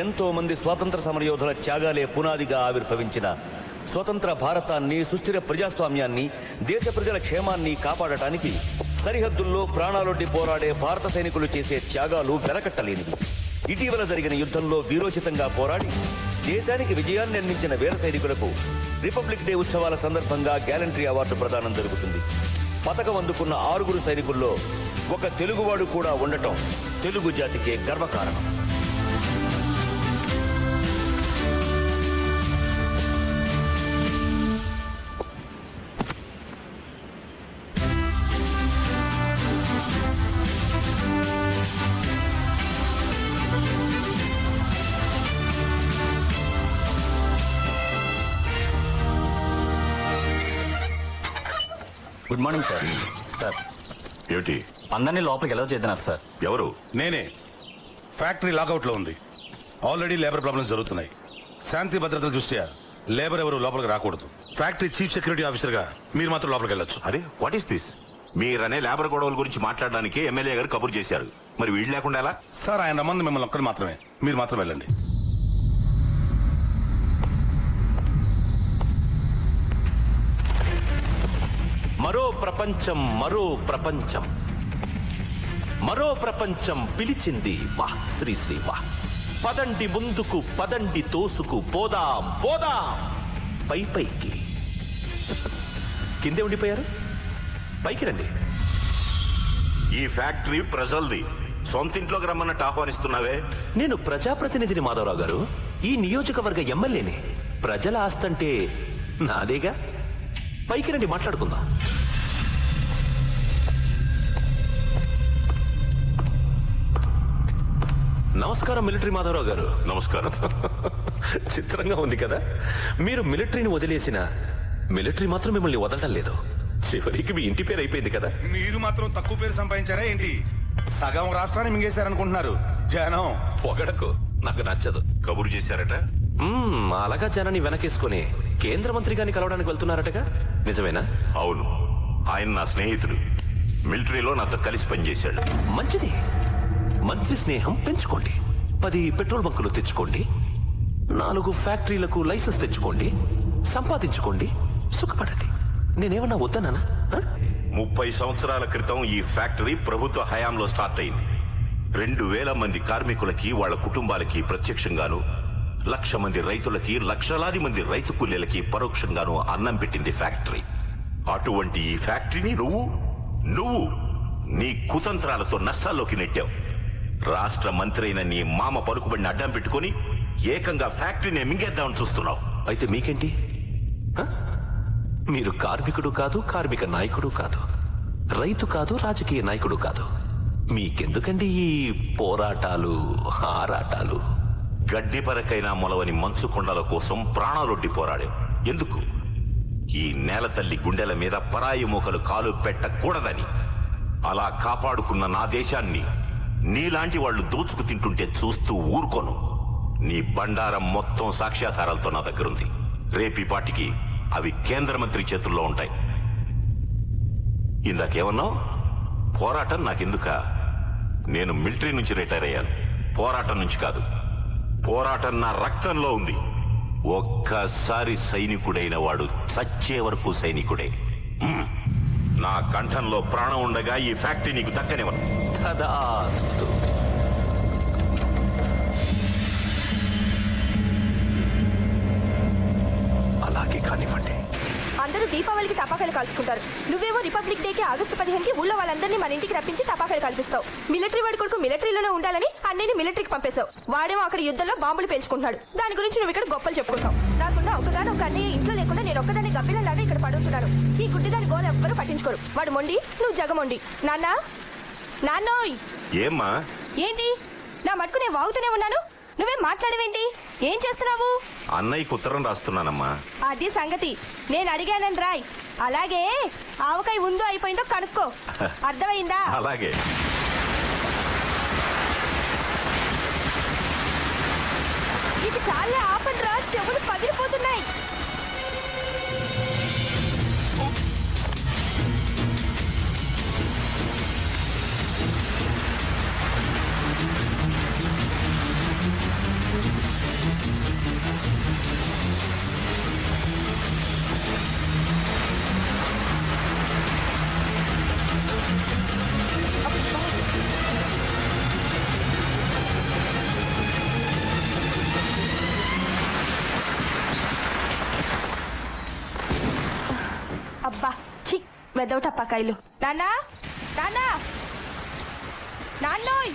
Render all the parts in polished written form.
ఎంతో మంది స్వాతంత్ర సమరయోధుల త్యాగాలే పునాదిగా ఆవిర్భవించిన స్వతంత్ర భారతాన్ని, సుస్థిర ప్రజాస్వామ్యాన్ని, దేశ ప్రజల క్షేమాన్ని కాపాడటానికి సరిహద్దుల్లో ప్రాణాలొడ్డి పోరాడే భారత సైనికులు చేసే త్యాగాలు వెలకట్టలేనివి. ఇటీవల జరిగిన యుద్ధంలో వీరోచితంగా పోరాడి దేశానికి విజయాన్ని అందించిన వీర సైనికులకు రిపబ్లిక్ డే ఉత్సవాల సందర్భంగా గ్యాలంటరీ అవార్డు ప్రదానం జరుగుతుంది. పతకం అందుకున్న 6 సైనికుల్లో ఒక తెలుగువాడు కూడా ఉండటం తెలుగు జాతికే గర్వకారణం. Good morning sir. సార్ ఏమిటి? అందరినీ లోపలికి ఎలా చేద్దారు సార్? ఎవరు? నేనే. ఫ్యాక్టరీ లాకౌట్ లో ఉంది. ఆల్రెడీ లేబర్ ప్రాబ్లమ్స్ జరుగుతున్నాయి. శాంతి భద్రతల దృష్ట్యా లేబర్ ఎవరు లోపలికి రాకూడదు. ఫ్యాక్టరీ చీఫ్ సెక్యూరిటీ ఆఫీసర్ గా మీరు మాత్రం లోపలికి వెళ్ళొచ్చు. అరే, వాట్ ఈస్ దిస్? మీరనే లేబర్ గొడవల గురించి మాట్లాడడానికి ఎమ్మెల్యే గారు కబురు చేశారు. మరి వీళ్ళు లేకుండా ఎలా? సార్, ఆయన రమ్మంది మిమ్మల్ని ఒక్కరు మాత్రమే. మీరు మాత్రం వెళ్ళండి. మరో ప్రపంచం, మరో ప్రపంచం, మరో ప్రపంచం పిలిచింది. వాహ్ శ్రీ శ్రీ వాహ్. పదండి ముందుకు, పదండి తోసుకు, పోదాం పోదాం పై పైకి. కిందే ఉండిపోయారు, పైకి రండి. ఈ ఫ్యాక్టరీ ప్రజల్ది. సొంతింట్లోకి రమ్మన్నట్టు ఆహ్వానిస్తున్నావే. నేను ప్రజాప్రతినిధిని మాధవరావు గారు. ఈ నియోజకవర్గ ఎమ్మెల్యేని. ప్రజల ఆస్తంటే నాదేగా. పైకి రండి, మాట్లాడుకుందాం. నమస్కారం మిలిటరీ మాధవరావు గారు. నమస్కారం. చిత్రంగా ఉంది కదా, మీరు మిలిటరీని వదిలేసిన మిలిటరీ మాత్రం మిమ్మల్ని వదలడం లేదు. చివరికి మీ ఇంటి పేరు అయిపోయింది కదా. మీరు మాత్రం తక్కువ పేరు సంపాదించారా ఏంటి? సగం రాష్ట్రాన్ని మింగేశారనుకుంటున్నారు జనం. పొగడకు, నాకు నచ్చదు. కబురు చేశారట. అలాగా జనాన్ని వెనకేసుకుని కేంద్ర మంత్రి గారిని కలవడానికి వెళ్తున్నారటగా, నిజమేనా? అవును, ఆయన నా స్నేహితుడు. మిలిటరీలో నాతో కలిసి పనిచేశాడు. మంచిది. మంత్రి స్నేహం పెంచుకోండి. 10 పెట్రోల్ బంకులు తెచ్చుకోండి, 4 ఫ్యాక్టరీలకు లైసెన్స్ తెచ్చుకోండి, సంపాదించుకోండి, సుఖపడండి. నేనేమన్నా వద్దనా? 30 సంవత్సరాల క్రితం ఈ ఫ్యాక్టరీ ప్రభుత్వ హయాంలో స్టార్ట్ అయింది. 2000 మంది కార్మికులకి, వాళ్ళ కుటుంబాలకి ప్రత్యక్షంగాను, 1,00,000 మంది రైతులకి, లక్షలాది మంది రైతు కూలీలకి పరోక్షంగాను అన్నం పెట్టింది ఫ్యాక్టరీ. అటువంటి ఈ ఫ్యాక్టరీని నువ్వు నీ కుతంత్రాలతో నష్టాల్లోకి నెట్టావు. రాష్ట్ర మంత్రి అయిన నీ మామ పలుకుబడిని అడ్డం పెట్టుకుని ఏకంగా ఫ్యాక్టరీని మింగేద్దామని చూస్తున్నావు. అయితే మీకేంటి? మీరు కార్మికుడు కాదు, కార్మిక నాయకుడు కాదు, రైతు కాదు, రాజకీయ నాయకుడు కాదు. మీకెందుకండి ఈ పోరాటాలు, ఆరాటాలు? గడ్డి పరకైనా మొలవని మంచు కొండల కోసం ప్రాణాలొడ్డి పోరాడాం. ఎందుకు? ఈ నేల తల్లి గుండెల మీద పరాయి మోకలు కాలు పెట్టకూడదని. అలా కాపాడుకున్న నా దేశాన్ని నీలాంటి వాళ్ళు దోచుకు తింటుంటే చూస్తూ ఊరుకోను. నీ బండారం మొత్తం సాక్ష్యాధారాలతో నా దగ్గరుంది. రేపీ పాటికి అవి కేంద్ర మంత్రి చేతుల్లో ఉంటాయి. ఇందాకేమన్నావు? పోరాటం నాకెందుక? నేను మిలిటరీ నుంచి రిటైర్ అయ్యాను. పోరాటం నుంచి కాదు. పోరాటం నా రక్తంలో ఉంది. ఒక్కసారి సైనికుడైన వాడు చచ్చే వరకు సైనికుడే. నా కంఠంలో ప్రాణం ఉండగా ఈ ఫ్యాక్టరీ నీకు దక్కనివ్వను. తదాస్తు. అలాగే కానివ్వండి. అందరూ దీపావళికి టపాకాయలు కాల్చుకుంటారు. నువ్వేమో రిపబ్లిక్ డేకి ఆగస్టు 15కి ఊళ్ళో వాళ్ళందరినీ మన ఇంటికి రప్పించి టపాకాయలు కాల్పిస్తావు. మిలిటరీ వాడి కొడుకు మిలిటరీలోనే ఉండాలని అన్నయ్యని మిలిటరీకి పంపేశావు. వాడేమో అక్కడ యుద్ధంలో బాంబులు పెంచుకుంటున్నాడు. దాని గురించి నువ్వు ఇక్కడ గొప్పలు చెప్పుకుంటావు. నాకున్న ఒకగానొక అన్నయ్య ఇంట్లో లేకుండా నేను ఒక్కదాన్ని గబ్బిలలాగా ఇక్కడ పడుతున్నాను. ఈ గుడ్డిదాని గోలు ఎవ్వరూ పట్టించుకోరు. వాడు మొండి, నువ్వు జగమొండి. నాన్నోయ్. ఏమ్మా? ఏంటి? నా మటుకు నేను వాగుతూనే ఉన్నాను, నువ్వేం మాట్లాడవేంటి? ఏం చేస్తున్నావు? అన్నయ్యకు ఉత్తరం రాస్తున్నానమ్మా. అది సంగతి. నేను అడిగానని రాయ్. అలాగే ఆవకాయ ఉందో అయిపోయిందో కనుక్కో. అర్థమైందా? అలాగే. ఇది చాలా ఆపండ్రా, చెవులు పగిలిపోతున్నాయి. వెదవ టపాకాయలు. నాన్నా నాన్నా నాన్నోయ్,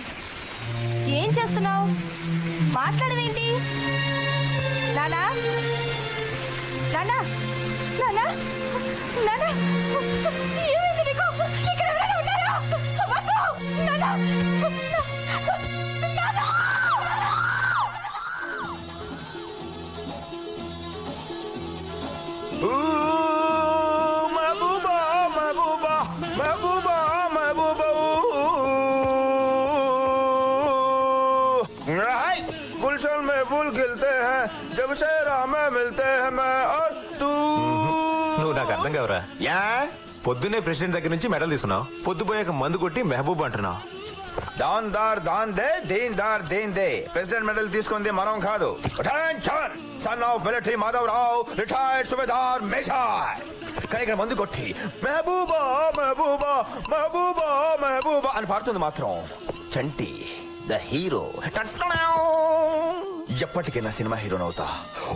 ఏం చేస్తున్నావు? మాట్లాడవేంటి? నానా నానా నానా నానా, ఏమైంది నీకు? ఇక్కడ ఎవరైనా ఉన్నారా? వద్దు! నానా! నానా! महबूबा महबूबा महबूबा महबूबा गुलशन में फूल खिलते हैं जब से राह में मिलते हैं मैं और तू. నువ్వు నాకు అర్థం కావరా? యా పొద్దున్నే ప్రెసిడెంట్ దగ్గర నుంచి మెడల్ తీసుకున్నావు, పొద్దుపోయాక మందు కొట్టి మెహబూబ్ అంటున్నావు. దాన్ దార్ దాన్ దే దీన్ దార్ దీన్ దే. ప్రెసిడెంట్ మెడల్ తీసుకుంది మనం కాదు. Attention, son of military Madhavarao, retired subedar major. కానీ ఇక్కడ మందు కొట్టి మెహబూబా మెహబూబా మెహబూబా మెహబూబా అని పాడుతుంది మాత్రం చంటి ద హీరో. ఎప్పటికైనా సినిమా హీరోనవుతా.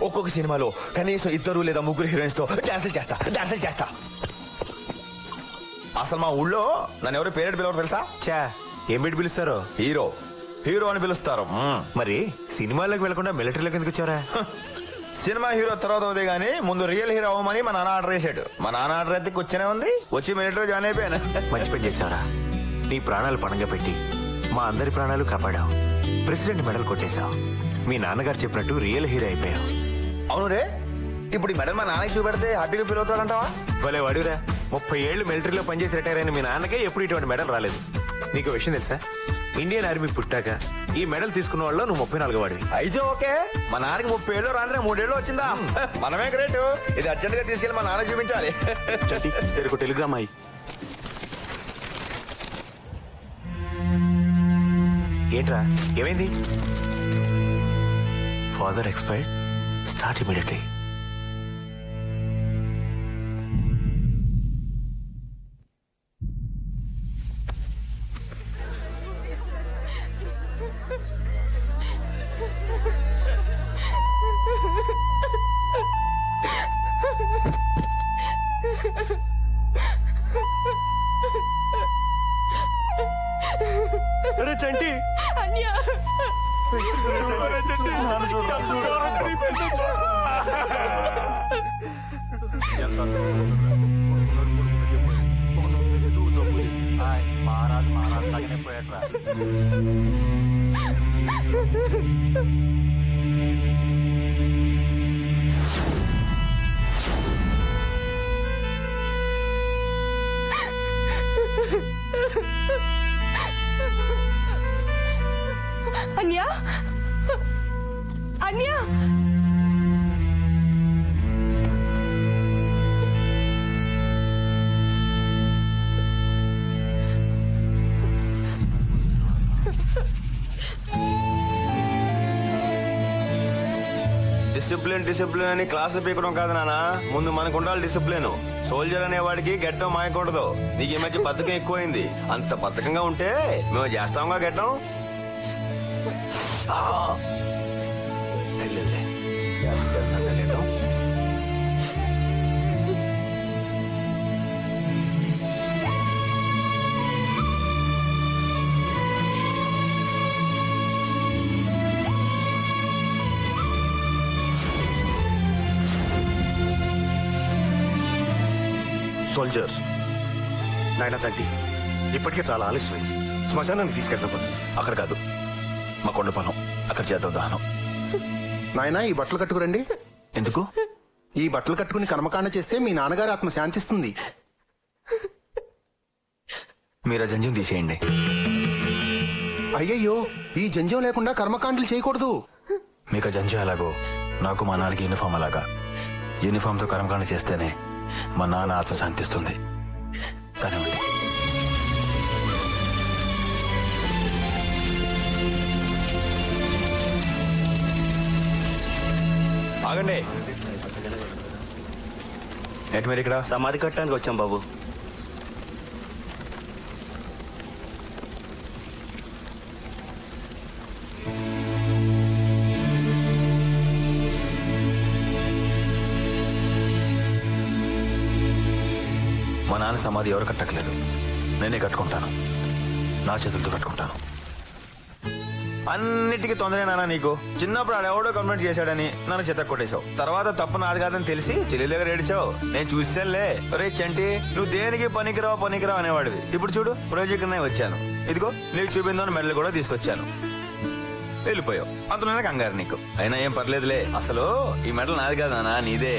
ఒక్కొక్క సినిమాలో కనీసం 2 లేదా 3 హీరోయిన్స్ తో డాన్సులు చేస్తా. అసలు మా ఊళ్ళో నన్ను ఎవరు పేరెంట్ పిలవరు తెలుసా? చా, ఏం పెట్టి పిలుస్తారు? హీరో అని పిలుస్తారు. మరి సినిమాలోకి వెళ్లకుండా మిలిటరీలోకి ఎందుకు వచ్చారా? సినిమా హీరో తర్వాత అవుతాయి గానీ ముందు రియల్ హీరో అవ్వమని మా నాన్న ఆర్డర్ చేశాడు. మా నాన్న ఆర్డర్ అయితే కూర్చొనే ఉంది. వచ్చి మిలిటరీ జాయిన్ అయిపోయాను. మంచి పని చేశారా? నీ ప్రాణాలు పణంగా పెట్టి మా అందరి ప్రాణాలు కాపాడావు. President medal కొట్టేశావు. మీ నాన్నగారు చెప్పినట్టు రియల్ హీరో అయిపోయావు. అవును రే, ఇప్పుడు ఈ మెడల్ మా నాన్నకి చూపెడితే హ్యాపీగా ఫీల్ అవుతాడంటావా? భలే వాడిరా, 30 ఏళ్లు మిలిటరీలో పనిచేసి రిటైర్ అయిన మీ నాన్నకే ఎప్పుడు ఇటువంటి మెడల్ రాలేదు. నీకు విషయం తెలుసా? ఇండియన్ ఆర్మీ పుట్టాక ఈ మెడల్ తీసుకున్న వాళ్ళు నువ్వు 34 వాడివి. అయితే ఓకే, మా నాన్నకి 30 ఏళ్ళు రాని 3 ఏళ్ళు వచ్చిందా? మనమే గ్రేట్. ఇది అర్జెంట్ గా తీసుకెళ్లి మా నాన్న చూపించాలి. తెరకు టెలిగ్రామ్ అయ్యి ఏంట్రా, ఏమైంది? Father expired, start immediately. Chanti అన్యా అన్యా అన్యా డిసిప్లిన్ అని క్లాస్ పీకడం కాదు నాన్న. ముందు మనకు ఉండాలి డిసిప్లిన్. సోల్జర్ అనే వాడికి గెట్టం మాయకూడదు. నీకు ఈ మధ్య బద్ధకం ఎక్కువైంది. అంత బద్ధకంగా ఉంటే మేము చేస్తాంగా గెట్టం. సోల్జర్ నాయన చంటి, ఇప్పటికే చాలా ఆలస్యమైంది. శ్మశానానికి తీసుకెళ్తాం. అక్కడ కాదు, మా కొండ పొలం, అక్కడ చేద్దాం దహనం. నాయనా, ఈ బట్టలు కట్టుకురండి. ఎందుకు? ఈ బట్టలు కట్టుకుని కర్మకాండ చేస్తే మీ నాన్నగారి ఆత్మ శాంతిస్తుంది. మీరు ఆ జంజం తీసేయండి. అయ్యయ్యో, ఈ జంజం లేకుండా కర్మకాండలు చేయకూడదు. మీకు ఆ జంజం ఎలాగో నాకు మా నాన్నకి యూనిఫామ్ అలాగా. యూనిఫామ్ తో కర్మకాండ చేస్తేనే మా నాన్న ఆత్మ శాంతిస్తుంది. కానివ్వండి. ఆగండి. ఏంటి మీరు ఇక్కడ? సమాధి కట్టడానికి వచ్చాం బాబు. మన నాన్న సమాధి ఎవరు కట్టకలేదు, నేనే కట్టుకుంటాను. నా చేతులతో కట్టుకుంటాను. అన్నిటికీ తొందరేనా నీకు? చిన్నప్పుడు ఆడెవడో కంప్లైంట్ చేశాడని నన్ను చెత్త కొట్టేశావు. తర్వాత తప్పు నాది కాదని తెలిసి చెల్లి దగ్గర ఏడిచావు. నేను చూసానులే. ఒరే చంటి, నువ్వు దేనికి పనికిరావు అనేవాడివి. ఇప్పుడు చూడు, ప్రాజెక్ట్ వచ్చాను. ఇదిగో నీకు చూపిందని మెడలు కూడా తీసుకొచ్చాను. వెళ్ళిపోయావు. అంతలోనే కంగారు నీకు. అయినా ఏం పర్లేదులే. అసలు ఈ మెడల్ నాది కాదు నాన్న, నీదే.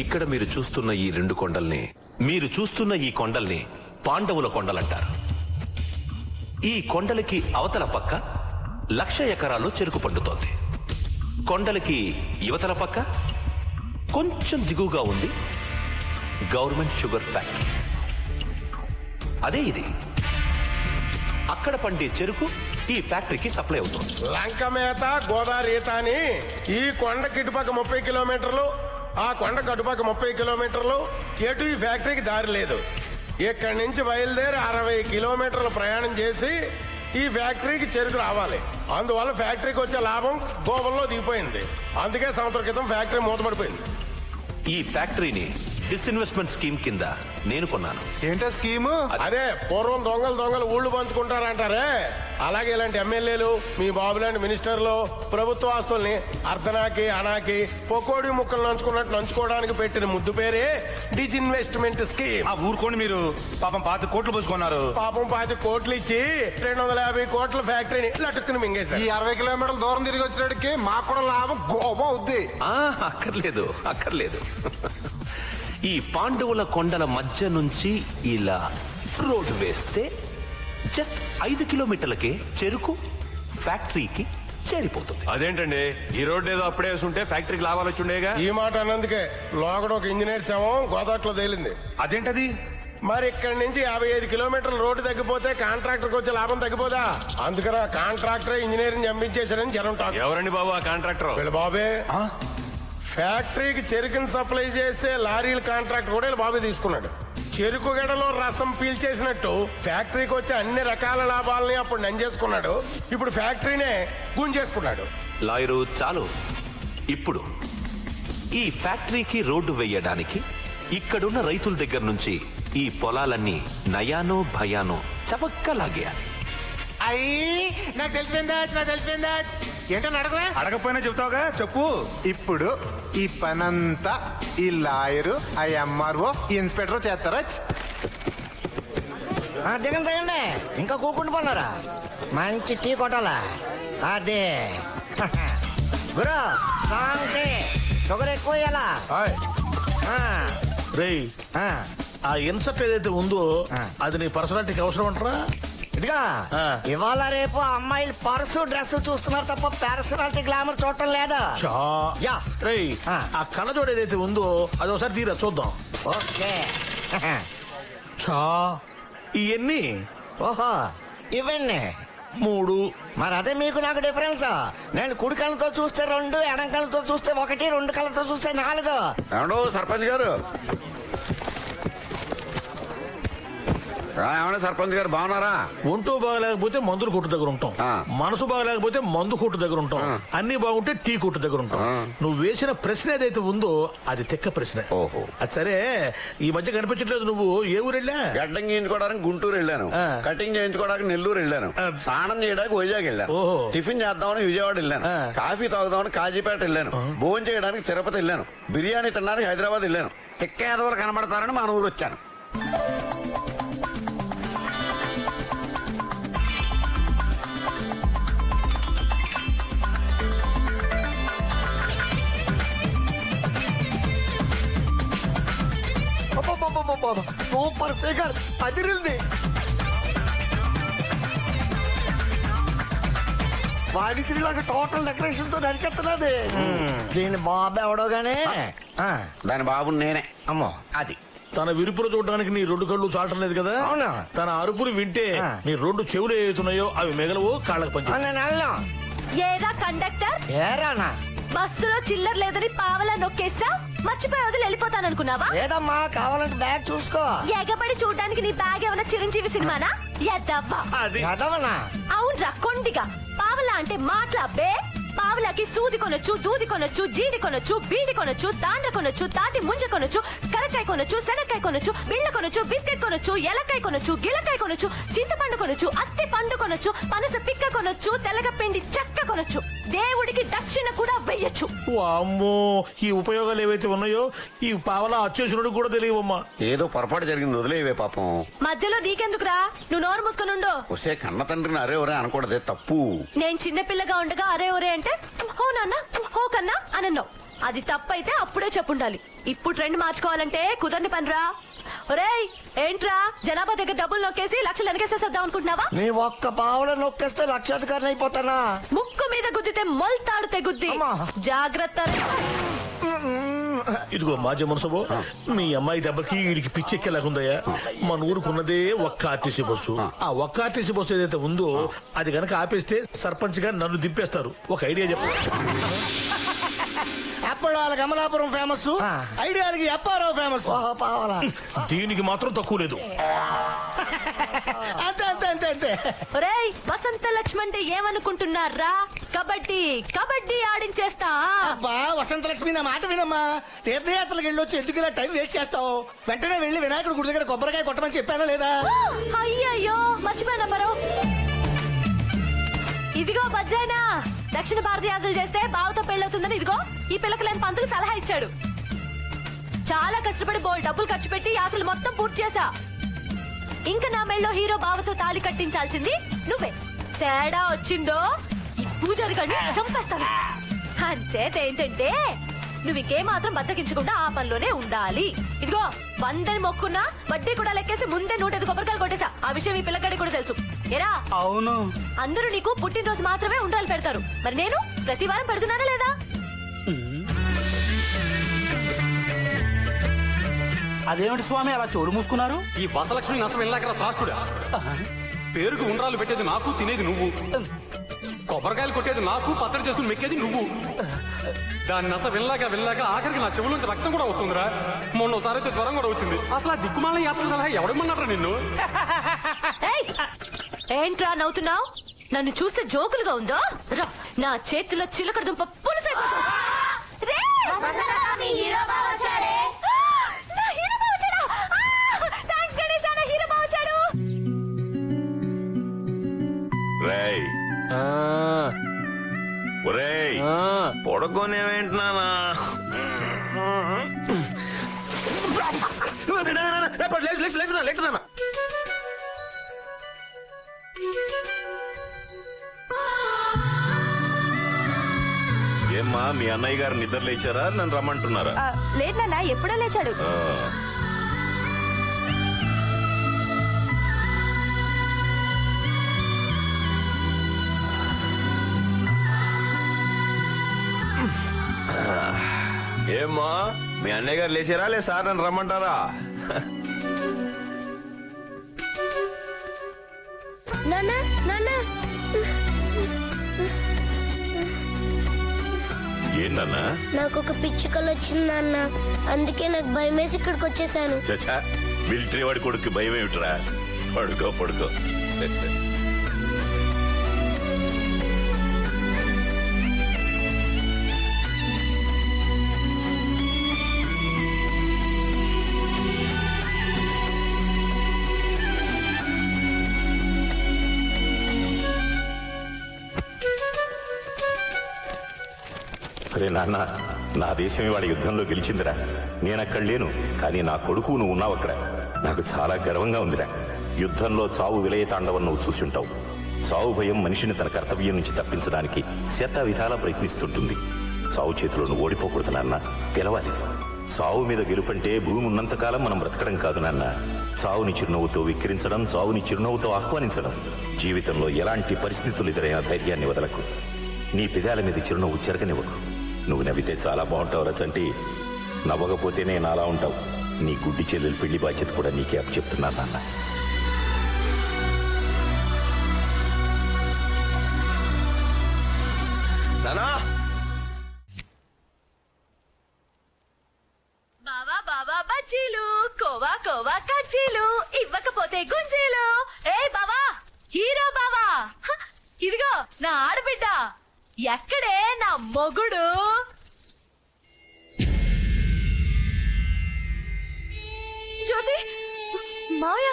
ఇక్కడ మీరు చూస్తున్న ఈ రెండు కొండల్ని, మీరు చూస్తున్న ఈ కొండల్ని పాండవుల కొండలంటారు. ఈ కొండలకి అవతల పక్క 1,00,000 ఎకరాల్లో చెరుకు పండుతోంది. కొండలకి యువతల పక్క కొంచెం దిగువగా ఉంది గవర్నమెంట్ షుగర్ ఫ్యాక్టరీ. అదే ఇది. అక్కడ పండే చెరుకు ఈ ఫ్యాక్టరీకి సప్లై అవుతుంది. లంక మేత గోదావరి ఈత అని ఈ కొండ కిటుపక్క 30 కిలోమీటర్లు, ఆ కొండ కటుపక్క 30 కిలోమీటర్లు. ఎటు ఈ ఫ్యాక్టరీకి దారి లేదు. ఇక్కడి నుంచి బయలుదేరి 60 కిలోమీటర్లు ప్రయాణం చేసి ఈ ఫ్యాక్టరీకి చెరుకు రావాలి. అందువల్ల ఫ్యాక్టరీకి వచ్చే లాభం గోబల్లో దిగిపోయింది. అందుకే సంవత్సరం క్రితం ఫ్యాక్టరీ మూతపడిపోయింది. ఈ ఫ్యాక్టరీని డిస్ఇన్వెస్ట్మెంట్ స్కీమ్ కింద నేను కొన్నాను. ఏంటో స్కీము? అదే పూర్వం దొంగలు ఊళ్ళు పంచుకుంటారంటారే, అలాగే ఇలాంటి ఎమ్మెల్యేలు, మీ బాబు లాంటి మినిస్టర్లు ప్రభుత్వ ఆస్తుల్ని అర్ధనాకి అనాకి పొకోడి ముక్కలు నంచుకోవడానికి పెట్టిన ముద్దు పేరే డిస్ఇన్వెస్ట్మెంట్ స్కీమ్. ఊరుకోండి మీరు. పాపం 5 కోట్లు పోసుకున్నారు. పాపం 5 కోట్లు ఇచ్చి 250 కోట్ల ఫ్యాక్టరీని లటుక్కుని మింగేశారు. ఈ 60 కిలోమీటర్ల దూరం తిరిగి వచ్చినడికి మాకు కూడా లాభం గోబా అవుద్ది. అక్కర్లేదు. ఈ పాండవుల కొండల మధ్య నుంచి ఇలా రోడ్డు వేస్తే జస్ట్ 5 కిలోమీటర్లకే చెరుకు ఫ్యాక్టరీకి చేరిపోతుంది. అదేంటండి, ఈ రోడ్డు ఏదో అప్పుడే ఉంటే ఫ్యాక్టరీకి లాభాలు వచ్చి ఉండేగా. ఈ మాట అన్నందుకే లోగడ ఒక ఇంజనీర్ శవం గోదాట్లో తేలింది. అదేంటది? మరి ఇక్కడి నుంచి 55 కిలోమీటర్ల రోడ్డు తగ్గిపోతే కాంట్రాక్టర్కి వచ్చే లాభం తగ్గిపోదా? అందుకని ఆ కాంట్రాక్టర్ ఇంజనీరింగ్ చంపించేశారని జనం టాక్. ఎవరండి బాబు ఆ కాంట్రాక్టర్? వీళ్ళ బాబే. ఫ్యాక్టరీకి చెరుకుని సప్లై చేసే లారీల కాంట్రాక్ట్ కూడా వీళ్ళ బాబే తీసుకున్నాడు. చెరుకు గడలో రసం పీల్చేసినట్టు ఫ్యాక్టరీకి వచ్చే అన్ని రకాల లాభాలని అప్పుడు నంజేసుకున్నాడు. ఇప్పుడు ఫ్యాక్టరీనే గుంజేసుకున్నాడు. లాయరు చాలు. ఇప్పుడు ఈ ఫ్యాక్టరీకి రోడ్డు వేయడానికి ఇక్కడున్న రైతుల దగ్గర నుంచి ఈ పొలాలన్నీ నయానో భయానో చవక్క లాగేయాలి. నాకు తెలిసిపోయిందా ఏంటో అడగలే. అడగపోయినా చెప్తావుగా, చెప్పు. ఇప్పుడు ఈ పనంతా ఈ లాయరు, ఆ ఎంఆర్ఓ, ఇన్స్పెక్టర్ చేస్తారా? దిగండి, ఇంకా కూకుంటూ పోన్నారా? మంచి టీ కొట్టాలా? అదే గురు, శాంతి, షుగర్ ఎక్కువ ఇయ్యాలా? రేయ్, ఆ ఇన్సర్ట్ ఏదైతే ఉందో అది నీ పర్సనాలిటీకి అవసరం అంటారా? ఇదిగా ఇవాళ రేపు అమ్మాయిలు పర్సు డ్రెస్ చూస్తున్నారు తప్ప పర్సనాలిటీ గ్లామర్ చూడటం లేదా? యా రేయ్, ఆ కళ్ళజోడు ఏదైతే ఉందో అది ఒకసారి తీరా చూద్దాం. ఓకే. చా ఇవన్నీ ఓహో, ఇవన్నీ 3. మరి అదే మీకు నాకు డిఫరెన్స్. నేను కుడి కళ్ళతో చూస్తే 2, ఎడం కళ్ళతో చూస్తే 1, 2 కళ్ళతో చూస్తే 4. ఏమండో సర్పంచ్ గారు, ఏమన్నా సర్పంచ్ గారు బాగున్నారా? ఒంటూ బాగలేకపోతే మందుల కొట్టు దగ్గర ఉంటాం, మనసు బాగలేకపోతే మందు కొట్టు దగ్గర ఉంటాం, అన్ని బాగుంటే టీ కొట్టు దగ్గర ఉంటాం. నువ్వు వేసిన ప్రశ్న ఏదైతే ఉందో అది తెక్క ప్రశ్న. ఓహో, అది సరే. ఈ మధ్య కనిపించట్లేదు. నువ్వు ఏ ఊరు వెళ్ళా? గడ్డం చేయించుకోవడానికి గుంటూరు వెళ్ళాను, కటింగ్ చేయించుకోవడానికి నెల్లూరు వెళ్ళాను, స్నానం చేయడానికి వైజాగ్ వెళ్ళాను, టిఫిన్ చేద్దామని విజయవాడ వెళ్ళాను, కాఫీ తాగుదామని కాజీపేట వెళ్ళాను, భోజనం చేయడానికి తిరుపతి వెళ్ళాను, బిర్యానీ తినడానికి హైదరాబాద్ వెళ్ళాను. తిక్క ఏదోలు కనబడతారని మన ఊరు వచ్చాను. సూపర్ ఫిగర్, అదిరింది. వాడికి టోటల్ డెకరేషన్ తో నరికెత్తన్నది దీని బాబు ఎవడో గానీ దాని బాబు నేనే. అమ్మో అది తన విరుపులు చూడడానికి నీ 2 కళ్ళు చాలటం లేదు కదా. అవునా? తన అరుపులు వింటే నీ 2 చెవులు ఏతున్నాయో అవి మిగలవు, కాళ్ళకు పంచి. నేను వెళ్ళను. ఏరా కండక్టర్, ఏరానా బస్సులో చిల్లర లేదని పావలా నొక్కేసా, మర్చిపోయి వదిలి వెళ్ళిపోతాననుకున్నావా? లేదమ్మా, కావాలంటే బ్యాగ్ చూసుకో. ఎగబడి చూడడానికి నీ బ్యాగ్ ఏమైనా చిరంజీవి సినిమానా? ఎద్దవ్వా. చదవనా? అవునరా కొండిగా. పావలా అంటే మాట్లాబే. పావలాకి సూది కొనొచ్చు, దూది కొనొచ్చు, జీడి కొనొచ్చు, బీడి కొనొచ్చు, తాండ్ర కొనొచ్చు, తాటి ముంజ కొనొచ్చు, కరకాయ కొనొచ్చు, శనక్కాయ కొనొచ్చు, బిళ్ళ కొనొచ్చు, బిస్కెట్ కొనొచ్చు, ఎలకాయ కొనొచ్చు, గిలకాయ కొనొచ్చు, చింతపండు కొనొచ్చు, అత్తి పండు కొనొచ్చు, పనస పిక్క కొనొచ్చు, తెల్లగపిండి చెక్క కొనొచ్చు, దేవుడికి దక్షిణ కూడా వెయ్యొచ్చు. అమ్మో, ఈ ఉపయోగాలు ఏవైతే ఉన్నాయో ఈ పావలా అచ్చేసుడు కూడా తెలియవమ్మా. ఏదో పొరపాటు జరిగింది, వదిలేవే పాపం. మధ్యలో నీకెందుకురా, నువ్వు నోరు మూసుకునుండు. వస్తే కన్న తండ్రిని అరే ఒరే అనకూడదే, తప్పు. నేను చిన్నపిల్లగా ఉండగా అరే ఒరే అంటే హో నాన్న, హో కన్నా అనన్నావు. అది తప్పైతే అప్పుడే చెప్పుండాలి. ఇప్పుడు ట్రెండ్ మార్చుకోవాలంటే కుదరని పనిరా. ఒరేయ్, ఏంట్రా జనాభా దగ్గర డబ్బులు నొక్కేసి లక్షలు వెనకేసేద్దాం అనుకుంటున్నావా? నీ ఒక్క పావులో నొక్కేస్తే లక్షాధికారిని అయిపోతానా? ముక్కు మీద గుద్దితే మొల్తాడు తెగుద్ది. జాగ్రత్త. ఇదిగో మాజీ మునసబో, మీ అమ్మాయి దెబ్బకి వీడికి పిచ్చెక్కేలాగుందయ్యా. మన ఊరుకున్నదే ఒక్క ఆర్టీసీ బస్సు. ఆ ఒక్క ఆర్టీసీ బస్సు ఏదైతే ఉందో అది గనక ఆపేస్తే సర్పంచ్ గా నన్ను దింపేస్తారు. ఒక ఐడియా చెప్పు. అప్పుడు వాళ్ళకి అమలాపురం ఫేమస్, ఐడియాలకి అప్పారావు ఫేమస్. దీనికి మాత్రం తక్కువ లేదు. అంతే అంతే అంతే అంతే. ఒరేయ్, వసంత లక్ష్మి అంటే ఏమనుకుంటున్నారా? కబడ్డీ కబడ్డీ ఆడించేస్తా. అబ్బా వసంత లక్ష్మి, నా మాట వినమ్మా. తీర్థయాత్రలకు వెళ్ళొచ్చి ఎందుకు ఇలా టైం వేస్ట్ చేస్తావు? వెంటనే వెళ్ళి వినాయకుడి గుడి దగ్గర కొబ్బరికాయ కొట్టమని చెప్పానా లేదా? అయ్యయ్యో, మర్చిపోయినా మరో. ఇదిగో బజ్జాయినా, దక్షిణ భారత యాత్రలు చేస్తే బావతో పెళ్ళవుతుందని ఇదిగో ఈ పిల్లకలేని పంతులు సలహా ఇచ్చాడు. చాలా కష్టపడి బోల్ డబ్బులు ఖర్చు పెట్టి యాత్రలు మొత్తం పూర్తి చేశా. ఇంకా నా మెళ్ళో హీరో బావతో తాళి కట్టించాల్సింది నువ్వే. తేడా వచ్చిందో ఈ పూజారి గడిని చంపేస్తాను. అంచేత ఏంటంటే నువ్వు ఇంకేమాత్రం బద్దకించకుండా ఆ పనిలోనే ఉండాలి. ఇదిగో 100 మొక్కున్నా వడ్డీ కూడా లెక్కేసి ముందే 105 కొబ్బరికాయలు కొట్టేశా. ఆ విషయం ఈ పిల్లగాడికి కూడా తెలుసు. ఏరా? అవును. అందరూ నీకు పుట్టినరోజు మాత్రమే ఉండాలి పెడతారు. మరి నేను ప్రతి వారం పెడుతున్నానా లేదా? అదేమిటి స్వామి అలా చోరు మూసుకున్నారు? ఈ బసలక్ష్మి నష్టం వెళ్ళాక త్రాస్తుడా. పేరుకు ఉండ్రాలు పెట్టేది నాకు, తినేది నువ్వు. కొబ్బరికాయలు కొట్టేది నాకు, పచ్చడి చేసుకుని మెక్కేది నువ్వు. దాని నస వెళ్ళాక ఆఖరికి నా చెవుల రక్తం కూడా వస్తుందిరా. మొన్నోసారి అయితే జ్వరం కూడా వచ్చింది. అసలు ఆ దిక్కుమాల యాత్ర సలహా ఎవడమన్నారా నిన్ను? ఏంట్రా నవ్వుతున్నావు? నన్ను చూస్తే జోకులుగా ఉందో? రా, నా చేతిలో చిలకడ దుంప పులుసైపోతుంది. పొడగొనేవేంటున్నానా? ఏమ్మా, మీ అన్నయ్య గారు నిద్ర లేచారా? నన్ను రమ్మంటున్నారా? లేదు నాన్న, ఎప్పుడో లేచాడు. ఏమ్మా, మీ అన్నయ్య గారు లేచారా? లేదు సార్ నన్ను రమ్మంటారా? ఏంటన్నా? నాకు ఒక పిచ్చి కళ వచ్చిందన్న, అందుకే నాకు భయం వేసి ఇక్కడికి వచ్చేసాను. చచ్చా, మిలిటరీ వాడి కొడుకు భయం ఏమిట్రా? పడుకో పడుకో. అరే నాన్న, నా దేశం ఇవాళ యుద్ధంలో గెలిచిందిరా. నేను అక్కడ లేను, కానీ నా కొడుకు నువ్వు ఉన్నావు అక్కడ. నాకు చాలా గర్వంగా ఉందిరా. యుద్ధంలో చావు విలయ తాండవం నువ్వు చూసుంటావు. చావు భయం మనిషిని తన కర్తవ్యం నుంచి తప్పించడానికి శత విధాలా ప్రయత్నిస్తుంటుంది. చావు చేతిలో నువ్వు ఓడిపోకూడదు నాన్న, గెలవాలి. చావు మీద గెలుపంటే భూమి ఉన్నంతకాలం మనం బ్రతకడం కాదు నాన్న. చావుని చిరునవ్వుతో విక్కిరించడం, చావుని చిరునవ్వుతో ఆహ్వానించడం. జీవితంలో ఎలాంటి పరిస్థితులు ఎదురైనా ధైర్యాన్ని వదలకు. నీ పెదాల మీద చిరునవ్వు చెరకనివ్వకు. నువ్వు నవ్వితే చాలా బాగుంటావు రచంటి. నవ్వకపోతేనే నాలా ఉంటావు. నీ గుడ్డి చెల్లెలు పెళ్లి బాధ్యత కూడా నీకే అప్పచెప్తున్నాను నాన్న. నానా బావా బావా బజ్జీలు, కోవా కోవా కజ్జీలు, ఇవ్వకపోతే గుంజీలు. ఏ బావా, హీరో బావా, ఇదిగో నా ఆడబిడ్డ. ఎక్కడే నా మొగుడు? జ్యోతి, మావయ్య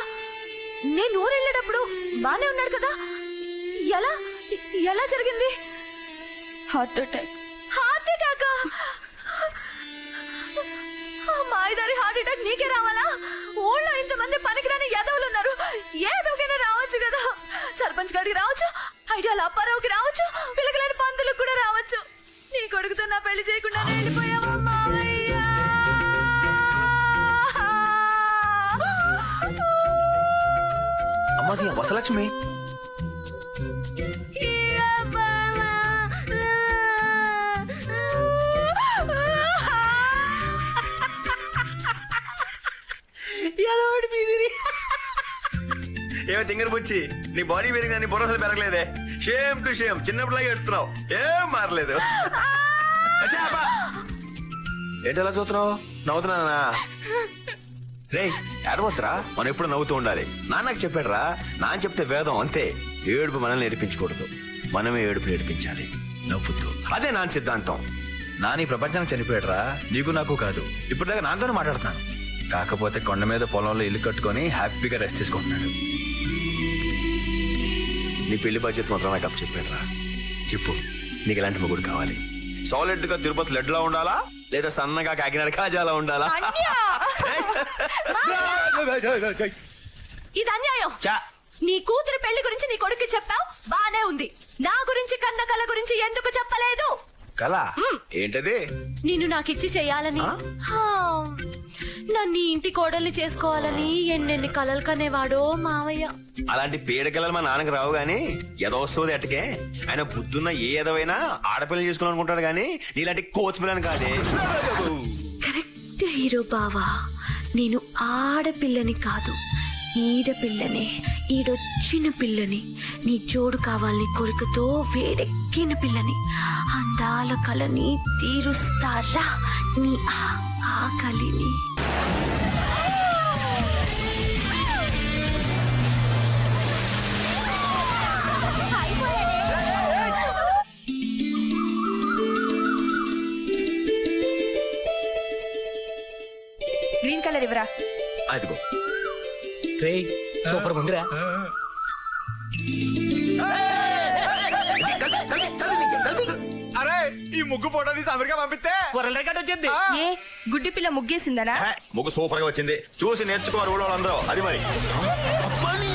నేను ఊరెళ్ళేటప్పుడు బానే ఉన్నాడు కదా? ఎలా ఎలా జరిగింది? Heart attack. Heart attack? మాయదారి హార్ట్ అటాక్ నీకే రావాలా? ఊళ్ళో ఇంతమంది పనికిరాని ఎదవులు ఉన్నారు. ఏదోకైనా రావచ్చు కదా. సర్పంచ్ గారికి రావచ్చు, ఐడియాల అప్పారావుకి రావచ్చు, పిల్లకలేని పంతులకు కూడా రావచ్చు. నీ కొడుకుతో నా పెళ్లి చేయకుండా వెళ్ళిపోయావా మావయ్య? అమ్మది వసలక్ష్మి. ఏమో తింగర బుచ్చి, నీ బాడీ పెరిగిన నీ బుర్ర అసలు పెరగలేదే. షేమ్ టు షేమ్, చిన్నప్పుడులాగా ఎడుతున్నావు, ఏం మారలేదు. ఏంటి ఎలా చూస్తున్నావు? నవ్వుతున్నానా? రే ఏడవద్దురా, మనం ఎప్పుడు నవ్వుతూ ఉండాలి. నాన్నకు చెప్పాడురా, నాన్న చెప్తే వేదం అంతే. ఏడుపు మనల్ని ఏడిపించకూడదు, మనమే ఏడుపు ఏడిపించాలి నవ్వుతూ. అదే నాన్న సిద్ధాంతం. నాని ప్రపంచానికి చనిపోయాడురా, నీకు నాకు కాదు. ఇప్పుడు దాకా నాతోనే మాట్లాడుతున్నాను. కాకపోతే కొండ మీద పొలంలో ఇల్లు కట్టుకొని హ్యాపీగా రెస్ట్ తీసుకుంటున్నాడు. నీ పెళ్లి బాధ్యత మాత్రం నాకు అప్పు చెప్పాడురా. చెప్పు, నీకు ఎలాంటి మొగుడు కావాలి? సాలిడ్ గా తిరుపతి లడ్డులా ఉండాలా, లేదా సన్నగా కాకినాడ కాజాలా ఉండాలా? ఇది అన్యాయం. నీ కూతురు పెళ్లి గురించి నీ కొడుకు చెప్పావు, బానే ఉంది. నా గురించి కన్న కళ గురించి ఎందుకు చెప్పలేదు? కళ ఏంటది? నిన్ను నాకిచ్చి చెయ్యాలని, నన్ను ఇంటి కోడల్ని చేసుకోవాలని ఎన్నెన్ని కలలు కనేవాడో మావయ్య. అలాంటి పీడకలలు మా నాన్నకి రావు గాని ఎదవస్తుంది అట్టకే. ఆయన బుద్ధున్న ఏ ఎదవైనా ఆడపిల్లలు చేసుకోవాలనుకుంటాడు గాని నీలాంటి కోతి పిల్లని కాదే. కరెక్ట్ హీరో బావా, నేను ఆడపిల్లని కాదు, ఈడపిల్లని, ఈడొచ్చిన పిల్లని, నీ జోడు కావాలని కోరికతో వేడెక్కిన పిల్లని. అందాల కలని తీరుస్తారా నీ ఆకలిని. గ్రీన్ కలర్ ఇవ్వరా. అదిగో సూపర్ గుందిరా. అరే ఈ ముగ్గు ఫోటో తీసి అమెరికా పంపిస్తే వచ్చింది. ఏ గుడ్డి పిల్ల ముగ్గేసిందనా? ముగ్గు సూపర్ గా వచ్చింది, చూసి నేర్చుకోవాలి ఊళ్ళో వాళ్ళందరూ. అది మరి బాగుంది,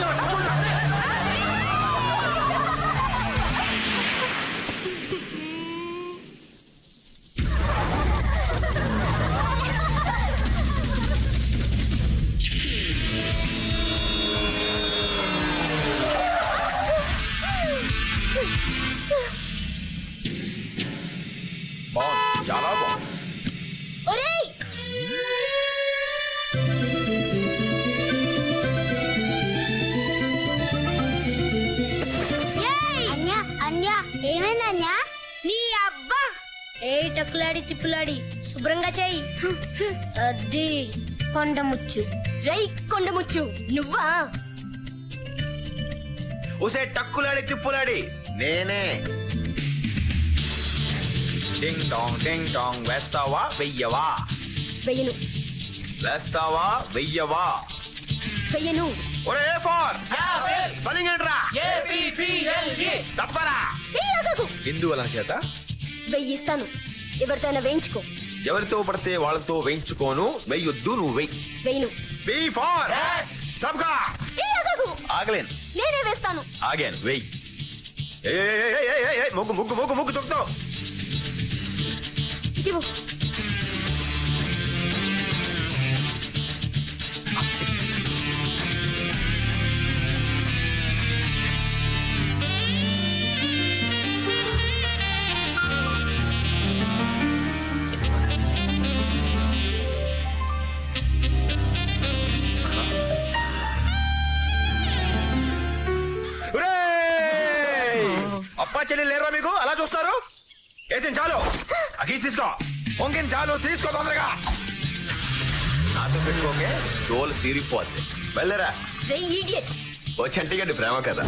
చాలా బాగుంది. ఒరేయ్ అన్యా అన్యా ఏమైంది అన్యా? నీ అబ్బా ఏ టక్కులాడి తిప్పులాడి శుభ్రంగా చేయి. అది కొండముచ్చు. రై కొండముచ్చు నువ్వా? ఊసే టక్కులాడి తిప్పులాడి నేనే. డింగ్ డాంగ్ వేస్తావా వెయ్యవా? వెయ్యను. వేస్తావా వెయ్యవా? వెయ్యను. ఒరే ఫార్ స్పెల్లింగ్ ఏంట్రా? తప్పరా? ఎందువలన చేత? వెయ్యిస్తాను, ఎవరితోనైనా వేయించుకో. ఎవరితో పడితే వాళ్ళతో వేయించుకోను. వెయ్యొద్దు, నువ్వు వెయ్యి. వెయ్యను. బి ఫార్ తప్పగా. ఆగలేను, నేనే వేస్తాను. ఆగాను, వెయ్యి. ముగ్గు ముగ్గు ముగ్గు ముగ్గు తొక్కుతావు. ఇదిగో చెల్లి లేరా మీకు అలా చూస్తారు? వేసిన చాలు, అగీసి తీసుకో, పొంగిన చాలు, తీసుకో తొందరగా. నాతో పెట్టుకోకే, డోలు తీరిపోద్ది. వెళ్ళరా ఓ చంటిగడ్డి ప్రేమ కదా.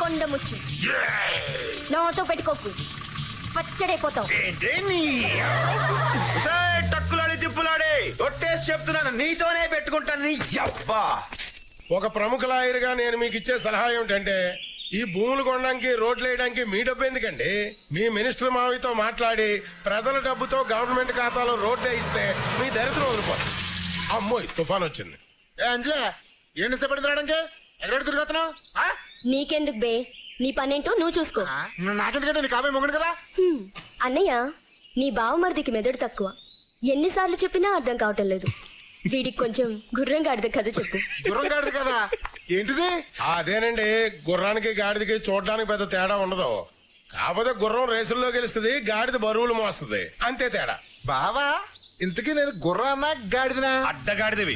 కొండముచ్చు నాతో పెట్టుకోకు, పచ్చడైపోతావు. టక్కులాడి తిప్పులాడి ఒట్టేసి చెప్తున్నాను, నీతోనే పెట్టుకుంటాను. నీ అబ్బా. ఒక ప్రముఖ లాయర్గా నేను మీకు ఇచ్చే సలహా ఏమిటంటే, ఈ భూములు కొనడానికి రోడ్లు వేయడానికి మీ డబ్బు ఎందుకండి? మీ మినిస్టర్ మావితో మాట్లాడి ప్రజల డబ్బుతో గవర్నమెంట్ ఖాతాలో రోడ్లు వేయిస్తే మీ దరిద్రం వదిలిపోతుంది. అమ్మోయ్ తుఫాన్ వచ్చింది. ఏంటి సేపటి రావడానికి ఎక్కడ తిరుగుతున్నావు? నీకెందుకు బే, నీ పనేంటో నువ్వు చూసుకో. నాకెందుకంటే నీ కాబోయే మొగుడు కదా. అన్నయ్య, నీ బావమరిదికి మెదడు తక్కువ. ఎన్నిసార్లు చెప్పినా అర్థం కావటం లేదు. వీడికి కొంచెం గుర్రంగాడిద కథ చెప్పు. గుర్రంగాడిది కదా ఏంటిది? అదేనండి, గుర్రానికి గాడిదకి చూడడానికి పెద్ద తేడా ఉండదు. కాకపోతే గుర్రం రేసుల్లో గెలుస్తుంది, గాడిద బరువులు మోస్తుంది, అంతే తేడా. బావా, ఇంతకీ నేను గుర్రానా గాడిదనా? అడ్డగాడిదవి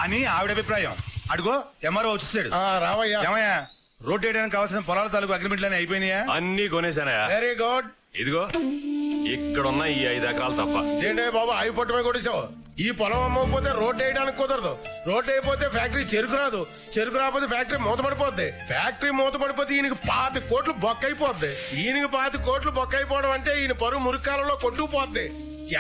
అని ఆవిడ అభిప్రాయం. అడుగో ఎంఆర్ఓ వచ్చేసాడు. రావయ్యా. ఏమయ్యా, రోడ్ వేయడానికి కావాల్సిన పొలాల తాలూకు అగ్రిమెంట్లు అయిపోయినాయా? అన్ని కొనేసానయా. Very good. ఇదిగో ఇక్కడున్న ఈ 5 ఎకరాలు తప్ప. ఏంటే బాబు, అవి పొట్టమే కొట్టేశావు. ఈ పొలం అమ్మకపోతే రోడ్డు వేయడానికి కుదరదు. రోడ్డు అయిపోతే ఫ్యాక్టరీ చెరుకు రాదు. చెరుకు రాకపోతే ఫ్యాక్టరీ మూతపడిపోద్ది. ఫ్యాక్టరీ మూతపడిపోతే ఈయనకి 5 కోట్లు బొక్కైపోద్ది. ఈయనకి 5 కోట్లు బొక్కైపోవడం అంటే ఈయన పరువు మురికాలంలో కొట్టుకుపోద్ది.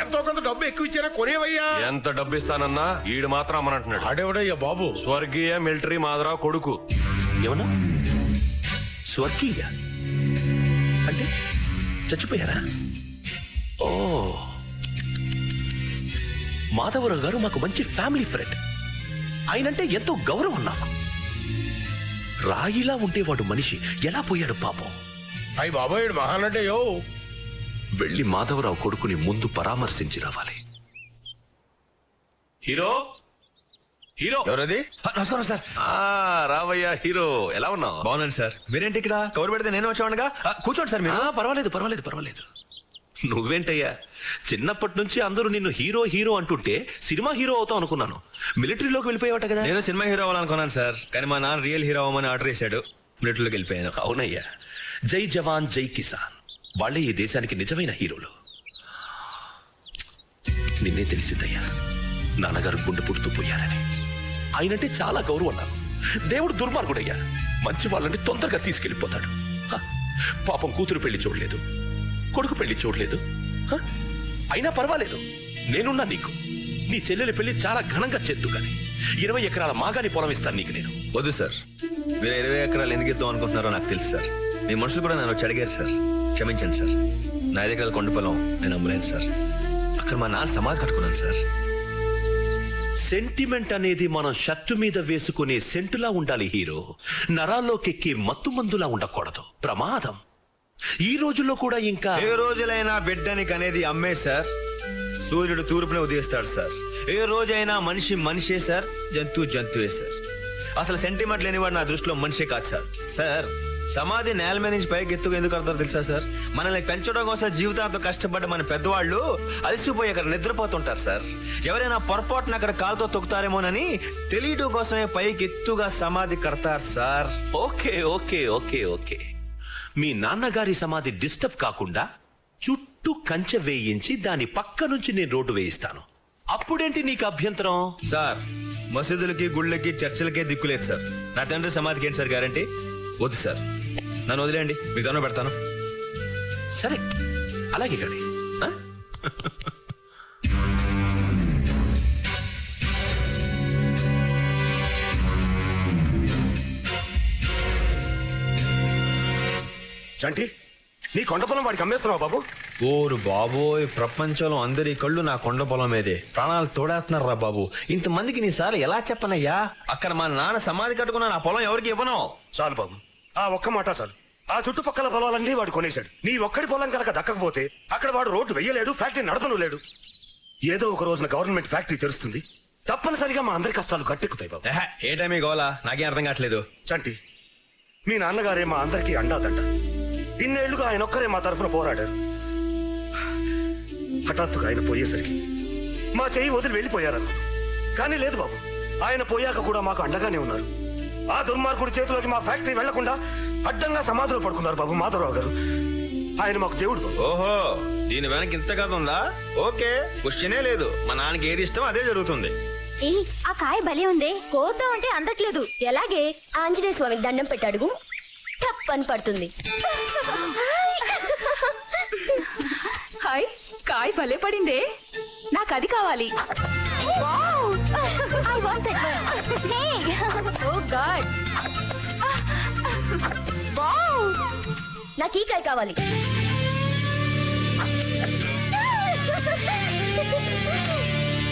ఎంతో కొంత డబ్బు ఎక్కువ ఇచ్చారా కొనేవయ్యా. ఎంత డబ్బు ఇస్తానన్నా ఈడు మాత్రం అమ్మనంటున్నాడు. ఆడేవడయ్యా బాబు? స్వర్గీయ మిలిటరీ మాధవరావు కొడుకు. ఏమన్నా స్వర్గీయ అంటే చచ్చిపోయారా? ఓ, మాధవరావు గారు మాకు మంచి ఫ్యామిలీ ఫ్రెండ్. ఆయనంటే ఎంతో గౌరవం నాకు. రాయిలా ఉండేవాడు మనిషి ఎలా పోయాడు పాపం. అయ్యి బాబోయ్, మహానడ్డయ్యో. వెళ్ళి మాధవరావు కొడుకుని ముందు పరామర్శించి రావాలి. హీరో, హీరో ఎవరది? నమస్కారం సార్. రావయ్యా హీరో, ఎలా ఉన్నావు? బాగున్నాను సార్. మీరేంటి ఇక్కడ? కవర్ పెడితే నేను వచ్చానుగా. కూర్చోండి సార్ మీరు. పర్వాలేదు పర్వాలేదు పర్వాలేదు. నువ్వేంటయ్యా, చిన్నప్పటి నుంచి అందరూ నిన్ను హీరో హీరో అంటుంటే సినిమా హీరో అవుతావు అనుకున్నాను. మిలిటరీలోకి వెళ్ళిపోయావట కదా? నేను సినిమా హీరో అవ్వాలనుకున్నాను సార్, కానీ మా నాన్న రియల్ హీరో అవ్వమని ఆర్డర్ చేశాడు. మిలిటరీలోకి వెళ్ళిపోయాను. అవునయ్యా, జై జవాన్ జై కిసాన్ వాళ్ళే ఈ దేశానికి నిజమైన హీరోలు. నిన్నే తెలిసిందయ్యా, నాన్నగారు గుండె పుడుతూ పోయారని. ఆయనంటే చాలా గౌరవం నాకు. దేవుడు దుర్మార్గుడయ్యా, మంచి వాళ్ళని తొందరగా తీసుకెళ్లిపోతాడు. పాపం కూతురు పెళ్లి చూడలేదు, కొడుకు పెళ్లి చూడలేదు. అయినా పర్వాలేదు, నేనున్నా నీకు. నీ చెల్లెలి పెళ్లి చాలా ఘనంగా చేద్దు కానీ 20 ఎకరాల మాగాని పొలం ఇస్తాను నీకు నేను. వద్దు సార్, మీరు 20 ఎకరాలు ఎందుకు ఇద్దాం అనుకుంటున్నారో నాకు తెలుసు సార్. మీ మనుషులు కూడా నన్ను వచ్చి అడిగారు సార్. క్షమించండి సార్, 5 ఎకరాల కొండ పొలం నేను అమ్మలేను సార్. అక్కడ మా నాన్న సమాధి కట్టుకున్నాను సార్. సెంటిమెంట్ అనేది మనం షర్టు మీద వేసుకునే సెంటులా ఉండాలి హీరో. నరాల్లోకెక్కి మత్తు మందులా ఉండకూడదు, ప్రమాదం. ఈ రోజుల్లో కూడా ఇంకా ఏ రోజులైనా బిడ్డని అనేది అమ్మే సార్. సూర్యుడు తూర్పునే ఉదయిస్తాడు సార్. ఏ రోజైనా మనిషి మనిషే సార్, జంతువు జంతువే సార్. అసలు సెంటిమెంట్ లేనివాడు నా దృష్టిలో మనిషే కాదు సార్. సార్, సమాధి నేల మీద నుంచి పైకి ఎత్తుకు ఎందుకు కడతారో తెలుసా సార్? మనల్ని పెంచడం కోసం జీవితాంతో కష్టపడ్డ మన పెద్దవాళ్ళు అలసిపోయి అక్కడ నిద్రపోతుంటారు సార్. ఎవరైనా పొరపాటున అక్కడ కాలుతో తొక్కుతారేమోనని తెలియడం కోసమే పైకి ఎత్తుగా సమాధి కడతారు sir. Okay okay okay okay. మీ నాన్నగారి సమాధి డిస్టర్బ్ కాకుండా చుట్టూ కంచె వేయించి దాని పక్క నుంచి నేను రోడ్డు వేయిస్తాను. అప్పుడేంటి నీకు అభ్యంతరం? సార్, మసీదులకి గుళ్ళకి చర్చిలకే దిక్కులేదు సార్. నా తండ్రి సమాధికి ఏంటి సార్ గ్యారంటీ? వద్దు సార్, నన్ను వదిలేండి, మీకు దండం పెడతాను. సరే, అలాగే కానీ చంటి, నీ కొండ పొలం వాడికి అమ్మేస్తున్నావు బాబు? ఓరు బాబోయ్, ప్రపంచంలో అందరి కళ్ళు నా కొండ పొలం మీదే. ప్రాణాలు తోడేస్తున్నారు రా బాబు. ఇంతమందికి నీ సార్ ఎలా చెప్పనయ్యా? అక్కడ మా నాన్న సమాధి కట్టుకున్న నా పొలం ఎవరికి ఇవ్వను. చాలు బాబు, ఆ ఒక్క మాట చాలు. ఆ చుట్టుపక్కల పొలాలన్నీ వాడు కొనేశాడు. నీ ఒక్కడి పొలం కనుక దక్కకపోతే అక్కడ వాడు రోడ్డు వెయ్యలేడు, ఫ్యాక్టరీ నడపను లేడు. ఏదో ఒక రోజున గవర్నమెంట్ ఫ్యాక్టరీ తెరుస్తుంది, తప్పనిసరిగా మా అందరి కష్టాలు గట్టెక్కుతాయి బాబు. ఏ టైం గోలా నాకేం అర్థం కావట్లేదు. చంటి, మీ నాన్నగారే మా అందరికీ అండాదంట. ఇన్నేళ్లుగా ఆయన ఒక్కరే మా తరఫున పోరాడారు. హఠాత్తుగా ఆయన పోయేసరికి మా చెయ్యి వదిలి వెళ్ళిపోయారను. కానీ లేదు బాబు, ఆయన పోయాక కూడా మాకు అండగానే ఉన్నారు. ఆ దుర్మార్గుడి చేతిలోకి మా ఫ్యాక్టరీ వెళ్లకుండా అడ్డంగా సమాధిలో పడుకున్నారు బాబు మాధవరావు గారు. ఆయన మాకు దేవుడు బాబు. ఓహో, దీని వెనక ఇంత కథ ఉందా? ఓకే, క్వశ్చనే లేదు. మా నాన్నకి ఏది ఇష్టం అదే జరుగుతుంది. ఏ ఆ కాయ భలే ఉందే, కోద్దాం అంటే అందట్లేదు. ఎలాగే ఆంజనేయ స్వామికి దండం పెట్టాడుగు, టప్ అని పడుతుంది. హాయ్, కాయ భలే పడిందే, నాకు అది కావాలి. I want that one. Hey. Oh God. Wow. నాకు ఈ కాయ కావాలి.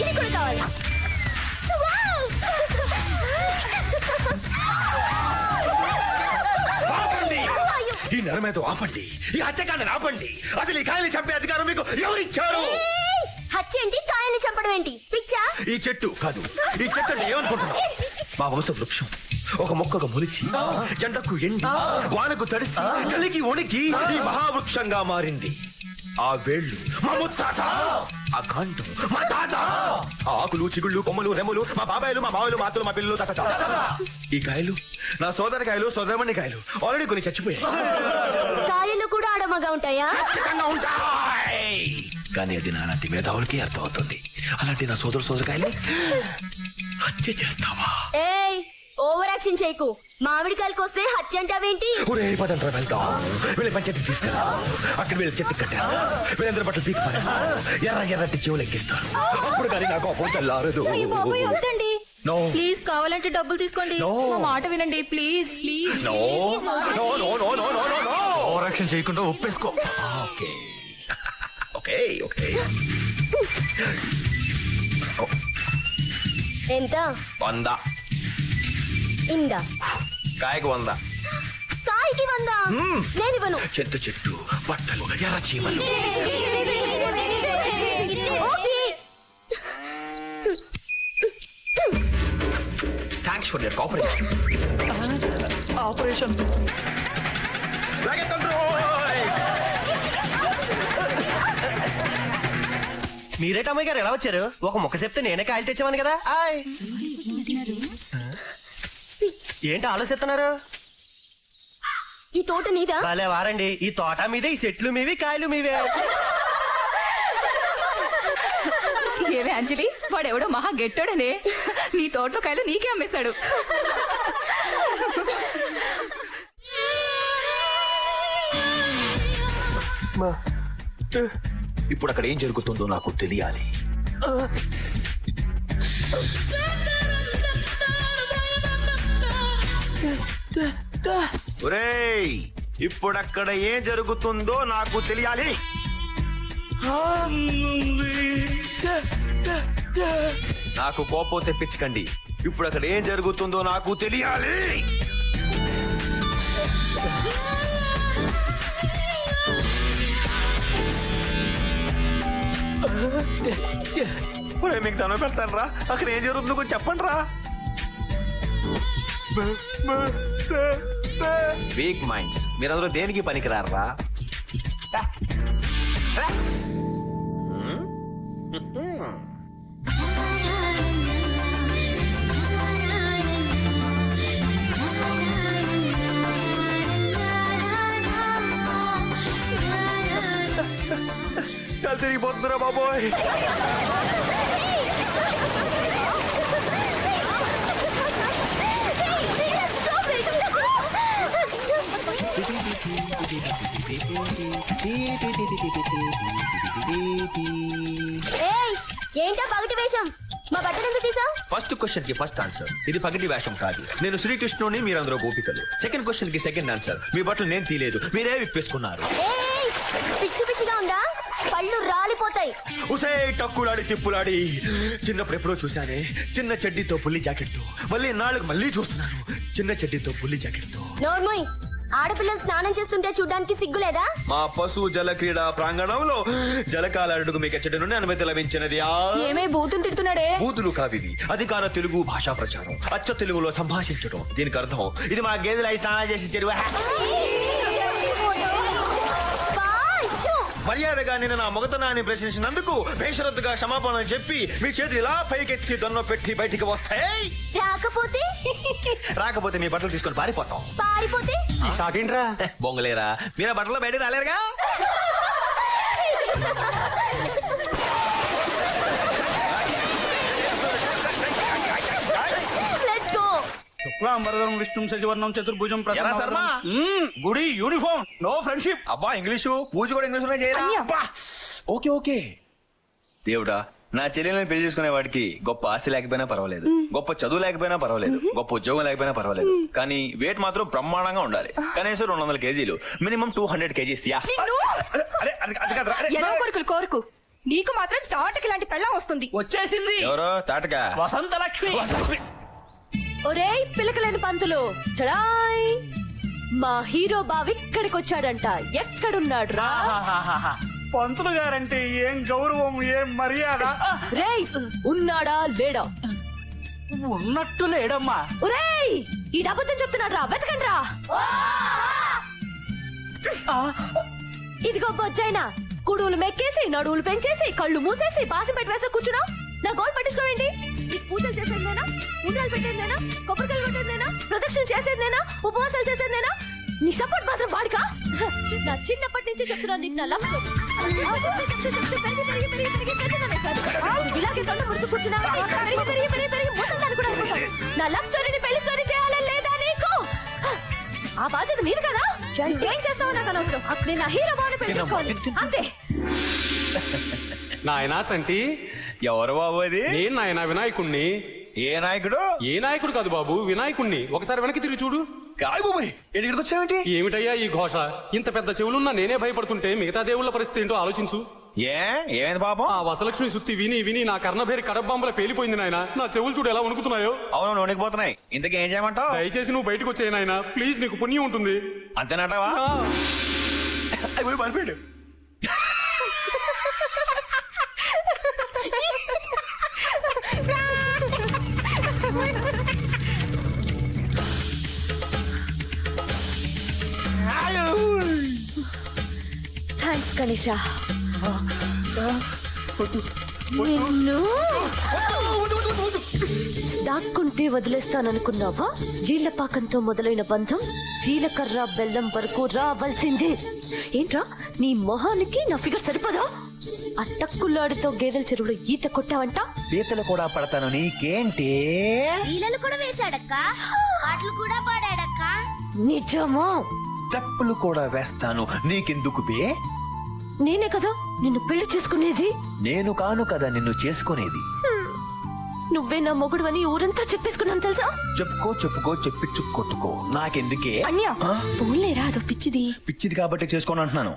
ఇది కూడా కావాలి. Wow. ఈ నరమేతో ఆపండి, ఈ హత్యకాండని ఆపండి. అసలు ఈ కాయలు చంపే అధికారం మీకు ఎవరిచ్చారు? హత్య ఏంటి, కాయల్ని చంపడం ఏంటి? పిచ్చా? ఈ చెట్టు కాదు, ఈ చెట్టు అంటే ఏమనుకుంటున్నావు? మా వంశ వృక్షం ఒక మొక్కగా మొలిచి జెండకు ఎండి వానకు తడిసి చలికి వణికి ఈ మహావృక్షంగా మారింది. ఆ వేళ్ళు మా ముత్తాత, ఆ కాండం మా తాత, ఆ ఆకులు చిగుళ్ళు కొమ్మలు రెమ్మలు మా బాబాయిలు మా బావులు మా అత్తలు మా పిల్లలు తాత. ఈ కాయలు నా సోదరి కాయలు, సోదరమణి కాయలు ఆల్రెడీ కొన్ని చచ్చిపోయాయి. కాయలు కూడా ఆడమగా ఉంటాయా? కానీ అది నాలాంటి మేధావులకి అర్థమవుతుంది. అలాంటి నా సోదరకాయలు హత్య చేస్తావా? ఏయ్, ఓవర్ యాక్షన్ చేయకు. మామిడికాయలకు వస్తే హత్య అంటావేంటి? ఒరే పదండ్రా వెళ్దాం. వీళ్ళ పంచాయతీకి తీసుకెళ్దాం. అక్కడ వీళ్ళ చెట్టు కట్టారు, వీళ్ళందరూ బట్టలు పీకి పారేస్తారు, ఎర్రటి చెవులు ఎక్కిస్తారు. అప్పుడు కానీ నాకు కోపం చల్లారదు. వద్దండి No. ప్లీజ్, కావాలంటే డబ్బులు తీసుకోండి. No. మా మాట వినండి please. Please No. No, no, no, no, no, no, no. Over action చేయకుండా ఒప్పేసుకో. Okay okay okay. ఎంత? 100. ఇందా కాయకు 100. కాయకి 100. నేను ఇవ్వను. చెట్టు బట్టలు ఎర్ర చీమలు. Okay. Thanks for your cooperation. Operation మీరేటమ్మాయి గారు ఎలా వచ్చారు? ఒక మొక్క చెప్తే నేనే కాయలు తెచ్చామని కదా. ఏంటి ఆలోచిస్తున్నారు? ఈ తోట నీదా? భలే వారండి, ఈ తోట మీదే, ఈ చెట్లు మీవి, కాయలు మీవే. ఏవే అంజలి, వాడెవడో మహా గెట్టాడనే నీ తోటలో కాయలు నీకే అమ్మేశాడు. ఇప్పుడు అక్కడ ఏం జరుగుతుందో నాకు తెలియాలి. ఒరేయ్, ఇప్పుడు అక్కడ ఏం జరుగుతుందో నాకు తెలియాలి. నాకు కోపం తెప్పించకండి. ఇప్పుడు అక్కడ ఏం జరుగుతుందో నాకు తెలియాలి. మీకు దండం పెడతాను రా. అక్కడ ఏం జరుగుతుందో కొంచెం చెప్పండి రా. వీక్ మైండ్స్, మీరందరూ దేనికి పనికిరారా? తిరిగిపోతుందిరా బాబోయ్. ఏంటా పగటి వేషం? మా బట్టలు ఎందుకు తీసావు? ఫస్ట్ క్వశ్చన్ కి ఫస్ట్ ఆన్సర్, ఇది పగటి వేషం కాదు. నేను శ్రీకృష్ణుని, మీరందరూ గోపికలు. సెకండ్ క్వశ్చన్ కి సెకండ్ ఆన్సర్, మీ బట్టలు నేను తీయలేదు, మీరే విప్పేసుకున్నారు. పిచ్చి పిచ్చిగా ఉందా? పళ్ళు రాలిపోతాయి. ఉసే టక్కులాడి తిప్పులాడి చిన్నప్పుడు ఎప్పుడో చూశానే, చిన్న చెడ్డీతో పుల్లి జాకెట్ తో. మళ్ళీ నాలుగు మళ్ళీ చూస్తున్నాను, చిన్న చెడ్డీతో పుల్లి జాకెట్ తో. నోర్మోయ్, ఆడపిల్లలు స్నానం చేస్తుంటే చూడడానికి సిగ్గులేదా? మా పశు జల క్రీడా ప్రాంగణంలో జలకాలడుగు మీకు చెడ్డ నుండి అనుమతి లభించినది. ఏమే బూతులు తిడుతున్నాడే? బూతులు కావివి, అధికార తెలుగు భాషా ప్రచారం, అచ్చ తెలుగులో సంభాషించడం. దీనికి అర్థం ఇది మా గేదెలు అయి స్నానం చేసి చెరువు. మర్యాదగా నేను నా మొగతనాన్ని ప్రశ్నించినందుకు బేషరత్తుగా క్షమాపణ చెప్పి మీ చేతులు ఇలా పైకెత్తి దొన్న పెట్టి బయటికి వస్తాయి. రాకపోతే మీ బట్టలు తీసుకొని పారిపోతాం. పారిపోతే షాకేంట్రా బొంగలేరా, మీరే బట్టలు బయట రాలేరుగా. శుక్లాంబరధరం విష్ణు శశివర్ణం చతుర్భుజం గుడి యూనిఫామ్ నో ఫ్రెండ్షిప్. అబ్బా ఇంగ్లీషు పూజ కూడా ఇంగ్లీష్ ఓకే ఓకే. దేవుడా, నా చెల్లెల్ని పెళ్లి చేసుకునే వాడికి గొప్ప ఆస్తి లేకపోయినా పర్వాలేదు, గొప్ప చదువు లేకపోయినా పర్వాలేదు, గొప్ప ఉద్యోగం లేకపోయినా పర్వాలేదు, కానీ వెయిట్ మాత్రం బ్రహ్మాండంగా ఉండాలి. కనీసం 200 కేజీలు, మినిమం 200 కేజీస్. కోరుకు నీకు మాత్రం తాటకి లాంటి పెళ్ళం వస్తుంది. వచ్చేసింది. ఎవరో తాటక? వసంత లక్ష్మి. ఒరేయ్ పిలకలేని పంతులు, చడాయ్ మా హీరో బావి ఇక్కడికి వచ్చాడంట. ఎక్కడున్నాడు రా? పంతులు గారంటే ఏం గౌరవం, ఏం మర్యాద. రేయ్ ఉన్నాడా లేడా? ఉన్నట్టు లేడమ్మా. ఒరేయ్ ఈ డబ్బుతో చెప్తున్నాడు రా, వెతకండి రా. ఇదిగో బొజ్జైనా, కుడువులు మెక్కేసి నడువులు పెంచేసి కళ్ళు మూసేసి బాసం పెట్టి వేసే కూర్చున్నావు. నా గోల్ పట్టించుకోవేంటి? నీకు పూజలు చేసేదేనా, ఉండాలు పెట్టేదేనా, కొబ్బరికాయలు కొట్టేదేనా, ప్రదక్షిణ చేసేదేనా, ఉపవాసాలు చేసేదేనా? నీ సపోర్ట్ మాత్రం వాడికా? నా చిన్నప్పటి నుంచి చెప్తున్నా నీకు నా లవ్ ఇలాగే తొండ ముడుతూ కూర్చున్నా నా లవ్ స్టోరీని పెళ్లి స్టోరీ చేయాలని లేదా నీకు? ఆ బాధ్యత నీది కదా. ఏం చేస్తావో నాకు అనవసరం. నేను నా హీరో బాగుని పెళ్లి చేసుకోవాలి అంతే. నాయనా చంటి. ఎవరు బాబు అది? నేను నాయన వినాయకుణ్ణి. ఏ నాయకుడు? ఏ నాయకుడు కాదు బాబు, వినాయకుణ్ణి. ఒకసారి వెనక్కి తిరిగి చూడు. ఎక్కడికి వచ్చావేంటి? ఏమిటయ్యా ఈ ఘోష? ఇంత పెద్ద చెవులున్నా నేనే భయపడుతుంటే మిగతా దేవుళ్ళ పరిస్థితి ఏంటో ఆలోచించు. ఏమైంది పాపం? ఆ వసలక్ష్మి సుత్తి విని విని నా కర్ణభేరి కడబాంబుల పేలిపోయింది నాయన. నా చెవులు చూడు ఎలా వణుకుతున్నాయో. అవును వణికిపోతున్నాయి. ఇంతకీ ఏం చేయమంటావు? దయచేసి నువ్వు బయటకు వచ్చాయి నాయన ప్లీజ్, నీకు పుణ్యం ఉంటుంది. అంతేనటావా? పడిపోయాడు. థ్యాంక్స్ గణేష. నిన్ను దాక్కుంటే వదిలేస్తాననుకున్నావా? జీళ్లపాకంతో మొదలైన బంధం జీలకర్ర బెల్లం వరకు రావాల్సిందే. ఏంట్రా నీ మొహానికి నా ఫిగర్ సరిపదా? ఆ టక్కులాడితో గేదెల చెరువులో ఈత కొట్టావంట. ఈతలు కూడా పడతాను నీకేంటి? ఈలలు కూడా వేశాడక్క, పాటలు కూడా పాడాడక్క. నిజమా? స్టెప్పులు కూడా వేస్తాను నీకెందుకు బే? నేనే కదా నిన్ను పెళ్లి చేసుకునేది. నేను కాను కదా నిన్ను చేసుకునేది. నువ్వే నా మొగుడు అని ఊరంతా చెప్పేసుకున్నాను తెలుసా? చెప్పుకో చెప్పించు కొట్టుకో, నాకెందుకే? అన్యా పోలేరా, అదో పిచ్చిది. పిచ్చిది కాబట్టి చేసుకోను అంటున్నాను.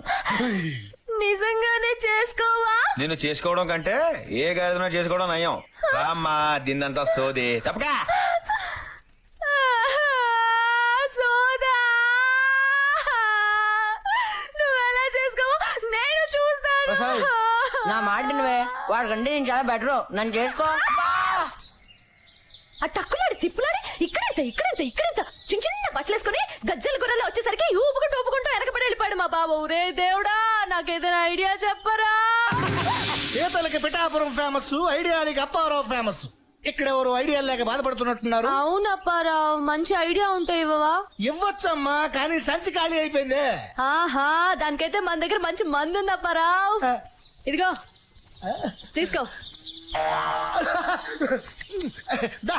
నిజంగానే చేసుకోవా? నేను చేసుకోవడం కంటే ఏ గాడిదనో చేసుకోవడం నయం. రామ్మా దిందంతా సోది తప్పకా. సోదా నువ్వెలా చేసుకోవా నేను చూస్తాను. నా మాట నువ్వే, వాడికంటే నేను చాలా బెటరు, నన్ను చేసుకో. ఆ టక్కులాడి తిప్పులాడి ఇక్కడంత చిన్న చిన్న బట్టలేసుకుని గజ్జల గుర్రలో వచ్చేసరికి ఊపుకుంటూ వెనకబడి వెళ్ళిపోయాడు మా బాబు. రే దేవుడా, నాకేదైనా ఐడియా చెప్పరా? చేతలకి పిఠాపురం ఫేమస్, ఐడియాలకి అప్పారావు ఫేమస్. ఇక్కడ ఎవరు ఐడియా లేక బాధపడుతున్నట్టున్నారు. అవును అప్పారావు, మంచి ఐడియా ఉంటే ఇవ్వవా? ఇవ్వచ్చమ్మా, కానీ సంచి ఖాళీ అయిపోయింది. ఆహా, దానికైతే మన దగ్గర మంచి మందు ఉంది అప్పారావు. ఇదిగో తీసుకో. దా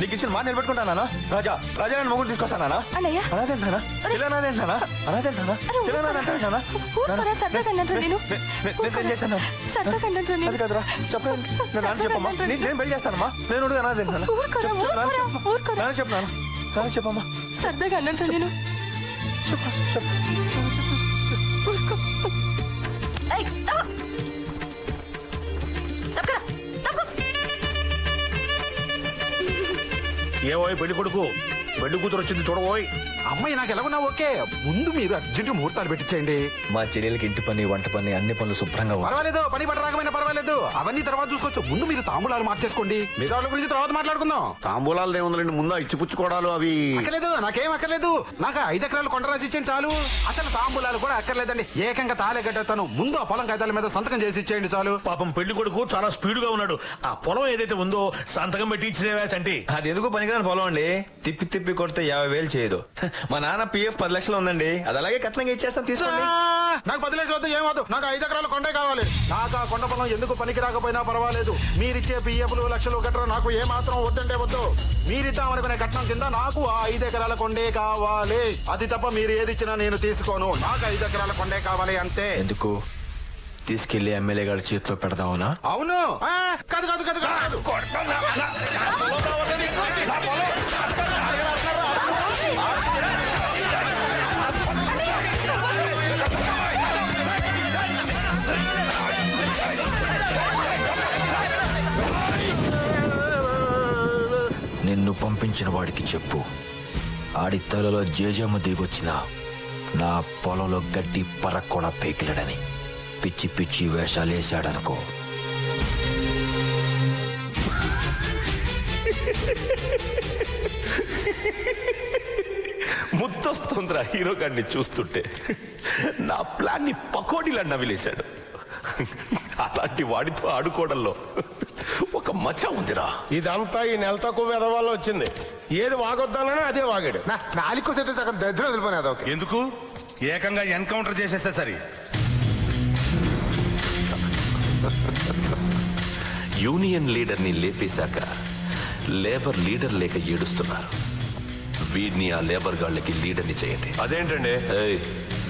నీకు ఇచ్చిన మాట నిలబెట్టుకుంటానా రాజా రాజా నేను మొగుడు తీసుకొస్తానా అన్నయ్య అనాదేంటానా చిల్లనాదేంటానా అనాదేంటానా చిల్లనాదంటానా నేను చేశాను అది కదరా చెప్పలేదు నేను నాన్న చెప్పమ్మా నేను పెళ్లి చేస్తానమ్మా నేను అనాదేంటానా నాన్న చెప్పు నాన్న చెప్పమ్మా సరదాగా అన్నట్టు నేను చెప్పు ఏవోయ్ పెళ్లి కొడుకు పెళ్లి కూతురు వచ్చింది చూడబోయ్. అమ్మాయి నాకు ఎలాగున్నా ఓకే, ముందు మీరు అర్జెంట్ ముహూర్తాలు పెట్టించేయండి. మా చెల్లెలకి ఇంటి పని వంట పని అన్ని పనులు శుభ్రంగా పర్వాలేదు, పని పట్ట రాకపోయినా పర్వాలేదు, అవన్నీ తర్వాత చూసుకోవచ్చు. ముందు మీరు తాంబూలాలు మార్చేసుకోండి, మిగతా వాళ్ళ గురించి తర్వాత మాట్లాడుకుందాం. తాంబూలాలు ఏముందండి, ముందు ఇచ్చిపుచ్చుకోవడాలు అవి అక్కర్లేదు, నాకేం అక్కర్లేదు. నాకు 5 ఎకరాలు కొండ రాసి ఇచ్చేయండి చాలు. అసలు తాంబూలాలు కూడా అక్కర్లేదండి, ఏకంగా తాళే కట్టేస్తాను. ముందు ఆ పొలం కాగితాల మీద సంతకం చేసి ఇచ్చేయండి చాలు. పాపం పెళ్లి కొడుకు చాలా స్పీడ్ గా ఉన్నాడు. ఆ పొలం ఏదైతే ఉందో సంతకం పెట్టి ఇచ్చేవా చంటి. అది ఎందుకు పనికిరాని పొలం అండి, తిప్పి తిప్పి కొడితే 50,000 చేయదు. మా నాన్న పిఎఫ్ 10 లక్షలు ఉందండి, అది అలాగే కట్నంగా ఇచ్చేస్తాను, తీసుకోండి. నాకు 10 లక్షలు వద్దు, ఏమవుదు. నాకు 5 ఎకరాల కొండే కావాలి. నాకు ఆ కొండ పొలం ఎందుకు పనికి రాకపోయినా పర్వాలేదు. మీరిచ్చే పిఎఫ్లు లక్షలు గట్రా నాకు ఏమాత్రం వద్దంటే వద్దు. మీరిద్దామనుకునే కట్నం కింద నాకు ఆ 5 ఎకరాల కొండే కావాలి. అది తప్ప మీరు ఏది ఇచ్చినా నేను తీసుకోను. నాకు 5 ఎకరాల కొండే కావాలి అంతే. ఎందుకు తీసుకెళ్లి ఎమ్మెల్యే గారి చేతిలో పెడదావునా? అవును. కాదు కాదు కాదు కాదు నిన్ను పంపించిన వాడికి చెప్పు, ఆడి తలలో జేజమ్మ దిగొచ్చిన నా పొలంలో గడ్డి పరక్కొడ పేకిలడని. పిచ్చి పిచ్చి వేషాలేశాడనుకో. ముద్దొస్తుందిరా హీరో గారిని చూస్తుంటే. నా ప్లాన్ ని పకోడీలా నవిలేశాడు. అలాంటి వాడితో ఆడుకోవడంలో ఒక మజా ఉందిరా. ఇదంతా ఈ నెల తక్కువ వెదవాళ్ళు వచ్చింది. ఏది వాగొద్దానని అదే వాగాడు. నాలుగు సగం దరిద్రం వదిలిపోయినా అదొక ఎందుకు ఏకంగా ఎన్కౌంటర్ చేసేస్తే సరి. యూనియన్ లీడర్ ని లేపేశాక లేబర్ లీడర్ లేక ఏడుస్తున్నారు. వీడిని ఆ లేబర్ గాళ్ళకి లీడర్ని చేయండి. అదేంటండి?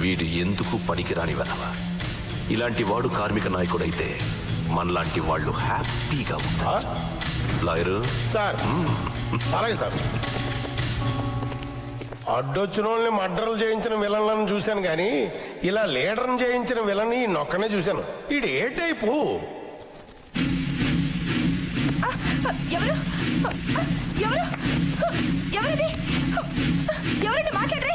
వీడు ఎందుకు పనికిరాని వెధవ. ఇలాంటి వాడు కార్మిక నాయకుడైతే మనలాంటి వాళ్ళు హ్యాపీగా ఉంటారు. లాయరు సార్, అలాగే సార్. అడ్డొచ్చిన వాళ్ళని మర్డర్లు చేయించిన విలన్లను చూశాను కానీ ఇలా లీడర్ని చేయించిన విలని నొక్కనే చూశాను. ఇది ఏ టైపు? ఎవరు ఎవరు ఎవరిది ఎవరండి మాట్లాడరే?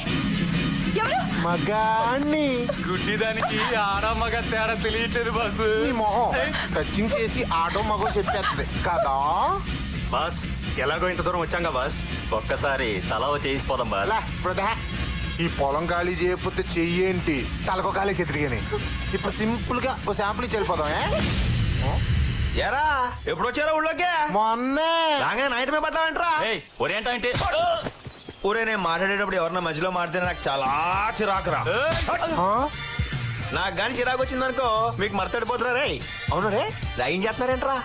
ఎవరు? మగాణ్ణి. గుడ్డిదానికి ఆడా మగ తేడా తెలియట్లేదు బాసు. నీ మొహం టచింగ్ చేసి ఆటో మగో చెప్పేస్తుంది కదా బాస్. ఎలాగో ఇంత దూరం వచ్చాంగా బాస్, ఒక్కసారి తల చేసిపోదాం బాస్. ఈ పొలం ఖాళీ చేయకపోతే చెయ్యేంటి, తలకో ఖాళీ చెతిరిగాని. ఇప్పుడు సింపుల్ గా ఓ శాంపుల్ ఇచ్చి వెళ్ళిపోదాం. ఎరా ఎప్పుడు వచ్చారా ఊళ్ళోకి? మొన్నే రాగానే నైట్ మీద పడ్డావంటరా? ఒరేంటంటే ఊరే నేను మాట్లాడేటప్పుడు ఎవరన్నా మధ్యలో మాడితే నాకు చాలా చిరాకురా. నాకు గాని చిరాకు వచ్చింది అనుకో మీకు మరతడిపోతురా రే. అవును రే, ర్యాగింగ్ చేస్తున్నారేంట్రా?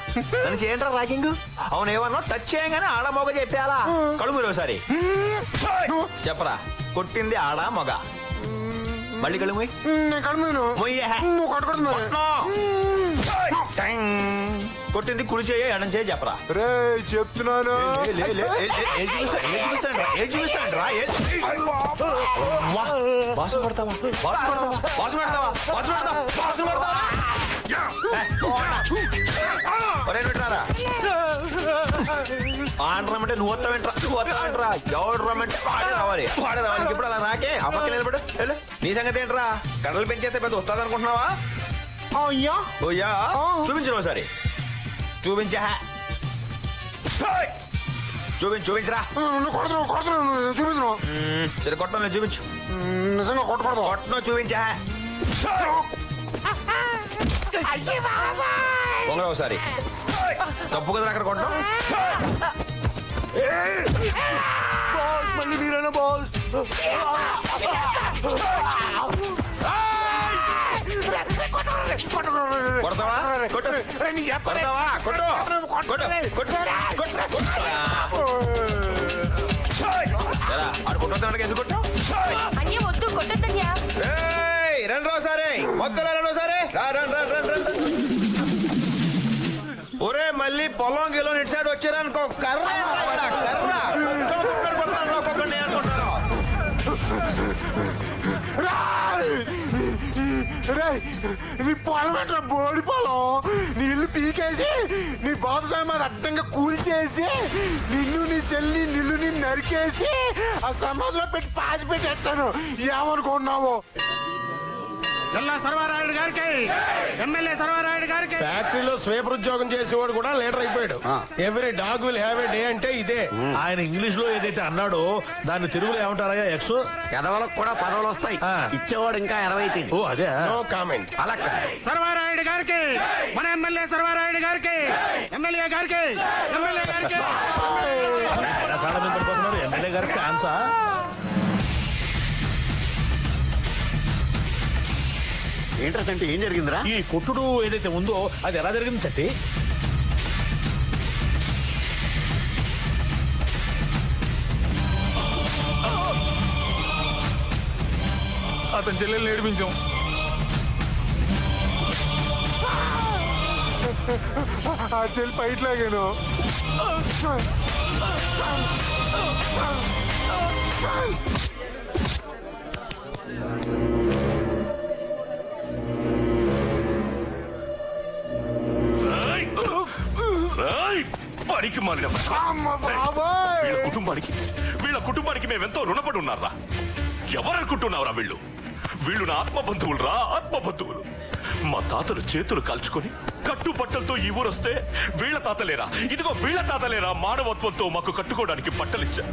నన్ను చేయండిరా ర్యాగింగ్. అవును ఏమన్నా టచ్ చేయగానే ఆడ మొగ చెప్పేయాలా? కడుగు మీరు ఒకసారి చెప్పరా, కొట్టింది ఆడ మొగ. మళ్ళీ కడుగు కొట్టింది కుడి చేయ ఎడం చేయ చెప్పరా. రే చెప్తున్నాను. బాసు పడతావా? బాసు పడతావా? బాసు పడతావా? బాసు పడతావా? బాసు పడతావా? ఆడరమ్మంటే నువ్వు వస్తావేంట్రా? నువ్వు వస్తావేంట్రా? ఎవడు రమ్మంటే వాడే రావాలి. వాడే రావాలి. ఇప్పుడు అలా నాకే ఆ పక్కన నిలబడు. నీ సంగతి ఏంట్రా? కడలు పెంచేస్తే పెద్ద వస్తుంది అనుకుంటున్నావా? ఓయ్యా చూపించరు ఒకసారి. చూపించా చూపించరా. చూపించు. సరే కొట్టను చూపించు. నిజంగా కొట్టకూడదు. కొట్టను చూపించా. పొంగ ఒకసారి. తప్పు కదా అక్కడ కొట్టడం. మళ్ళీ మీరేనా బాస్? కొడతావా కొట్టు కొడతావా కొట్టు ఆడు కొట్టొద్దానికి ఎందుకు కొట్టావు? అన్య వద్దు కొట్టద్దన్యా. రెండోసారి మొత్తం రెండోసారి ఒరే మళ్ళీ పొలం గిలో ఇటు సైడ్ వచ్చారనుకో కర్ర ఒక్కొక్కడిని అనుకుంటాను. నీ పొలం ఎట్లా బోడి పొలం నీళ్లు పీకేసి నీ బాబు సామాన్ అడ్డంగా కూల్చేసి నిన్ను నీ చెల్లి నిన్ను నరికేసి ఆ సమాధిలో పెట్టి పాచి పెట్టేస్తాను. ఏమనుకున్నావు? జిల్లా సర్వారాయుడు గారికి, ఎమ్మెల్యే సర్వారాయుడు గారికి. ఫ్యాక్టరీలో స్వీపర్ ఉద్యోగం చేసేవాడు కూడా లీడర్ అయిపోయాడు. Every dog will have a day అంటే ఇదే. ఆయన ఇంగ్లీష్ లో ఏదైతే అన్నాడో దాన్ని తెలుగులో ఏమంటారా? ఎక్స్ ఎదవలకు కూడా పదవులు వస్తాయి, ఇచ్చేవాడు ఇంకా 20. ఓ అదే. No comment. అలా సర్వారాయుడు గారికి, మన ఎమ్మెల్యే సర్వారాయుడు గారికి, ఎమ్మెల్యే గారికి, ఎమ్మెల్యే గారికి. ఎమ్మెల్యే గారికి ఫ్యాన్సా? ఏంటంటే ఏం జరిగిందిరా? ఈ కొట్టుడు ఏదైతే ఉందో అది ఎలా జరిగింది చట్టి? అతని చెల్లెలు నేర్పించాం. ఆ చెల్లి పైట్ లాగాను. పనికి మాలిన వీళ్ళ కుటుంబానికి మేమెంతో రుణపడి ఉన్నారా? ఎవరనుకుంటున్నావురా వీళ్ళు? వీళ్ళు నా ఆత్మబంధువులు ఆత్మబంధువులు. మా తాతలు చేతులు కాల్చుకొని కట్టుబట్టలతో ఈ ఊరొస్తే వీళ్ళ తాతలేరా, ఇదిగో వీళ్ళ తాతలేరా మానవత్వంతో మాకు కట్టుకోవడానికి బట్టలిచ్చారు,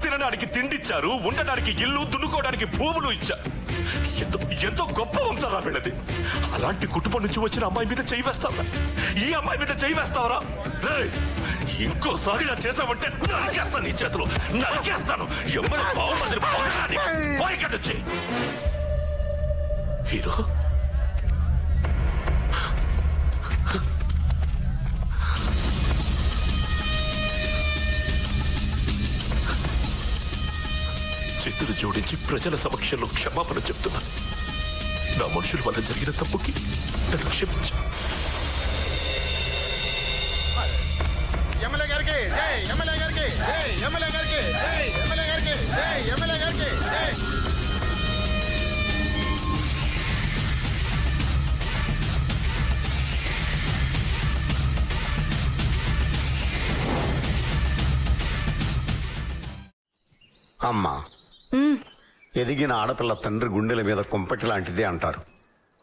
తినడానికి తిండిచ్చారు, ఉండడానికి ఇల్లు, దున్నుకోవడానికి భూములు ఇచ్చారు. ఎంతో గొప్ప వంశారా వీళ్ళది. అలాంటి కుటుంబం నుంచి వచ్చిన అమ్మాయి మీద చేయి వేస్తావరా? ఈ అమ్మాయి మీద చేయి వేస్తావరా? ఇంకోసారి నా చేసావంటే నరికేస్తాను, నీ చేతులు నరికేస్తాను. ఎవరు బాగుంది హీరో. చేతులు జోడించి ప్రజల సమక్షంలో క్షమాపణ చెప్తున్నా. నా మనుషుల వల్ల జరిగిన తప్పుకి నన్ను క్షమించు. ఎమ్మెల్యే గారికి, ఎమ్మెల్యే గారికి, ఎమ్మెల్యే గారికి, ఎమ్మెల్యే గారికి, ఎమ్మెల్యే గారికి. అమ్మా, ఎదిగిన ఆడపిల్ల తండ్రి గుండెల మీద కుంపటి లాంటిదే అంటారు.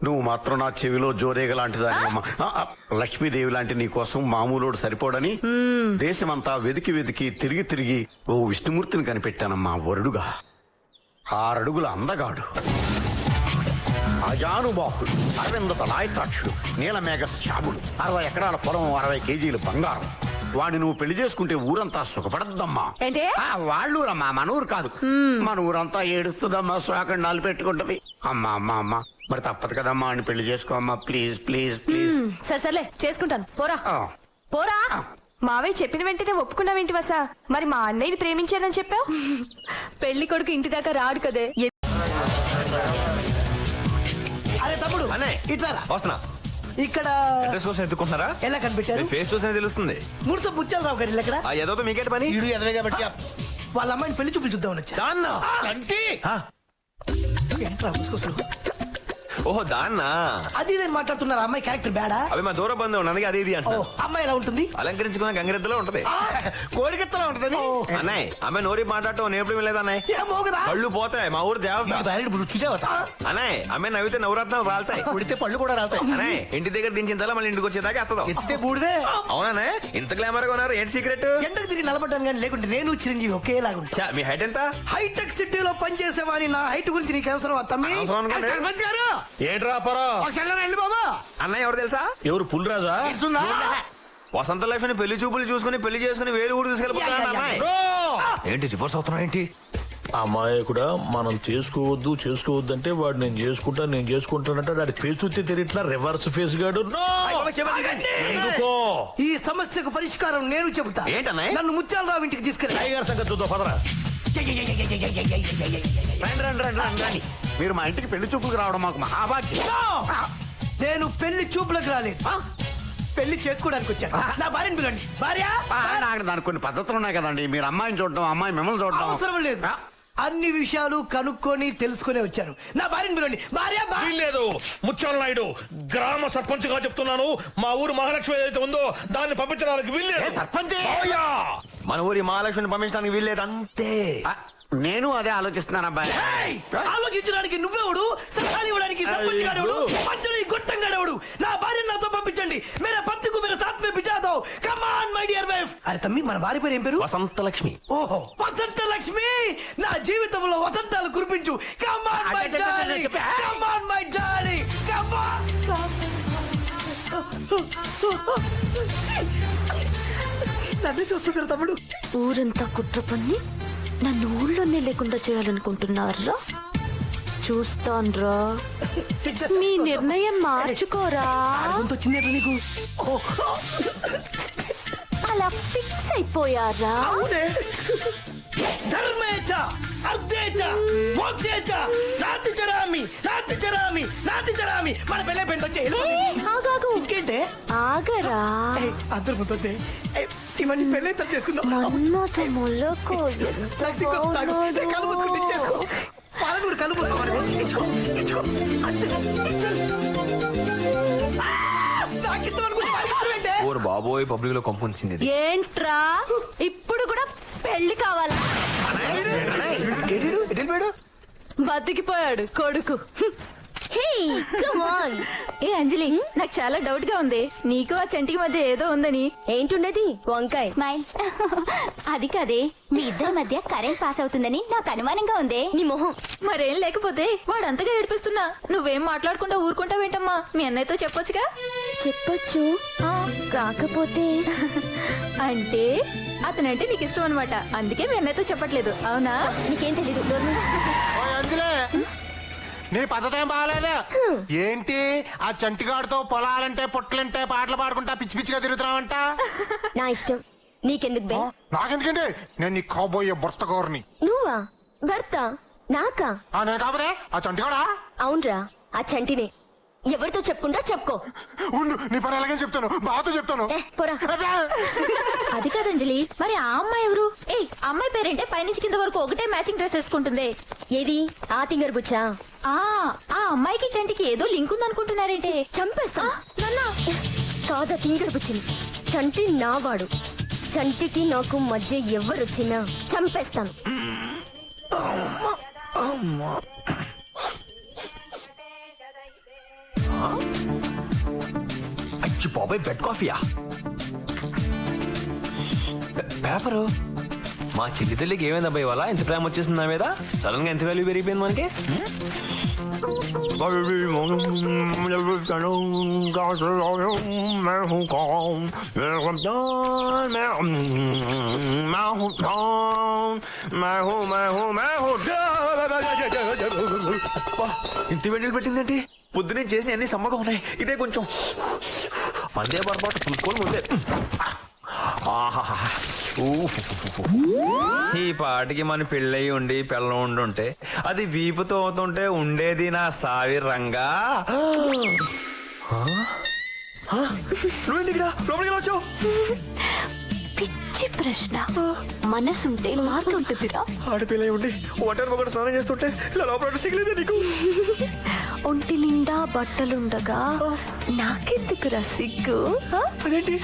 నువ్వు మాత్రం నా చెవిలో జోరేగ లాంటిదానివమ్మా. లక్ష్మీదేవి లాంటి నీ కోసం మామూలోడు సరిపోడని దేశమంతా వెతికి వెతికి తిరిగి తిరిగి ఓ విష్ణుమూర్తిని కనిపెట్టానమ్మా. వరుడుగా 6 అడుగుల అందగాడు, అజానుబాహుడు, అరవింద తలాయతాక్షుడు, నీలమేఘ శ్యాముడు, 60 ఎకరాల పొలం, 60 కేజీలు బంగారం. వాడిని నువ్వు పెళ్లి చేసుకుంటే ఊరంతా సుఖపడద్దమ్మా. వాళ్ళూరమ్మా, మన ఊరు కాదు. మన ఊరంతా ఏడుస్తుందమ్మా, శోకండాలు పెట్టుకుంటది. అమ్మా అమ్మా అమ్మా, మరి తప్పదు కదమ్మా అని పెళ్లి చేసుకోమ్మా. Please please please. సరే చేసుకుంటాను. పోరా పోరా. మావయ్య చెప్పిన వెంటనే ఒప్పుకున్నావేంటి వసా? మరి మా అన్నయ్యని ప్రేమించానని చెప్పావు. పెళ్లి కొడుకు ఇంటి దాకా రాడు కదే. అరే తమ్ముడు, ఇట్లా వస్తున్నా. ఇక్కడ అడ్రస్ కోసం ఎత్తుకుంటున్నారా? ఎలా కనిపెట్టారు? ఫేస్ చూసే తెలుస్తుంది. మురుస బుచ్చాలరావు గారు ఇక్కడ ఏదో మీకేట పని. ఇడు ఎదవే కాబట్టి వాళ్ళ అమ్మాయిని పెళ్లి చూపులు చూద్దామని వచ్చా. ఏంట్రా ముసుకొసలు? ఓహో దాన్నా. అది నేను మాట్లాడుతున్నారు. అమ్మాయి క్యారెక్టర్ బేడా? అవి మా దూర బంధువు అందుకే అది ఇది అంటారు. అమ్మాయి ఎలా ఉంటుంది? అలంకరించుకున్న గంగరెద్దులో ఉంటది. కోరికెత్తలా ఉంటది. అన్నయ్య అమ్మాయి నోరి మాట్లాడటం నేర్పడం లేదు అన్నయ్య. పళ్ళు పోతాయి, మా ఊరు దేవత. అన్నయ్య అమ్మాయి నవ్వితే నవరత్నాలు రాలుతాయి, ఉడితే పళ్ళు కూడా రాలుతాయి. అన్నయ్య ఇంటి దగ్గర దించిన మళ్ళీ ఇంటికి వచ్చేదాకా ఎత్తదు. ఎత్తితే బూడిదే. అవునా? ఇంత గ్లామర్ గా ఉన్నారు, ఏంటి సీక్రెట్? ఎండకు తిరిగి నిలబడ్డాను కానీ లేకుంటే నేను చిరంజీవి ఒకేలాగా ఉంటా. మీ హైట్ ఎంత? హైటెక్ సిటీలో పనిచేసేవాని నా హైట్ గురించి నీకు అవసరం? తమ్మి ఏంట్రా పరా? బాబా అన్నయ్య ఎవరు తెలుసా? ఎవరు? పుల్రాజా? వసంత లైఫ్ ని పెళ్లి చూపులు చూసుకుని పెళ్లి చేసుకుని వేరే ఊరు తీసుకెళ్ళిపోతాను. ఏంటి రివర్స్ అవుతున్నావు ఏంటి? అమ్మాయి కూడా మనం చేసుకోవద్దు అంటే వాడు నేను చేసుకుంటానంటే వాడి ఫేస్ చూస్తే తెలియట్లా రివర్స్ ఫేస్ గాడు ఎందుకో ఈ సమస్యకు పరిష్కారం నేను చెబుతా. ఏంటన్నయ్య? నన్ను ముత్యాలరావు ఇంటికి తీసుకెళ్ళి టైగర్ సంగతి చూద్దాం పదరా. రండి. మీరు మా ఇంటికి పెళ్లి చూపులకు రావడం మాకు మహాభాగ్యం. నేను పెళ్లి చూపులకు రాలేదు, పెళ్లి చేసుకోవడానికి వచ్చాను. నా భార్యను పిలండి. భార్య నాకు దానికి కొన్ని పద్ధతులు ఉన్నాయి కదండి. మీరు అమ్మాయిని చూడడం, అమ్మాయి మిమ్మల్ని చూడడం అవసరం లేదు. అన్ని విషయాలు కనుక్కొని తెలుసుకునే వచ్చాను. నా భార్యను పిలండి. భార్య లేదు ముత్యాల నాయుడు, గ్రామ సర్పంచ్ గా చెప్తున్నాను. మా ఊరు మహాలక్ష్మి ఏదైతే ఉందో దాన్ని పంపించడానికి వీల్లేదు. సర్పంచ్ మన ఊరి మహాలక్ష్మిని పంపించడానికి వీల్లేదు అంతే. నేను అదే ఆలోచిస్తున్నాను అబ్బాయి. ఆలోచించడానికి నువ్వెవడు? సలహాలు ఇవ్వడానికి సర్పంచ్ గాడెవడు? మధ్యలో ఈ గొట్టంగాడెవడు? నా భార్య నాతో పంపించండి. మేరా పత్తికు మేరా సాత్ మే బిఠా దో. Come on my dear wife. అరే తమ్మి, మన భార్య పేరు ఏం పేరు? వసంత లక్ష్మి. ఓహో, వసంత లక్ష్మి. నా జీవితంలో వసంతాలు కురిపించు. Come on my darling, come on my darling, come on. నన్ను చూస్తున్నారు తమ్ముడు. ఊరంతా కుట్ర పన్ని నన్ను ఊళ్ళోనే లేకుండా చేయాలనుకుంటున్నారా? చూస్తాన్రా, మీ నిర్ణయం మార్చుకోరా. నీకు అలా ఫిక్స్ అయిపోయారా? ధర్మేచ అర్ధేచ మోక్షేచ నాతి చరామి నాతి చరామి నాతి చరామి. మన పెళ్ళే పెంట్ వచ్చే ఆగాగు. ఇంకేంటే ఆగరా. అందరు ఉంటుంది. ఇవన్నీ పెళ్ళే చేసుకుందాం. మన్మథ మొలకు పాలనూరు కలుపు. ఓరు బాబోయ్, పబ్లిక్ లో కొంపొచ్చింది. ఏంట్రా ఇప్పుడు కూడా పెళ్లి కావాలా? బతికిపోయాడు కొడుకు. ఏ అంజలి, నాకు చాలా డౌట్ గా ఉంది. నీకు ఆ చంటికి మధ్య ఏదో ఉందని. ఏంటున్నది? వంకాయ స్మైల్. అది కాదే, మీ ఇద్దరి మధ్య కరెంట్ పాస్ అవుతుందని నాకు అనుమానంగా ఉంది. నీ మొహం. మరేం లేకపోతే వాడు అంతగా ఏడిపిస్తున్నా నువ్వేం మాట్లాడకుండా ఊరుకుంటావేంటమ్మా? మీ అన్నయ్యతో చెప్పొచ్చుగా. చెప్పొచ్చు, కాకపోతే అంటే అతనంటే నీకు ఇష్టం అనమాట. అందుకే మీ అన్నయ్యతో చెప్పట్లేదు. అవునా? నీకేం తెలీదు. నీ పద్ధతి ఏం బాగాలేదు. ఏంటి ఆ చంటిగాడితో పొలాలంటే పొట్లంటే పాటలు పాడుకుంటా పిచ్చి పిచ్చిగా తిరుగుతున్నావంట? నా ఇష్టం, నీకెందుకు బే? నాకెందుకండి, నేను నీ కాబోయే భర్త గౌరిని. నువ్వా? భర్త నాకా? నేను కాబోదే ఆ చంటిగాడా? అవునరా, ఆ చంటినే. ఎవరితో చెప్పుకుంటా చెప్పుకో. ఉండు, నీ పని ఎలాగని చెప్తాను, బాతో చెప్తాను. అది కాదంజలి, మరి ఆ అమ్మాయి ఎవరు? ఏ అమ్మాయి పేరేంటే? పైనుంచి కింద వరకు ఒకటే మ్యాచింగ్ డ్రెస్ వేసుకుంటుంది. ఏది? ఆ తింగర్ బుచ్చా? ఆ అమ్మాయికి చంటికి ఏదో లింక్ ఉందనుకుంటున్నారేంటే? చంపేస్తా. కాదా తింగర్ బుచ్చిని. చంటి నావాడు. చంటికి నాకు మధ్య ఎవరొచ్చినా చంపేస్తాను. అచ్చి బాబాయ్, బెడ్ కాఫీయా? పేపరు. మా చెల్లి తల్లికి ఏమైంది అబ్బాయి వాళ్ళ ఎంత ప్రేమ వచ్చేసింది నా మీద? సడన్ గా ఎంత వాల్యూ పెరిగిపోయింది మనకి. ఇంత వెంటలు పెట్టిందంటే పొద్దునే చేసిన అన్ని సమ్మగా ఉన్నాయి. ఇదే కొంచెం మందే పొరపాటు చూసుకోని ముందే. ఈ పాటికి మన పెళ్ళయి ఉండి పిల్లం ఉండుంటే అది వీపుతో అవుతుంటే ఉండేది నా సావి రంగా. లోపలికి వచ్చావు. పిచ్చి ప్రశ్న. మనసుంటే మార్గం ఉంటుందిరా. ఆడపిల్ల ఉండి ఒంటరి ఒకటి స్నానం చేస్తుంటే ఇలా లోపల సిగలేదే నీకు? ఒంటి నిండా బట్టలుండగా నాకెందుకురా సిగ్గు? అదేంటి?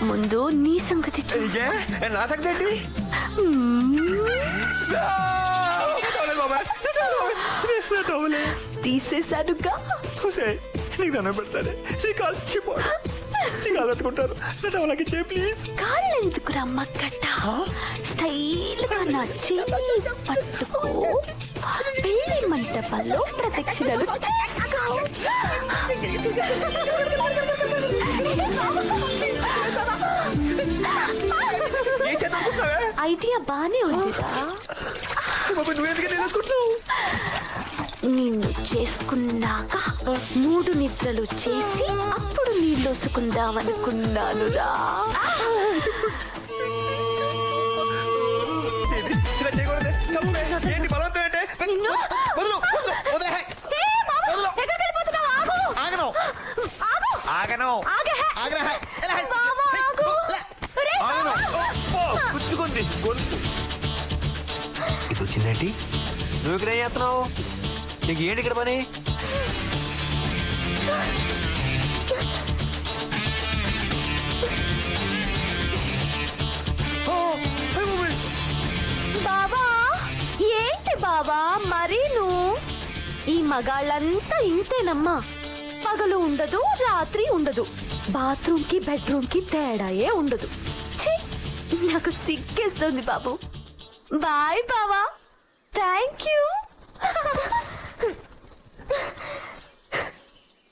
ముందు నీ సంగతి నా సంగతి ఏంటి? తీసేశానుగా. నీకు దండం పెడతానే, నీ కాలు చిపోడు. కాదట్టుకుంటారు ప్లీజ్. కాళ్ళు ఎందుకు రమ్మక్కట? స్టైల్ గా నచ్చి పట్టుకో. పెళ్లి మంటపంలో ప్రదక్షిణలు చేసుకో. ఐడియా బానే ఉందిరా. నిన్ను చేసుకున్నాక 3 నిద్రలు చేసి అప్పుడు నీళ్ళొసుకుందాం అనుకున్నాను రా. పుచ్చుకుంది గొంతు. ఇది వచ్చిందేంటి? నువ్వు ఇక్కడ ఏం చేస్తున్నావు? నీకు ఏంటి ఇక్కడ పని? బాబా ఏంటి బాబా మరీను? ఈ మగాళ్ళంతా ఇంతేనమ్మా. పగలు ఉండదు, రాత్రి ఉండదు. బాత్రూమ్ కి బెడ్రూమ్ కి తేడాయే ఉండదు. ఛీ, నాకు సిగ్గేస్తుంది బాబు. బాయ్ బావా, థ్యాంక్ యూ.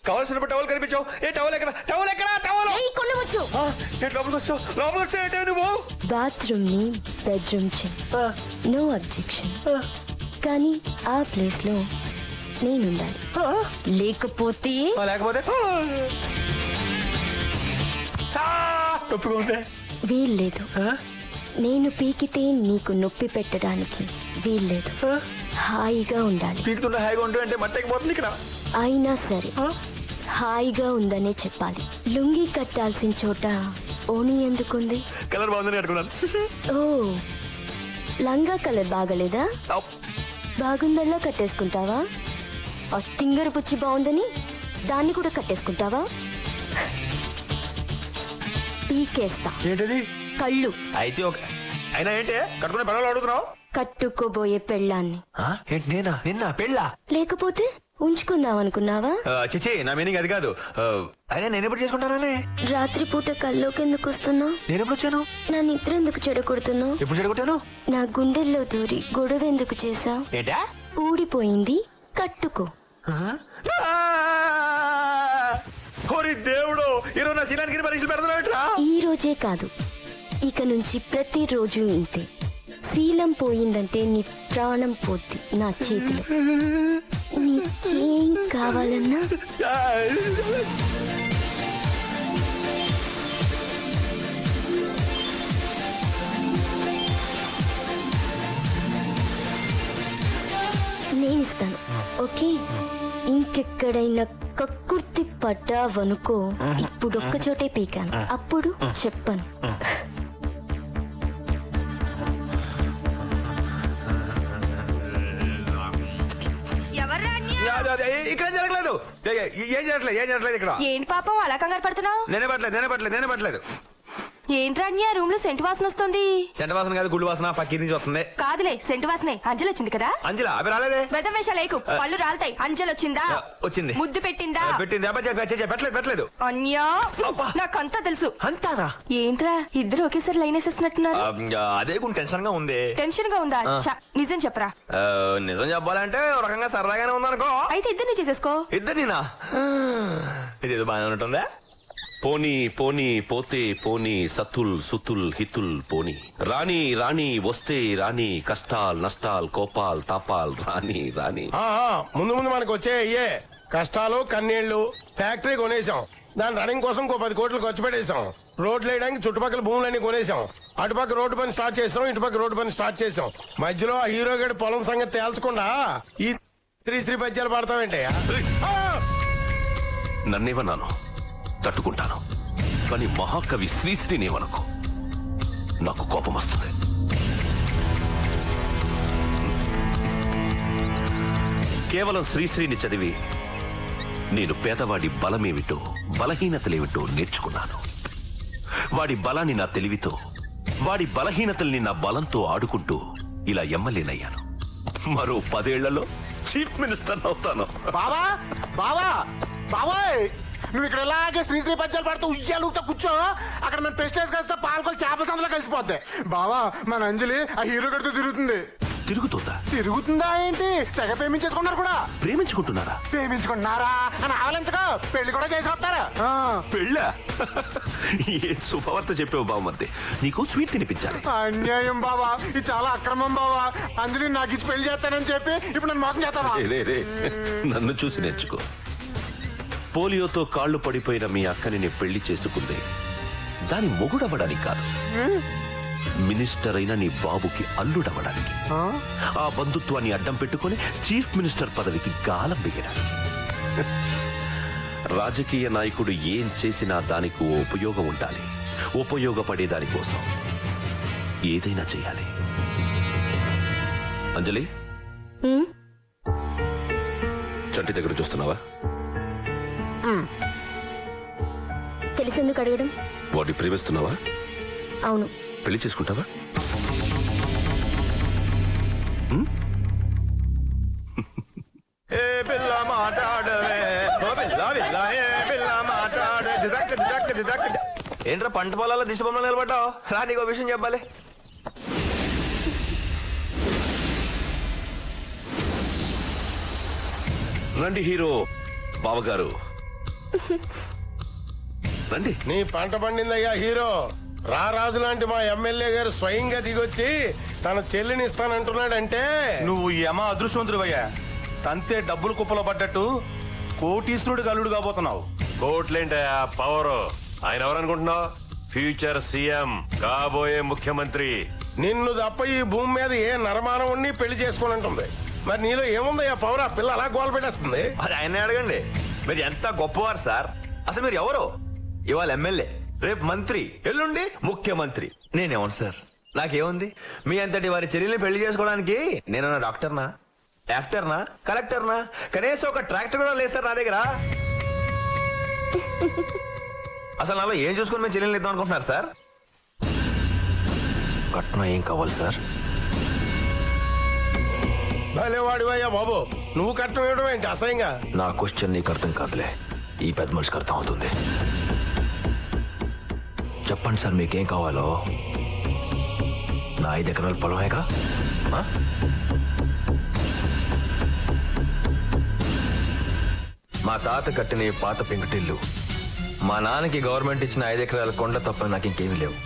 కావాల్సిన టవల్ కనిపించావు. ఏ టవల్ ఎక్కడ? టవల్ ఎక్కడ? టవల్ కొనవచ్చు. లోపలికి వచ్చావు. లోపలికి వచ్చావు నువ్వు. బాత్రూమ్ ని బెడ్రూమ్ నో అబ్జెక్షన్, కానీ ఆ ప్లేస్ లో నేనుండాలి. లేకపోతే వీల్లేదు. నేను పీకితే నీకు నొప్పి పెట్టడానికి వీల్లేదు. హాయిగా ఉండాలి. పీకుతుంటే హాయిగా ఉంటుంది అంటే మట్టెక్కిపోతుంది ఇక్కడ. అయినా సరే హాయిగా ఉందనే చెప్పాలి. లుంగి కట్టాల్సిన చోట ఓణి ఎందుకుంది? కలర్ బాగుందని కట్టుకున్నాను. ఓ, లంగా కలర్ బాగలేదా? బాగుందల్లా కట్టేసుకుంటావా? ఆ తింగరు పుచ్చి బాగుందని దాన్ని కూడా కట్టేసుకుంటావా? పీకేస్తా. ఏంటది? కళ్ళు. అయితే అయినా ఏంటి కట్టుకునే పిల్లలు అడుగుతున్నావు? కట్టుకోబోయే పెళ్ళాన్ని. ఏంటి నేనా? నిన్న పెళ్ళా? లేకపోతే ఉంచుకుందాం అనుకున్నావా? చిచి, నా మీనింగ్ అది కాదు. అయినా నేను ఎప్పుడు చేసుకుంటానే? రాత్రిపూట కల్లోకి ఎందుకు వస్తున్నావు? నేను ఎప్పుడు వచ్చాను? నా నిద్ర ఎందుకు చెడగొడుతున్నావు? ఎప్పుడు చెడగొట్టాను? నా గుండెల్లో దూరి గొడవ ఎందుకు చేసావు? ఏంటా? ఊడిపోయింది, కట్టుకో. దేవుడు, ఈరోజు నా శీలానికి పరీక్షలు పెడతారా? ఈ రోజే కాదు, ఇక నుంచి ప్రతిరోజు ఇంతే. శీలం పోయిందంటే నీ ప్రాణం పోద్ది నా చేతిలో. నీకేం కావాలన్నా నేనిస్తాను. ఓకే, ఇంకెక్కడైనా కక్కుర్తి పడ్డావనుకో, ఇప్పుడొక్క చోటే పీకాను, అప్పుడు చెప్పను. ఇక్కడ జరగలేదు. ఏం జరగలేదు ఇక్కడ. ఏంటి పాపం అలా కంగారు పడుతున్నావు? నేనే పట్టలేదు. ఏంట్రాన్యా రూమ్ లో సెంటు వాసన వస్తుంది? సెంట వాసన కాదు, గుళ్ళు వాసన పక్కి నుంచి వస్తుంది. కాదులే, సెంటు వాసనే. అంజలి వచ్చింది కదా? అంజల అవి రాలేదే. వెదవేషాలేకు, పళ్ళు రాలతాయి. అంజలి వచ్చిందా? వచ్చింది. ముద్దు పెట్టిందా? పెట్టలేదు. అన్యా, నాకంతా తెలుసు. అంతానా? ఏంట్రా ఇద్దరు ఒకేసారి లైన్ వేసేస్తున్నట్టున్నారు? అదే కొంచెం టెన్షన్ గా ఉంది. టెన్షన్ గా ఉందా? నిజం చెప్పరా? నిజం చెప్పాలంటే ఒక రకంగా సరదాగానే ఉందనుకో. అయితే ఇద్దరిని చేసేసుకో. ఇద్దరినా? ఇదేదో బాగానే ఉంటుందా? పోనీ పోనీ పోతే పోనీ సతుల్ సుతుల్ హితుల్ పోనీ. రాణి వస్తే రాణి, కష్టాల్ నష్టాల్ కోపాల్ తాపాల్ రాణి. ముందు మనకు వచ్చే అయ్యే కష్టాలు, కన్నీళ్లు. ఫ్యాక్టరీ కొనేసాం, దాని రన్నింగ్ కోసం 10 కోట్లు ఖర్చు పెట్టేశాం. రోడ్లు వేయడానికి చుట్టుపక్కల భూములన్నీ కొనేసాం. అటుపక్క రోడ్డు పని స్టార్ట్ చేసాం, ఇటుపక్క రోడ్డు పని స్టార్ట్ చేసాం. మధ్యలో ఆ హీరో గడి పొలం సంగతి తేల్చకుండా ఈ శ్రీ పద్యాలు పడతావేంటే? నన్నేమన్నాను? తట్టుకుంటాను, కానీ మహాకవి శ్రీశ్రీనేమనుకో, నాకు కోపం వస్తుంది. కేవలం శ్రీశ్రీని చదివి నేను పేదవాడి బలమేమిటో, బలహీనతలేమిటో నేర్చుకున్నాను. వాడి బలాన్ని నా తెలివితో, వాడి బలహీనతల్ని నా బలంతో ఆడుకుంటూ ఇలా ఎమ్మెల్యేనయ్యాను. మరో 10 ఏళ్లలో చీఫ్ మినిస్టర్ అవుతాను. బాబాయ్, నువ్వు ఇక్కడ ఇలాగే శ్రీ పద్యాలు పడుతూ ఉయ్యాలుతో కూర్చో. అక్కడ మన ప్రెస్టేజ్ కలిస్తే పాల్గొని చేపల సందులో కలిసిపోద్ది. బావా, మన అంజలి ఆ హీరో గడితో తిరుగుతుంది. తిరుగుతుందా? తిరుగుతుందా ఏంటి? తెగ ప్రేమించేసుకున్నారు కూడా. ప్రేమించుకుంటున్నారా? ప్రేమించుకుంటున్నారా అని ఆవలించగా పెళ్లి కూడా చేసి వస్తారు. పెళ్ళా? ఏ శుభవార్త చెప్పావు బావమర్ది. నీకు స్వీట్ తినిపించాలి. అన్యాయం బావా, ఇది చాలా అక్రమం బావా. అందులో నాకు ఇచ్చి పెళ్లి చేస్తానని చెప్పి ఇప్పుడు నన్ను మోసం చేస్తావా? నన్ను చూసి నేర్చుకో. పోలియోతో కాళ్ళు పడిపోయిన మీ అక్కని నేను పెళ్లి చేసుకుంది దాని మొగుడవ్వడానికి కాదు, మినిస్టర్ అయిన నీ బాబుకి అల్లుడవ్వడానికి. ఆ బంధుత్వాన్ని అడ్డం పెట్టుకుని చీఫ్ మినిస్టర్ పదవికి గాలం వేయడానికి. రాజకీయ నాయకుడు ఏం చేసినా దానికి ఓ ఉపయోగం ఉండాలి. ఉపయోగపడే దానికోసం ఏదైనా చేయాలి. అంజలి, చంటి దగ్గర చూస్తున్నావా? తెలిసేందుకు అడగడం? వాడిని ప్రేమిస్తున్నావా? అవును. పెళ్లి చేసుకుంటావా? ఏంట్రా పంట పొలాల్లో దిశ బొమ్మలు నిలబడ్డావు? రా, నీకు విషయం చెప్పాలి. రండి హీరో బావగారు, రండి. నీ పంట పండిందయ్యా హీరో. రారాజు లాంటి మా ఎమ్మెల్యే గారు స్వయంగా దిగొచ్చి తన చెల్లిని ఇస్తానంటున్నాడంటే నువ్వు యమ అదృష్టవంతుడివయ్యా. తంతే డబ్బులు కుప్పలో పడ్డట్టు కోటీశ్వరుడికి అల్లుడు కాబోతున్నావు. కోట్లేంటయా పవర్. ఆయన ఎవరనుకుంటున్నావు? ఫ్యూచర్ సీఎం, కాబోయే ముఖ్యమంత్రి. నిన్ను తప్ప ఈ భూమి మీద ఏ నరమానవుణ్ణి పెళ్లి చేసుకోనంటుంది. మరి నీలో ఏముందయ్యా పవర్? ఆ పిల్ల అలా గోల పెట్టేస్తుంది. అది ఆయన అడగండి. మీరు ఎంత గొప్పవారు సార్. అసలు మీరు ఎవరు? ఇవాళ ఎమ్మెల్యే, రేపు మంత్రి, ఎల్లుండి ముఖ్యమంత్రి. నేనేమను సార్? నాకేముంది? మీ అంతటి వారి చెల్లెల్ని పెళ్లి చేసుకోవడానికి నేనన్నా డాక్టర్నా, యాక్టర్నా, కలెక్టర్నా? కనీసం ఒక ట్రాక్టర్ కూడా లేదు సార్ నా దగ్గర. అసలు నాలో ఏం చూసుకుని మేము చెల్లెల్ని ఇద్దాం అనుకుంటున్నారు సార్? కట్నం ఏం కావాలి సార్? భలేవాడివయ్యా బాబు, నువ్వు కట్నం ఇవ్వడం ఏంటి అసహ్యంగా? నా క్వశ్చన్ నీకు అర్థం కాదులే, ఈ పెద్ద మనిషికి అర్థం అవుతుంది. చెప్పండి సార్, మీకేం కావాలో. నా 5 ఎకరాల పొలమేగా? మా తాత కట్టిన ఈ పాత పెంకుటిల్లు, మా నాన్నకి గవర్నమెంట్ ఇచ్చిన 5 ఎకరాల కొండ తప్ప నాకు ఇంకేమీ లేవు.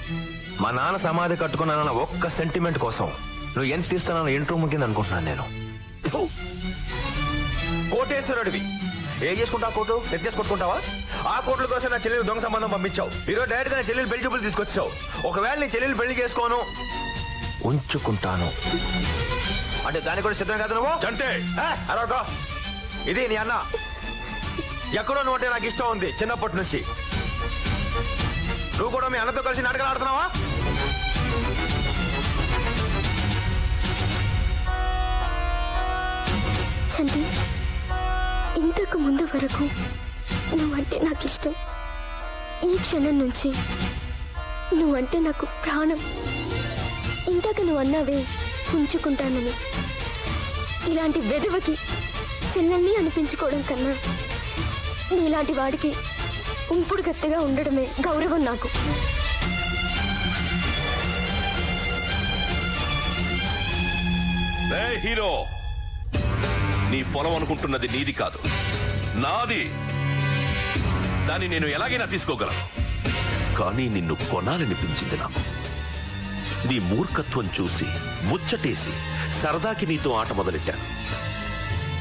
మా నాన్న సమాధి కట్టుకున్నానన్న ఒక్క సెంటిమెంట్ కోసం నువ్వు ఎంత ఇస్తానన్న ఇంట్రో ముగింది అనుకుంటున్నాను నేను. కోటేశ్వరుడివి, ఏం చేసుకుంటావు? కోటు నెత్తేసి కొట్టుకుంటావా? ఆ కోట్ల కోసం నా చెల్లెలు దొంగ సంబంధం పంపించావు. ఈరోజు డైరెక్ట్ గా నా చెల్లెలు పెళ్లి చూపులు తీసుకొచ్చావు. ఒకవేళ నీ చెల్లెలు పెళ్లి చేసుకోను, ఉంచుకుంటాను అంటే దానికి కూడా సిద్ధం కాదు నువ్వు? అంటే అరవకో. ఇది నీ అన్న. ఎక్కడో నువ్వు అంటే నాకు ఇష్టం ఉంది చిన్నప్పటి నుంచి. నువ్వు కూడా మీ అన్నతో కలిసి నాటకాలు ఆడుతున్నావా? చంటి, ఇంతకు ముందు వరకు నువ్వంటే నాకు ఇష్టం. ఈ క్షణం నుంచి నువ్వంటే నాకు ప్రాణం. ఇందాక నువ్వు అన్నావే ఉంచుకుంటానని. ఇలాంటి వెధవకి చెల్లెల్ని అనిపించుకోవడం కన్నా నీలాంటి వాడికి ఉంపుడు గత్తెగా ఉండడమే గౌరవం నాకు. హీరో, నీ పొలం అనుకుంటున్నది నీది కాదు, నాది. దాన్ని నేను ఎలాగైనా తీసుకోగలను. కానీ నిన్ను కొనాలనిపించింది నాకు. నీ మూర్ఖత్వం చూసి ముచ్చటేసి సరదాకి నీతో ఆట మొదలెట్టాను.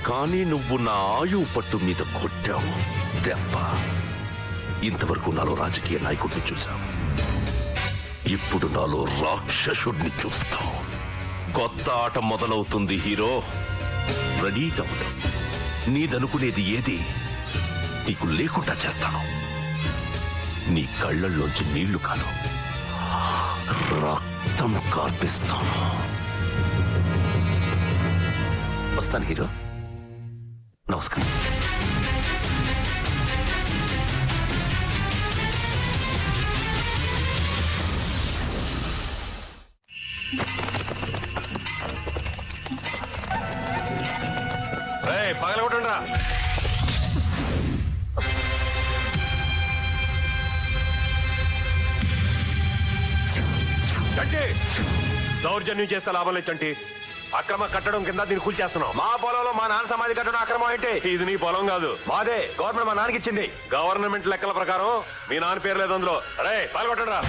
కానీ నువ్వు నా ఆయువు పట్టు మీద కొట్టావు దెబ్బ. ఇంతవరకు నాలో రాజకీయ నాయకుడిని చూశావు, ఇప్పుడు నాలో రాక్షసుడిని చూస్తావు. కొత్త ఆట మొదలవుతుంది హీరో. రెడీగా ఉండు. నీదనుకునేది ఏది నీకు లేకుండా చేస్తాను. నీ కళ్ళల్లోంచి నీళ్లు కాదు, రక్తం కార్పిస్తాను. వస్తాను హీరో. నమస్కారం. పగలగొట్టండిరా. చంటి, దౌర్జన్యం చేస్తే లాభం లేదు చంటి. అక్రమ కట్టడం కింద దీన్ని కూల్చేస్తున్నాం. మా పొలంలో మా నాన్న సమాధి కట్టడం అక్రమం ఏంటి? ఇది నీ పొలం కాదు, మాదే. గవర్నమెంట్ మా నాన్నకి ఇచ్చింది. గవర్నమెంట్ లెక్కల ప్రకారం మీ నాన్న పేరు లేదు అందులో. అరే పాల్గొట్టండి రా.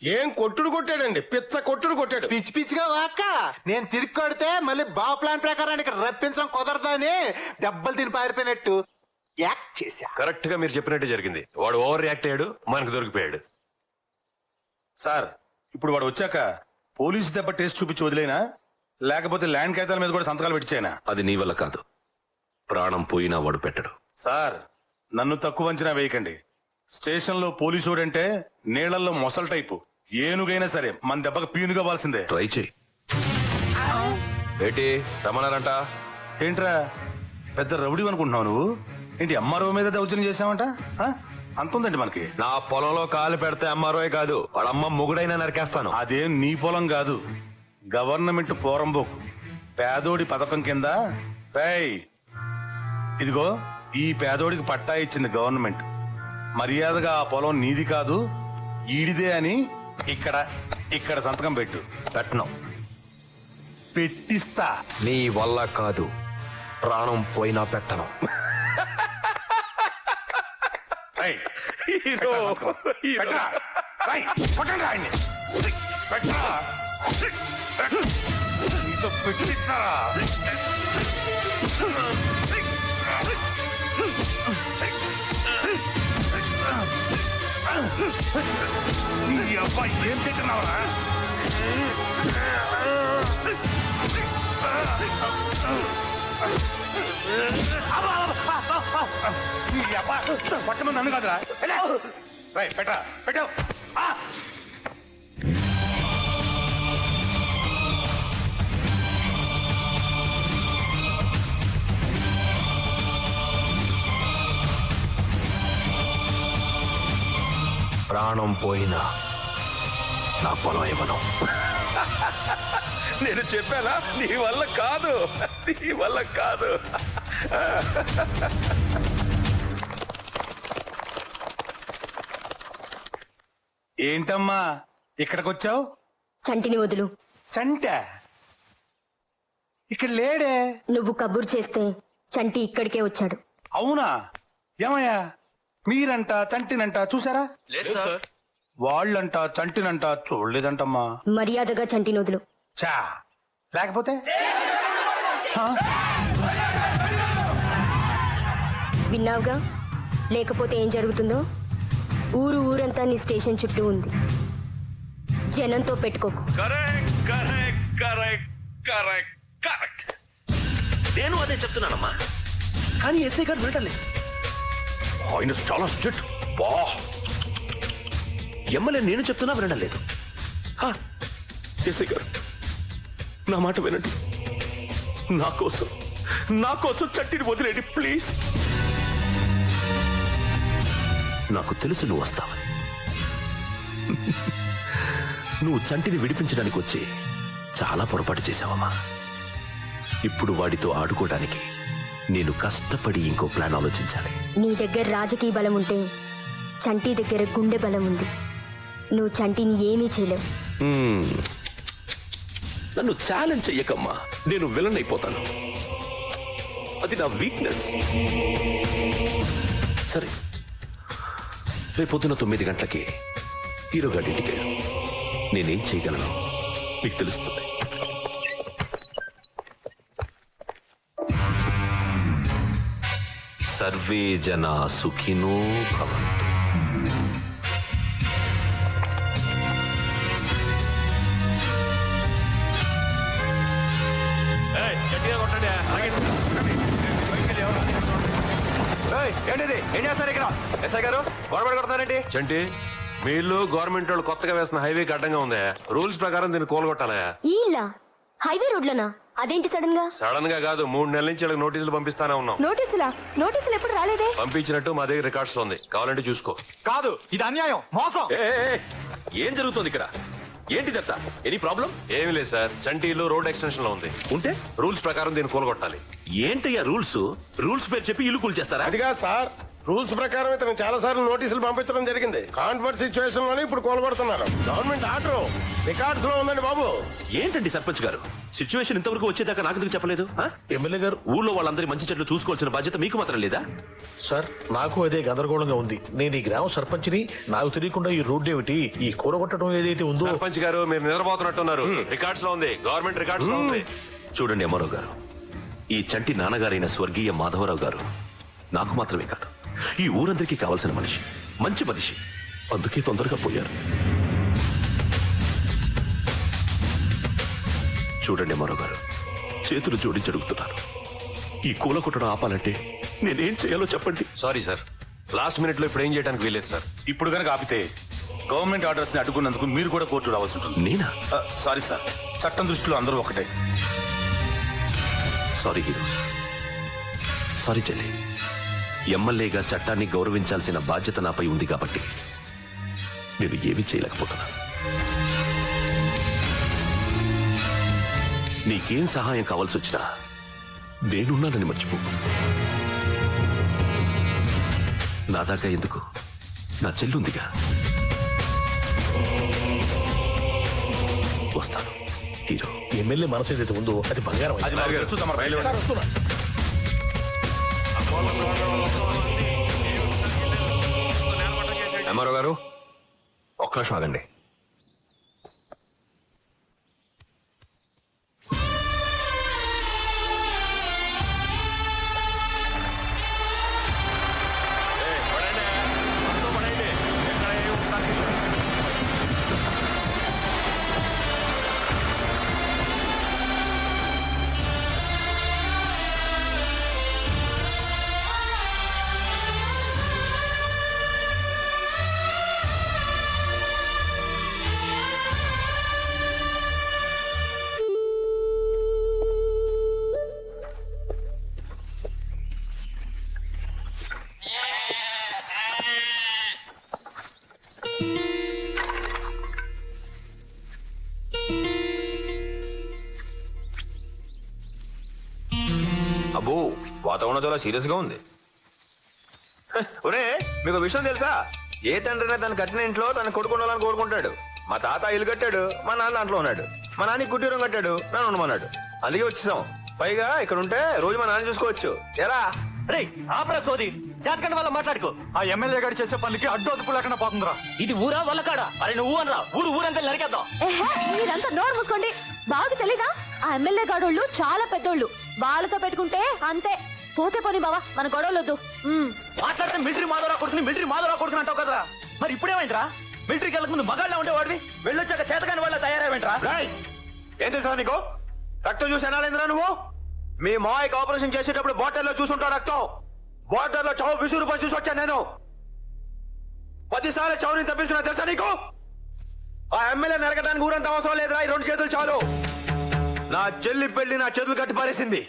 ఏం కొట్టుడు కొట్టాడండి, పిచ్చ కొట్టుడు కొట్టాడు. పిచ్చి పిచ్చిగా వాక్క నేను తిరిగి కొడితే మళ్ళీ బావ ప్లాన్ ప్రకారం ఇక్కడ రప్పించడం కుదరదని దెబ్బలు తిని పారిపోయినట్టు యాక్ట్ చేశా. కరెక్ట్ గా మీరు చెప్పినట్టు జరిగింది. వాడు ఓవర్ రియాక్ట్ అయ్యాడు, మనకు దొరికిపోయాడు. సార్ ఇప్పుడు వాడు వచ్చాక పోలీసు దెబ్బ టేస్ట్ చూపించి వదిలేనా, లేకపోతే ల్యాండ్ కాగితాల మీద కూడా సంతకాలు పెట్టించానా? అది నీ వల్ల కాదు. ప్రాణం పోయినా వాడు పెట్టడు. సార్ నన్ను తక్కువ అంచనా వేయకండి. స్టేషన్ లో పోలీసు అంటే నీళ్లలో మొసల్ టైపు. ఏనుగైనా సరే మన దెబ్బకు పీనుగా వాల్సిందే. ట్రై చేయి. ఏంటి రమణారంట? ఏంట్రా పెద్ద రౌడీ అనుకుంటున్నావు నువ్వు? ఏంటి ఎంఆర్ఓ మీద దౌర్జన్యం చేసావంట? అంతుందండి మనకి. నా పొలంలో కాలు పెడితే ఎంఆర్ఓ కాదు, వాళ్ళమ్మ మొగుడైనా నరికేస్తాను. అదేం నీ పొలం కాదు, గవర్నమెంట్ పోరంబోకు. పేదోడి పథకం కింద రేయ్ ఇదిగో ఈ పేదోడికి పట్టా ఇచ్చింది గవర్నమెంట్. మర్యాదగా ఆ పొలం నీది కాదు ఈడిదే అని ఇక్కడ సంతకం పెట్టు. పెట్టను. పెట్టిస్తా. నీ వల్ల కాదు, ప్రాణం పోయినా పెట్టను. రేయ్, పెట్టరా సంతకం. పెట్టరా. రేయ్, కొట్టండి ఆయన్ని. పెట్టరా. నీతో పెట్టిస్తారా? నీ అబ్బాయి ఏం తింటున్నావురా? నీ అబ్బాయి పట్టమని నన్ను కాదురా. పెట్టరా పెట్టావు. ప్రాణం పోయినా నా పొలం ఇవ్వను. నేను చెప్పానా నీ వల్ల కాదు, నీ వల్ల కాదు. ఏంటమ్మా ఇక్కడికొచ్చావు? చంటిని వదులు. చంట ఇక్కడ లేడే. నువ్వు కబురు చేస్తే చంటి ఇక్కడికే వచ్చాడు. అవునా? ఏమయ్యా మీరంట చంటినంట చూసారా? వాళ్ళంట చంటినంట చూడలేదంటమ్మా. మర్యాదగా చంటిని వదులు. చా లేకపోతే విన్నావుగా లేకపోతే ఏం జరుగుతుందో? ఊరంతా నీ స్టేషన్ చుట్టూ ఉంది. జనంతో పెట్టుకోకు. Correct correct correct correct correct. నేను అదే చెప్తున్నానమ్మా, కానీ ఎస్ఐ గారు వినటలేదు. ఆయన చాలా స్ట్రిక్ట్. బా ఎమ్మెల్యే నేను చెప్తున్నా వినడం లేదు. ఎస్ఐ గారు నా మాట వినండి. నా కోసం చట్టిని వదిలేండి ప్లీజ్. నాకు తెలుసు నువ్వు వస్తావని. నువ్వు చంటిని విడిపించడానికి వచ్చి చాలా పొరపాటు చేశావమ్మా. ఇప్పుడు వాడితో ఆడుకోవడానికి నేను కష్టపడి ఇంకో ప్లాన్ ఆలోచించాలి. నీ దగ్గర రాజకీయ బలం ఉంటే చంటి దగ్గర గుండె బలం ఉంది. నువ్వు చంటిని ఏమీ చేయలేవు. నన్ను ఛాలెంజ్ చెయ్యకమ్మా, నేను విలన్ అయిపోతాను. అది నా వీక్నెస్. సరే, రేపొద్దున 9 గంటలకి హీరో గారి ఇంటికి వెళ్ళు. నేనేం చేయగలను మీకు తెలుస్తుంది. సర్వే జనా సుఖినో భవంతు. ఏంటిది? ఏం చేస్తారు ఇక్కడ? ఎస్ఐ గారు గొడవ కొడతారేంటి? చంటి మీ ఇల్లు గవర్నమెంట్ వాళ్ళు కొత్తగా వేసిన హైవేకి అడ్డంగా ఉంది. రూల్స్ ప్రకారం దీన్ని కూలగొట్టాలా? ఇలా హైవే రోడ్లనా? అదేంటి సడన్ గా? సడన్ గా కాదు, 3 నెలల నుంచి వీళ్ళకి నోటీసులు పంపిస్తానే ఉన్నాం. నోటీసులు ఎప్పుడు రాలేదే? పంపించినట్టు మా దగ్గర రికార్డ్స్ లో ఉంది, కావాలంటే చూసుకో. కాదు, ఇది అన్యాయం, మోసం. ఏం జరుగుతుంది ఇక్కడ? ఏంటిదంతా? Any problem? ఏమీ లేదు సార్, చంటీలో రోడ్ ఎక్స్టెన్షన్ లో ఉంది. ఉంటే రూల్స్ ప్రకారం దీన్ని కూలగొట్టాలి. ఏంటయ్యా రూల్స్? రూల్స్ పేరు చెప్పి ఇల్లు కూల్చేస్తారా? అదిగా సార్, రూల్స్ ప్రకారం ఇతను చాలా సార్లు నోటీసులు పంపించడం జరిగింది. కాన్ఫరెన్స్ సిచ్యువేషన్ లోనే ఇప్పుడు కోలుగొడుతున్నారు. గవర్నమెంట్ ఆర్డర్ రికార్డ్స్ లో ఉందండి బాబు. ఏంటండి సర్పంచ్ గారు, సిచ్యువేషన్ ఇంతవరకు వచ్చేదాకా నాకు ఎందుకు చెప్పలేదు? ఎమ్మెల్యే గారు, ఊళ్ళో వాళ్ళందరి మంచి చెట్లు చూసుకోవాల్సిన బాధ్యత మీకు మాత్రం లేదా? సార్, నాకు అదే గందరగోళంగా ఉంది. నేను ఈ గ్రామ సర్పంచ్ని, నాకు తెలియకుండా ఈ రోడ్డు ఏమిటి, ఈ కూరగొట్టడం ఏదైతే ఉందో. సర్పంచ్ గారు మీరు నిద్రపోతున్నట్టున్నారు. రికార్డ్స్ లో ఉంది, గవర్నమెంట్ రికార్డ్స్ లో ఉంది. చూడండి అమ్మారావు గారు, ఈ చంటి నాన్నగారైన స్వర్గీయ మాధవరావు గారు నాకు మాత్రమే కాదు, ఈ ఊరందరికీ కావాల్సిన మనిషి, మంచి మనిషి. అందుకే తొందరగా పోయారు. చూడండి అమ్మారావు గారు, చేతులు జోడించి అడుగుతున్నారు. ఈ కూల కొట్టడం ఆపాలంటే నేనేం చేయాలో చెప్పండి. సారీ సార్, లాస్ట్ మినిట్ లో ఇప్పుడు ఏం చేయడానికి వీలేదు సార్. ఇప్పుడు కనుక ఆపితే గవర్నమెంట్ ఆర్డర్స్ ని అడ్డుకున్నందుకు మీరు కూడా కోర్టు రావాల్సి ఉంటుంది. నేనా? సారీ సార్, చట్టం దృష్టిలో అందరూ ఒకటే. సారీ హీరో, సారీ చెల్లి. ఎమ్మెల్యేగా చట్టాన్ని గౌరవించాల్సిన బాధ్యత నాపై ఉంది కాబట్టి నేను ఏమీ చేయలేకపోతున్నా. నీకేం సహాయం కావాల్సి వచ్చినా నేనున్నానని మర్చిపో. నా దాకా ఎందుకు, నా చెల్లుందిగా. వస్తాను హీరో. ఎమ్మెల్యే మనసు ఏదైతే ఉందో అది బంగారం. అమ్మారావు గారు ఒక్క నిమిషం ఆగండి. అబ్బో, వాతావరణం చాలా సీరియస్ గా ఉంది. ఒరే, మీకు విషయం తెలుసా? ఏ తండ్రినా తన కట్టిన ఇంట్లో తన కొడుకు ఉండాలని కోరుకుంటాడు. మా తాత ఇల్లు కట్టాడు, మా నాన్న దాంట్లో ఉన్నాడు. మా నాన్న కుటీరం కట్టాడు, నన్ను ఉండమన్నాడు. అందుకే వచ్చేసాం. పైగా ఇక్కడ ఉంటే రోజు మా నాన్న చూసుకోవచ్చు. ఎరా సోది జాతకండి వల్ల మాట్లాడుకో. ఆ ఎమ్మెల్యే గారు చేసే పనికి అడ్డు అదుపు లేకుండా పోతుందిరా. ఇది ఊరా వల్ల కాడా? అరే నువ్వు అనరా, ఊరంతా నరికేద్దాం. మీరంతా నోరు మూసుకోండి. బాగా తెలీదా? ఆ ఎమ్మెల్యే గాడోళ్ళు చాలా పెద్దోళ్ళు, వాళ్ళతో పెట్టుకుంటే అంతే. పోతే పోనీ బావా, మన గొడవలొద్దు. మాట్లాడితే మిలిటరీ మాధవరావు కొడుకుని అంటావు కదా, మరి ఇప్పుడేమైందిరా? మిలిటరీకి వెళ్ళక ముందు మగాళ్ళ ఉండేవాడివి, వెళ్ళొచ్చాక చేతకాని వాళ్ళ తయారైవేంట్రా? ఏం తెలుసా నీకు? రక్తం చూసి ఎనాలేంద్రా నువ్వు? మీ మాయకి ఆపరేషన్ చేసేటప్పుడు బాటిల్లో చూసుంటావు రక్తం. బాటిల్లో చావు విసురు పని చూసి వచ్చాను నేను. 10 సార్లు చౌరిని తప్పించుకున్నా తెలుసా నీకు? ఆ ఎమ్మెల్యే నరకడానికి ఊరంత అవసరం లేదురా, ఈ 2 చేతులు చాలు. నా చెల్లి పెళ్లి నా చేతులు కట్టి పారేసింది.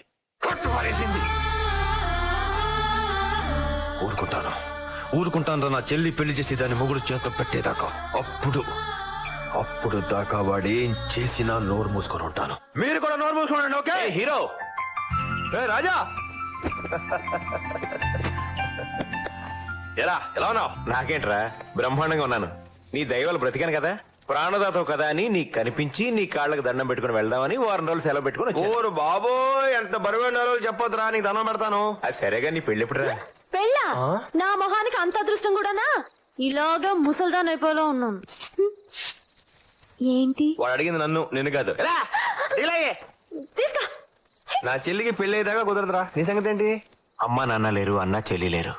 ఊరుకుంటాను నా చెల్లి పెళ్లి చేసి దాన్ని మొగుడు చేత పెట్టేదాకా. అప్పుడు దాకా వాడు ఏం చేసినా నోరు మూసుకొని ఉంటాను. మీరు కూడా నోరు మూసుకోండి. Okay hero? రాజా ఎలా ఉన్నావు? నాకేంట్రా, బ్రహ్మాండంగా ఉన్నాను. నీ దైవాలు బ్రతికాను కదా, ప్రాణదాతవు కదా అని నీకు కనిపించి నీ కాళ్ళకి దండం పెట్టుకుని వెళ్దామని 2 రోజులు సెలవు పెట్టుకుని. ఓరు బాబోయ్, ఎంత బరువైన రోజులు చెప్పొద్దురా, నీకు దండం పెడతాను. అది సరేగా, నీ పెళ్లి ఎప్పుడురా? పెళ్ళా? నా మొహానికి అంత అదృష్టం కూడానా? ఇలాగా ముసల్దాన్ అయిపోలో ఉన్నాను. ఏంటి వాడు అడిగింది నన్ను, నిన్ను కాదు. తీసుకా. నా చెల్లికి పెళ్లి అయ్యేదాకా కుదరదురా. నీ సంగతి ఏంటి? అమ్మా నాన్న లేరు, అన్న చెల్లి లేరు.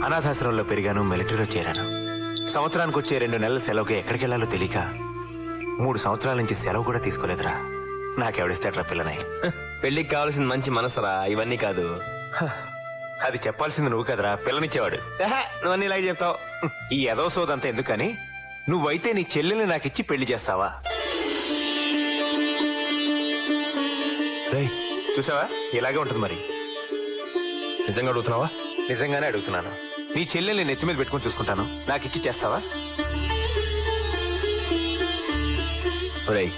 అనాథాశ్రమంలో పెరిగాను, మిలిటరీలో చేరాను. సంవత్సరానికి వచ్చే 2 నెలల సెలవుకి ఎక్కడికి వెళ్లాలో తెలియక 3 సంవత్సరాల నుంచి సెలవు కూడా తీసుకోలేదురా. నాకెవడిస్తాడ్రా పిల్లని? పెళ్లికి కావాల్సిన మంచి మనసురా, ఇవన్నీ కాదు. అది చెప్పాల్సింది నువ్వు కదరా, పిల్లనిచ్చేవాడు. నువ్వన్నీ ఇలాగే చెప్తావు. ఈ ఎదో సోదంతా ఎందుకని, నువ్వైతే నీ చెల్లెల్ని నాకిచ్చి పెళ్లి చేస్తావా? చూసావా, ఇలాగే ఉంటుంది మరి. నిజంగా అడుగుతున్నావా? నిజంగానే అడుగుతున్నాను. నీ చెల్లెల్ని నెత్తి మీద పెట్టుకుని చూసుకుంటాను, నాకిచ్చి చేస్తావా? ఒరేయ్,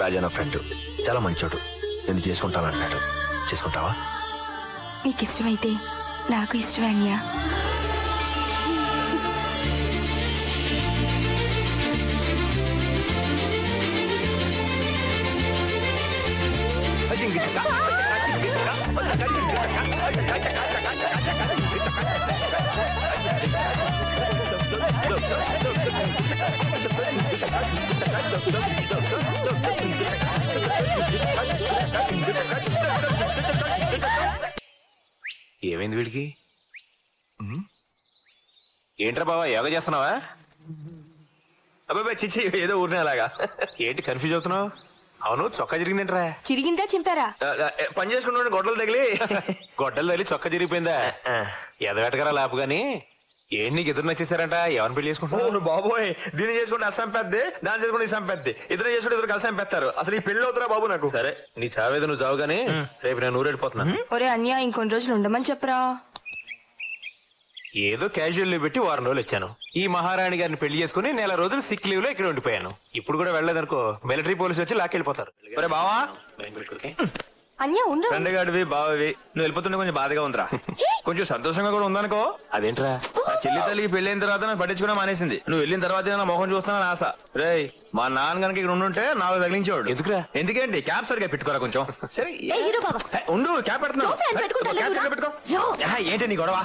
రాజా నా ఫ్రెండ్, చాలా మంచోడు, నేను చేసుకుంటానన్నాడు. చేసుకుంటావా? మీకు ఇష్టమైతే నాకు ఇష్టమే అన్యా. ఏమైంది వీడికి? ఏంట్రా బావా, యోగా చేస్తున్నావా? అబ్బాయి చిచ్చి, ఏదో ఊరినే అలాగా. ఏంటి కన్ఫ్యూజ్ అవుతున్నావు? అవును, చొక్కా జరిగిందేంట్రా? చిరిగిందా చింపారా? పని చేసుకుంటూ గొడ్డలు తగిలి చొక్కా జరిగిపోయిందా? ఎదగటకరా లాపు గాని. ఏంటి నీకు ఇద్దరు నచ్చేసారంట? ఎవరిని పెళ్లి చేసుకుంటున్నావు? బాబోయ్, దీన్ని చేసుకుంటే అసంపెద్ది, దాన్ని చేసుకుంటే ఇసంపెద్ది. ఇద్దరు చేసుకుంటే ఇద్దరు కలిసి సంపెత్తారు. అసలు ఈ పెళ్లి అవుతురా బాబు నాకు. సరే, నీ చావేదో నువ్వు చావు గానీ రేపు నేను ఊరెళ్ళిపోతున్నా. ఒరే అన్యా, ఇంకొన్ని రోజులు ఉండమని చెప్పరా. ఏదో క్యాజువల్ లీవ్ పెట్టి 2 రోజులు వచ్చాను. ఈ మహారాణి గారిని పెళ్లి చేసుకుని 1 నెల రోజులు సిక్ లీవ్ లో ఇక్కడ ఉండిపోయాను. ఇప్పుడు కూడా వెళ్ళలేదనుకో, మిలిటరీ పోలీసు వచ్చి లాక్కెళ్ళిపోతారు. బావా, అన్యా ఉండు. ఫ్రెండ్గాడివి, బావవి, నువ్వు వెళ్ళిపోతుంటే కొంచెం బాధగా ఉందిరా. కొంచెం సంతోషంగా కూడా ఉందనుకో. అదేంట్రా? ఆ చెల్లి తల్లికి పెళ్లి అయిన తర్వాత నన్ను పట్టించుకున్నా మానేసింది. నువ్వు వెళ్ళిన తర్వాత నా మొహం చూస్తున్నాను ఆశ. రేయ్, మా నాన్న గనక ఇక్కడ ఉండుంటే 4 తగిలించేవాడు. ఎందుకురా? ఎందుకేంటి? క్యాప్ సరిగా పెట్టుకోరా కొంచెం. సరే ఉండు, క్యాప్ పెడుతున్నావు. ఏంటి నీ గొడవ?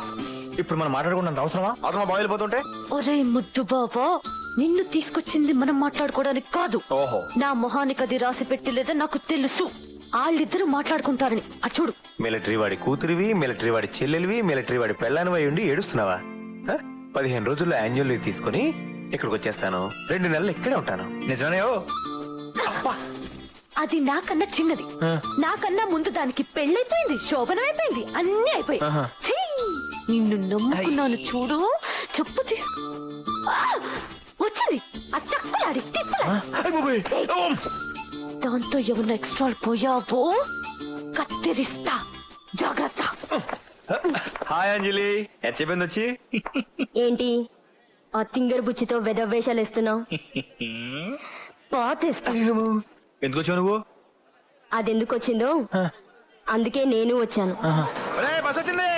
ఇప్పుడు మనం మాట్లాడుకుంటాం అవసరమా? అవసరమా బాగా వెళ్ళిపోతుంటే? ఒరే ముద్దు బావా, నిన్ను తీసుకొచ్చింది మనం మాట్లాడుకోవడానికి కాదు. ఓహో, నా మొహానికి అది రాసి పెట్టలేదని నాకు తెలుసు. వాళ్ళిద్దరూ మాట్లాడుకుంటారని. చూడు, మిలిటరీ వాడి కూతురివి, మిలిటరీ వాడి చెల్లెలివి, మిలిటరీ వాడి పెళ్ళానివై ఉండి ఏడుస్తున్నావా? 15 రోజుల్లో యాన్యువల్ లీవ్ తీసుకుని ఇక్కడికి వచ్చేస్తాను. 2 నెలలు ఇక్కడే ఉంటాను. నిజమే? అది నాకన్నా చిన్నది. నాకన్నా ముందు దానికి పెళ్ళైపోయింది, శోభనం అయిపోయింది, అన్ని అయిపోయి. నిన్ను నమ్ముకున్నాను చూడు. చెప్పు తీసుకో. వచ్చింది అట్టక్కలాడి దాంతో ఎవరిన ఎక్స్ట్రా పోయావో కత్తిరిస్తా, జాగ్రత్త. హాయ్ అంజలి, చెప్పింది వచ్చి. ఏంటి ఆ తింగర్ బుచ్చితో వెదవేషాలు ఇస్తున్నావు? పాతేస్తా. ఎందుకు వచ్చావు నువ్వు? అదెందుకు వచ్చిందో అందుకే నేను వచ్చాను. బస్ వచ్చింది.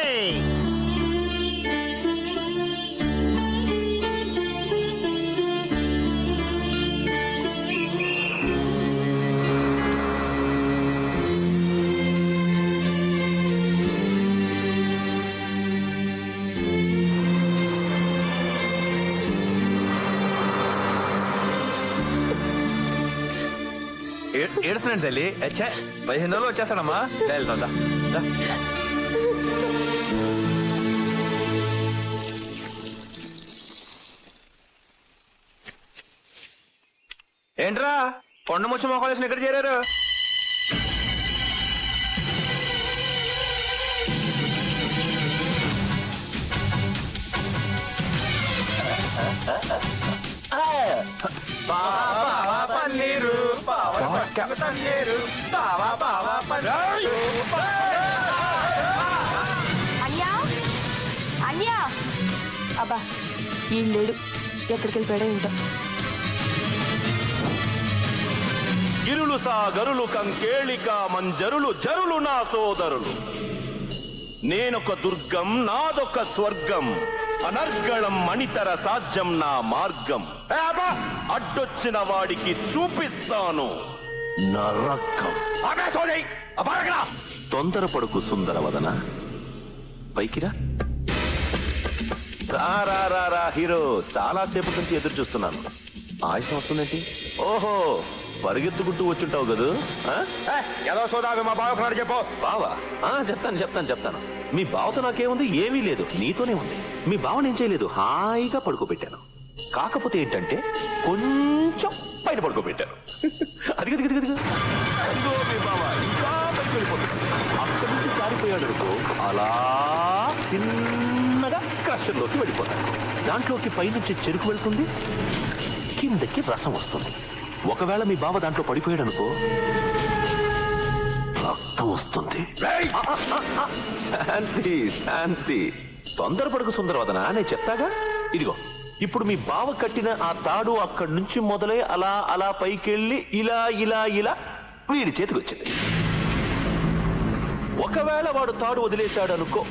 ఏడుస్తున్నాండి తల్లి 15 రోజులు వచ్చేస్తానమ్మా. వెళ్తా. ఏంట్రా కొండ ముచ్చి మొక్కలేసిన ఎక్కడ చేరారు? అన్యా అన్యా అబ్బా ఈ లేడు ఎక్కడికి వెళ్ళిపోయాడో ఏంటో. గిరులు సాగరులు కంకేళిక మంజరులు జరులు నా సోదరులు. నేనొక దుర్గం నాదొక స్వర్గం, అనర్గళం మణితర సాధ్యం నా మార్గం. అడ్డొచ్చిన వాడికి చూపిస్తాను నరకం. తొందరపడుకు సుందరవదన, పైకిరా. రా హీరో, చాలా సేపటి నుంచి ఎదురు చూస్తున్నాను. ఆయుసం వస్తుందేంటి? ఓహో, పరిగెత్తుకుంటూ వచ్చుంటావు కదూ. ఏదో సోదావి మా బావకున్నాడు చెప్పు. బావా? చెప్తాను. మీ బావతో నాకేముంది? ఏమీ లేదు, నీతోనే ఉంది. మీ బావని ఏం చేయలేదు, హాయిగా పడుకోబెట్టాను. కాకపోతే ఏంటంటే కొంచెం పైన పడుకోబెట్టాను. అదిగో మీ బావ ఇంకా పైకి వెళ్ళిపోతుంది. అక్కడి నుంచి జారిపోయాడు అనుకో, అలా చిన్నగా క్రషర్లోకి వెళ్ళిపోతాడు. దాంట్లోకి పైనుంచి చెరుకు వెళ్తుంది, కిందకి రసం వస్తుంది. ఒకవేళ మీ బావ దాంట్లో పడిపోయాడు అనుకో, రక్తం వస్తుంది. శాంతి, తొందరపడుకు సుందరవదన, నేను చెప్తాగా. ఇదిగో, ఇప్పుడు మీ బావ కట్టిన ఆ తాడు అక్కడి నుంచి మొదలై అలా పైకెళ్ళి ఇలా వీడి చేతికి వచ్చింది. ఒకవేళ వాడు తాడు వదిలేశాడు అనుకో,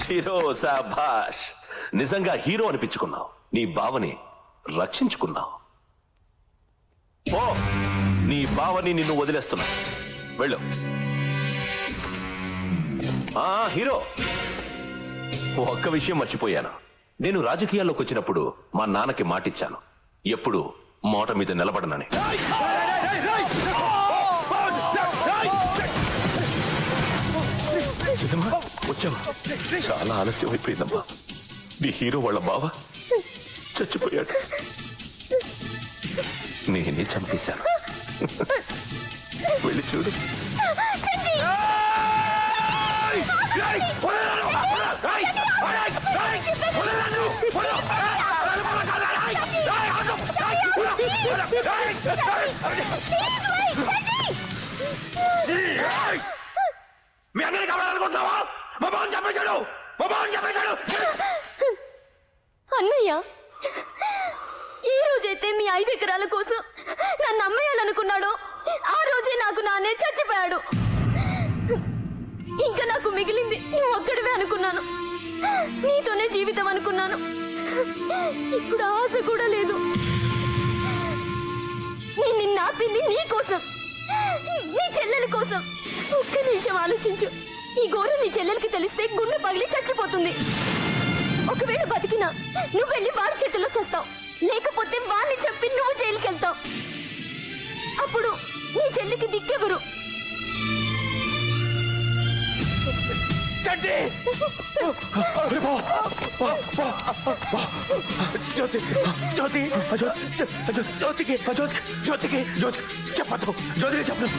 హీరో శాబాష్, నిజంగా హీరో అనిపించుకున్నావు. నీ బావని రక్షించుకున్నావు. ఓ, నీ బావని నిన్ను వదిలేస్తున్నా, వెళ్ళు. హీరో, ఒక్క విషయం మర్చిపోయాను. నేను రాజకీయాల్లోకి వచ్చినప్పుడు మా నాన్నకి మాటిచ్చాను, ఎప్పుడు మాట మీద నిలబడనని. వచ్చావా? చాలా ఆలస్యం అయిపోయిందమ్మా. నీ హీరో వాళ్ళ బావ చచ్చిపోయాడు. నేనే చంపేశాను. వెళ్ళి చూడు. మీ అందరినీ కావాలనుకుంటున్నావా? మా బావని చెప్పేశాడు, మా బావని చెప్పేశాడు. అన్నయ్య, ఏ రోజైతే మీ 5 ఎకరాల కోసం నన్ను అమ్మేయాలనుకున్నాడో ఆ రోజే నాకు నాన్నే చచ్చిపోయాడు. ఇంకా నాకు మిగిలింది నువ్వు ఒక్కడివే అనుకున్నాను. నీతోనే జీవితం అనుకున్నాను. ఇప్పుడు ఆశ కూడా లేదు. నేను నిన్ను ఆపింది నీ కోసం, నీ చెల్లెలి కోసం. ఒక్క నిమిషం ఆలోచించు. ఈ ఘోరం నీ చెల్లెలికి తెలిస్తే గుండె పగిలి చచ్చిపోతుంది. ఒకవేళ బతికినా నువ్వు వెళ్ళి వాడి చేతిలో చేస్తావు, లేకపోతే వాడిని చెప్పి నువ్వు జైలుకి వెళ్తావు. అప్పుడు నీ చెల్లికి దిక్కెవరు? జ్యోతి జ్యోతి జ్యోతికి జ్యోతికి జ్యోతికి జ్యోతి చెప్పదు, జ్యోతికి చెప్పను.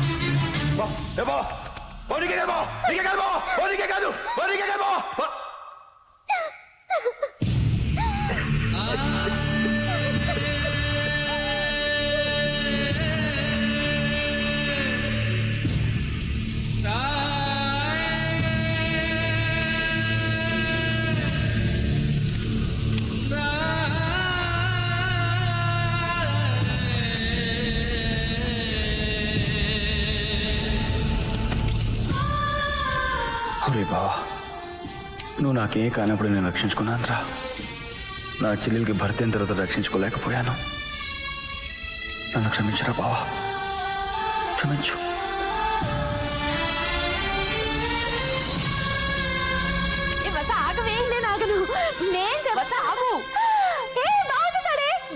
బావా, నువ్వు నాకేం కానప్పుడు నేను రక్షించుకున్నానురా. నా చెల్లెలకి భర్త అయిన తర్వాత రక్షించుకోలేకపోయాను. నన్ను క్షమించరా బావా, క్షమించు.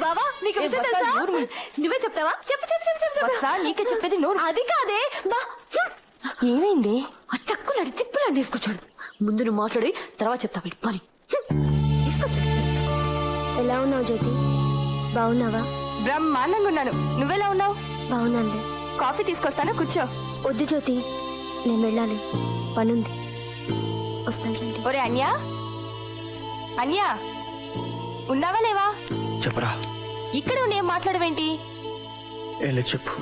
బావా, నీకు విషయం తెలుసా? నువ్వే చెప్తావా? చెప్పు చెప్పు చెప్పు చెప్పు చెప్పు. నీకే చెప్పేది నోరు. అది కాదే. ఏమైంది? ఆ చక్కులాడి తిప్పులాడి తీసుకొచ్చాడు. ముందు నువ్వు మాట్లాడి తర్వాత చెప్తా. పని తీసుకొచ్చాడు. ఎలా ఉన్నావు జ్యోతి? బాగున్నావా? బ్రహ్మాండంగా ఉన్నాను. నువ్వెలా ఉన్నావు? బాగున్నాను. కాఫీ తీసుకొస్తాను, కూర్చో. వద్దు జ్యోతి, నేను వెళ్ళాలి, పనుంది. వస్తాను చంటి. ఒరే అన్యా, అన్యా ఉన్నావా లేవా? చెప్పరా. ఇక్కడ ఉండి మాట్లాడవేంటి? ఏలే చెప్పు.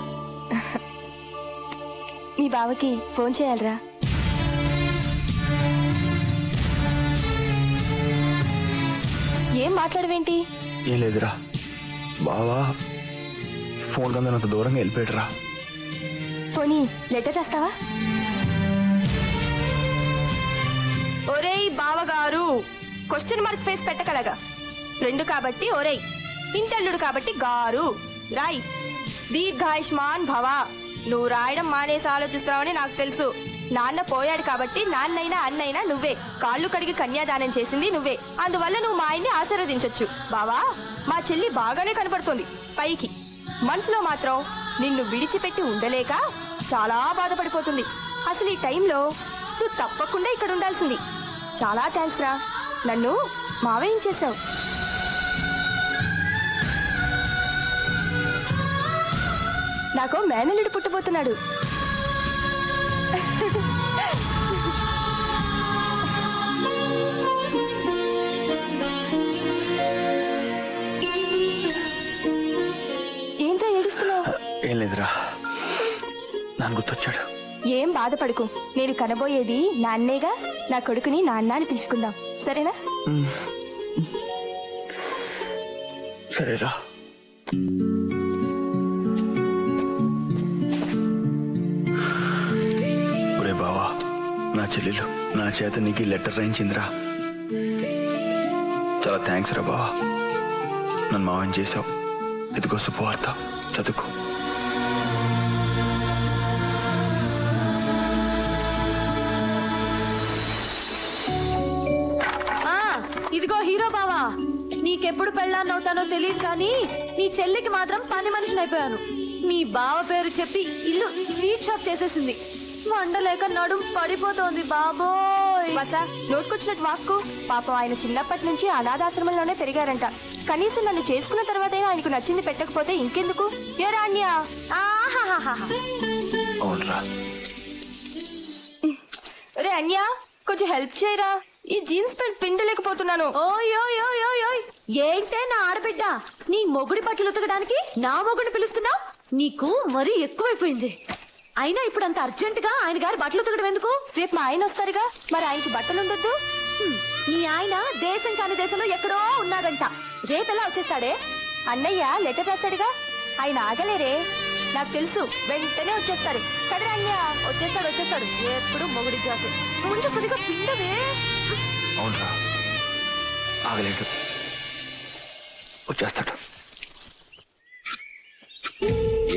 మీ బావకి ఫోన్ చేయాలరా. ఏం మాట్లాడవేంటి? ఏం లేదురా, బావా ఫోన్ కన్నా అంత దూరంగా వెళ్ళిపోయాడురా. పోనీ లెటర్ చేస్తావా? ఒరేయ్ బావగారు, క్వశ్చన్ మార్క్ ఫేస్ పెట్టగలగా. 2 కాబట్టి ఒరేయ్, ఇంటల్లుడు కాబట్టి గారు. రాయ్, దీర్ఘాయుష్మాన్ భవ. నువ్వు రాయడం మానేసి ఆలోచిస్తున్నావని నాకు తెలుసు. నాన్న పోయాడు కాబట్టి నాన్నైనా అన్నైనా నువ్వే. కాళ్ళు కడిగి కన్యాదానం చేసింది నువ్వే. అందువల్ల నువ్వు మా ఆయన్ని ఆశీర్వదించొచ్చు. బావా, మా చెల్లి బాగానే కనపడుతుంది పైకి, మనసులో మాత్రం నిన్ను విడిచిపెట్టి ఉండలేక చాలా బాధపడిపోతుంది. అసలు ఈ టైంలో నువ్వు తప్పకుండా ఇక్కడ ఉండాల్సింది. చాలా థ్యాంక్స్ రా, నన్ను మావేయించేశావు. నాకు మేనల్లుడు పుట్టబోతున్నాడు. ఏంటో ఏడుస్తున్నావు? ఏం లేదురా, నాన్న గుర్తొచ్చాడు. ఏం బాధపడకు, నేను కనబోయేది నాన్నేగా. నా కొడుకుని నాన్న అని పిలుచుకుందాం, సరేనా? సరేరా. ఒరే బావా, నా చెల్లెలు నా చేత నీకు లెటర్ రాయించిందిరా. చాలా థ్యాంక్స్ రా బావా, నన్ను మావని చేసావు. ఇదిగో శుభవార్త, చదువుకో. ఇదిగో హీరో బావా, నీకెప్పుడు పెళ్ళాన్నవుతానో తెలియదు కానీ నీ చెల్లికి మాత్రం పని మనిషిని అయిపోయాను. మీ బావ పేరు చెప్పి ఇల్లు స్వీట్ షాప్ చేసేసింది. వండలేక నడుం పడిపోతోంది బాబోయ్. బసా, నోటుకొచ్చినట్టు వాక్కు. పాపం ఆయన చిన్నప్పటి నుంచి అనాథాశ్రమంలోనే పెరిగారంట. కనీసం నన్ను చేసుకున్న తర్వాతైనా ఆయనకు నచ్చింది పెట్టకపోతే ఇంకెందుకు? ఏ రాణ్యా, రే అన్యా, కొంచెం హెల్ప్ చేయరా. ఈ జీన్స్ ప్యాంట్ పిండలేకపోతున్నాను. ఏంటే నా ఆడబిడ్డ, నీ మొగుడి బట్టలు ఉతకడానికి నా మొగుడిని పిలుస్తున్నావు? నీకు మరీ ఎక్కువైపోయింది. అయినా ఇప్పుడు అంత అర్జెంట్ గా ఆయన గారి బట్టలు ఉతకడం ఎందుకు? రేపు మా ఆయన వస్తారుగా, మరి ఆయనకి బట్టలు ఉండొద్దు? నీ ఆయన దేశం కాని దేశంలో ఎక్కడో ఉన్నాడంట. రేపెలా వచ్చేస్తాడే? అన్నయ్య లెటర్ రాస్తాడుగా, ఆయన ఆగలేరే. నాకు తెలుసు, వెంటనే వచ్చేస్తాడు కదరా అన్నయ్య. వచ్చేస్తాడు ఎప్పుడు మొగుడి జాసు. ముందు సరిగా పిండవే. అవునరా, ఆగలేదు, వచ్చేస్తాడు.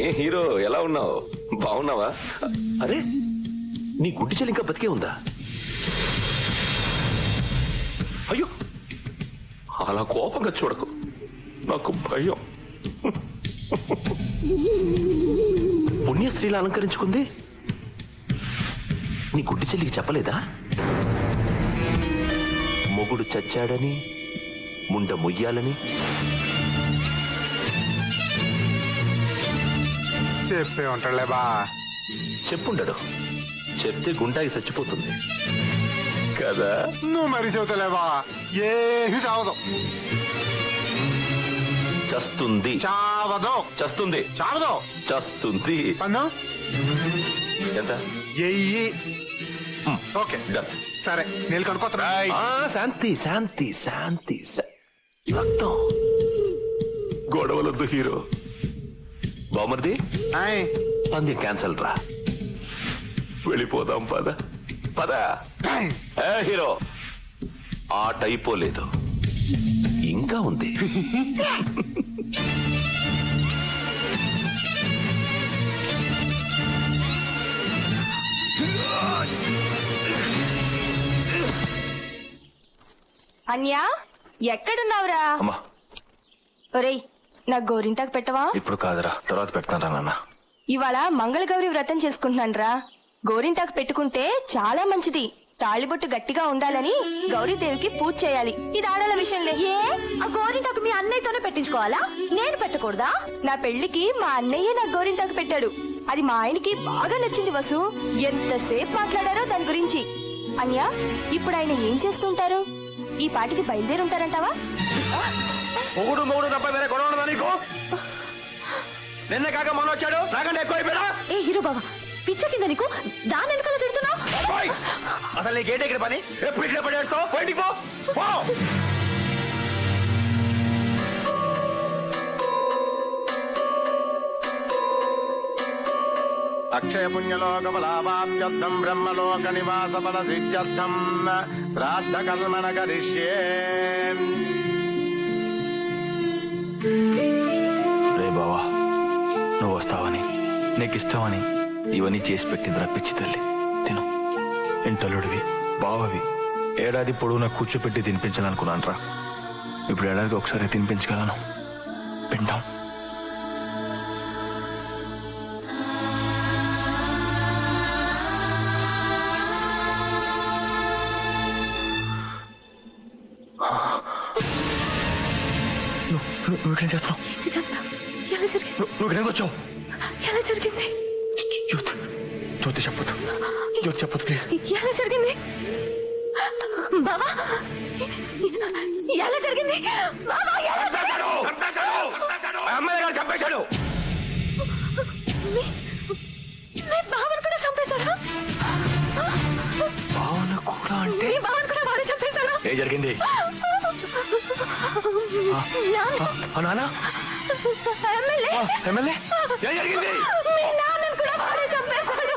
ఏ హీరో, ఎలా ఉన్నావు? బాగున్నావా? అరే, నీ గుడ్డి చెల్లి ఇంకా బతికే ఉందా? అయ్యో, అలా కోపంగా చూడకు, నాకు భయం. పుణ్యస్త్రీలా అలంకరించుకుంది. నీ గుడ్డి చెల్లికి చెప్పలేదా మొగుడు చచ్చాడని, ముండ మొయ్యాలని? చెప్పే ఉంటాడులే బా. చెప్పుండడు, చెప్తే గుండాకి చచ్చిపోతుంది కదా. నువ్వు మరి చెబుతలేవా? ఏమి చావదు. చస్తుంది. చావదు. చస్తుంది. చావదు. చస్తుంది. పన్ను ఎంత? ఎయ్యి. Okay done. సరే, నీళ్ళు కనుక్కోతున్నా. శాంతి శాంతి శాంతి. రక్తం గొడవలొద్దు హీరో. బామర్ది, పంది క్యాన్సల్ రా, వెళ్ళిపోదాం. పద పద. హీరో, ఆట అయిపోలేదు, ఇంకా ఉంది. అన్యా, ఎక్కడున్నావురా? అమ్మా, ఒరేయ్, నాకు గోరింటాకు పెట్టవా? ఇప్పుడు కాదురా, తర్వాత పెడతానరా నాన్న. ఇవాళ మంగళగౌరి వ్రతం చేసుకుంటున్నానురా. గోరింటాకు పెట్టుకుంటే చాలా మంచిది. తాళిబొట్టు గట్టిగా ఉండాలని గౌరీదేవికి పూజ చేయాలి. ఇది ఆడాల విషయంలే. ఏ, ఆ గోరింటాకు మీ అన్నయ్యతోనే పెట్టించుకోవాలా? నేను పెట్టకూడదా? నా పెళ్లికి మా అన్నయ్య నా గోరింటాకు పెట్టాడు. అది మా ఆయనకి బాగా నచ్చింది వసు. ఎంతసేపు మాట్లాడారో దాని గురించి. అన్యా, ఇప్పుడు ఆయన ఏం చేస్తుంటారు? ఈ పాటికి బయలుదేరుంటారంటావా? మొగుడు తప్ప వేరే గొడవ ఉండదా నీకు? నిన్న కాక మొన్న వచ్చాడు, నాకంటే ఎక్కువ అయిపోయా. ఏ హీరో బాబా, పిచ్చ కింద నీకు దాని వెనకాల తిడుతున్నావు? అసలు నీకేంటి ఇక్కడ పని? ఎప్పుడు ఇక్కడ పడేస్తావు? బయటికి పో. అక్షయ పుణ్యలోక ఫలాభాప్త్యర్థం బ్రహ్మలోక నివాస ఫల సిద్ధ్యర్థం శ్రాద్ధ కర్మణ కరిష్యే. రే బావా, నువ్వు వస్తావని, నీకు ఇష్టమని ఇవన్నీ చేసి పెట్టిందిరా పిచ్చి తల్లి. తిను. ఇంటలుడివి, బావవి, ఏడాది పొడవునా కూర్చోపెట్టి తినిపించాలనుకున్నాను రా. ఇప్పుడు ఏడాదికి ఒకసారి తినిపించగలను. పిండం. నువ్వు ఇక్కడేం చేస్తున్నావు? ఎలా జరిగింది? నువ్వు ఇక్కడికి వచ్చావు? ఎలా జరిగింది? జ్యోతి చెప్పొద్దు, జ్యోతి చెప్పొద్దు ప్లీజ్. ఎలా జరిగింది బాబా? ఎలా జరిగింది బాబా? ఎలా జరిగింది? అమ్మాయి గారు చంపేశాడు. మీ బావను కూడా చంపేశాడా? బావను కూడా అంటే? మీ బావను కూడా వాడు చంపేశాడా? ఏం జరిగింది? నానా, ఎమ్మెల్యే, ఏం జరిగింది? మీ నాన్నను కూడా వాడే చంపేశాడు.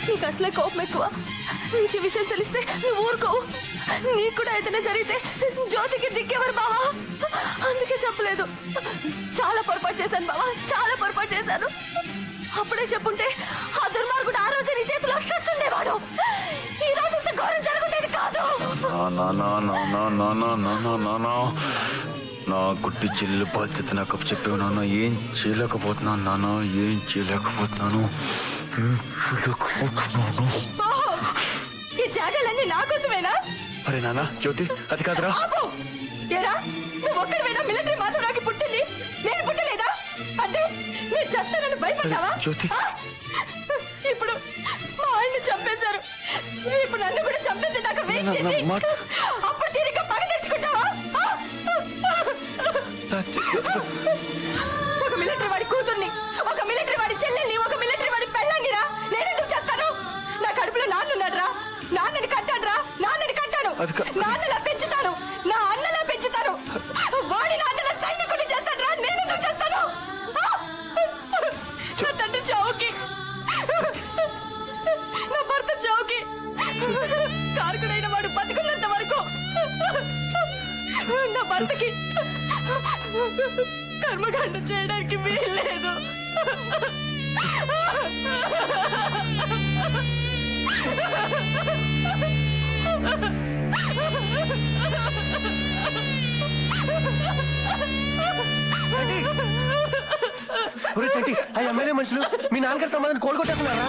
నీకు అసలే కోపం ఎక్కువ. నీకు ఈ విషయం తెలిస్తే నువ్వు ఊరుకోవు. నీకు కూడా ఏదైనా జరిగితే జ్యోతికి దిక్కేవారు బావా. అందుకే చెప్పలేదు. చాలా పొరపాటు చేశాను బావా, చాలా పొరపాటు చేశాను. అప్పుడే చెప్పుంటే ఆ దుర్మార్గుడు ఆ రోజు నీ చేతిలో చచ్చుండేవాడు. ఈ రోజు ఇంత ఘోరం జరుగుండేది కాదు. నా గుట్టి చెల్లి బాధ్యత నాకు చెప్పావు నాన్న. ఏం చేయలేకపోతున్నాను నాన్న, ఏం చేయలేకపోతున్నాను. ఓహో, ఈ జాగాలన్నీ నా కోసమేనా? అరే నాన్న జ్యోతి, అది కాదురా. ఆపు! ఏరా, నువ్వు ఒక్కడివైనా మిలిటరీ మాధవరావుకి పుట్టింది, నేను పుట్టలేదా? అంటే నేను చేస్తానని భయపడ్డావా? జ్యోతి. ఇప్పుడు మా ఆయన్ని చంపేశారు, ఇప్పుడు నన్ను కూడా చంపేసేదాకా వెయిట్ చేసి అప్పుడు తిరిగి పగ తెచ్చుకుంటావా? ఒక మిలిటరీ వాడి కూతుర్ని, ఒక మిలిటరీ వాడి చెల్లెల్ని, ఒక మిలిటరీ వాడి పెళ్ళాంగిరా నేనెందుకు చేస్తాను? నా కడుపులో నాన్నున్నాడ్రా, నాన్నని కట్టాడ్రా, నాన్నని కట్టాను, నాన్నలా పెంచుతాను, నా అన్నలా పెంచుతాను. వాడి నాన్నలా సైనికుడిని చేస్తాడ్రా, నేనెందుకు చేస్తాను? నా తండ్రి చావుకి, నా భర్త చావుకి కారకుడైన వాడు బతుకున్నంత వరకు నా భర్తకి కర్మకాండ చేయడానికి వీల్లేదు. ఆ ఎమ్మెల్యే మనుషులు మీ నాన్నగారి సమాధానం కోలుకొట్టేస్తున్నారా?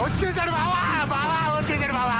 వచ్చేసాడు బావా, బావా వచ్చేసాడు బావా.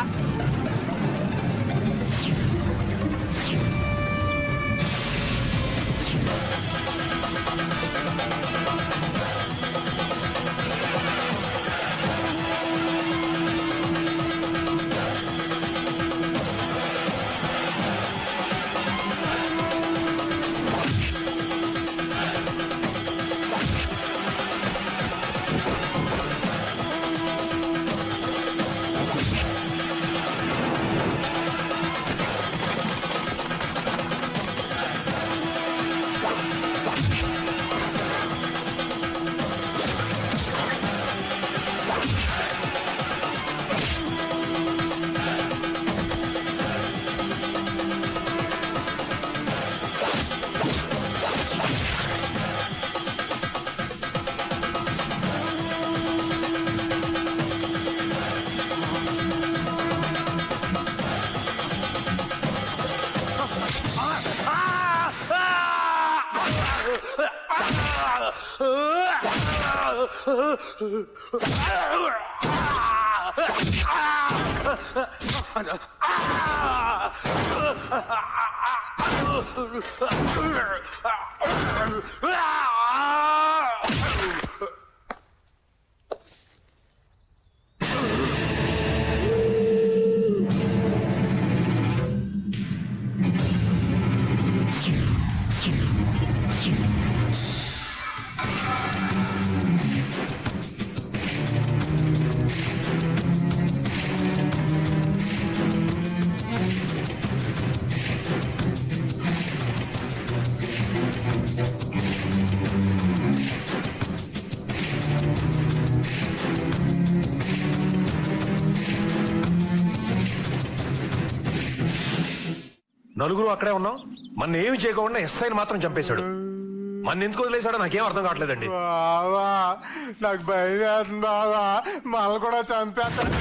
నలుగురు అక్కడే ఉన్నాం, మన ఏమి చేయకుండా ఎస్ఐని మాత్రం చంపేశాడు. మన ఎందుకు వదిలేశాడో నాకేం అర్థం కావట్లేదండి. బావా నాకు భయం వేస్తుంది బావా, మళ్ళీ కూడా చంపేస్తాడు.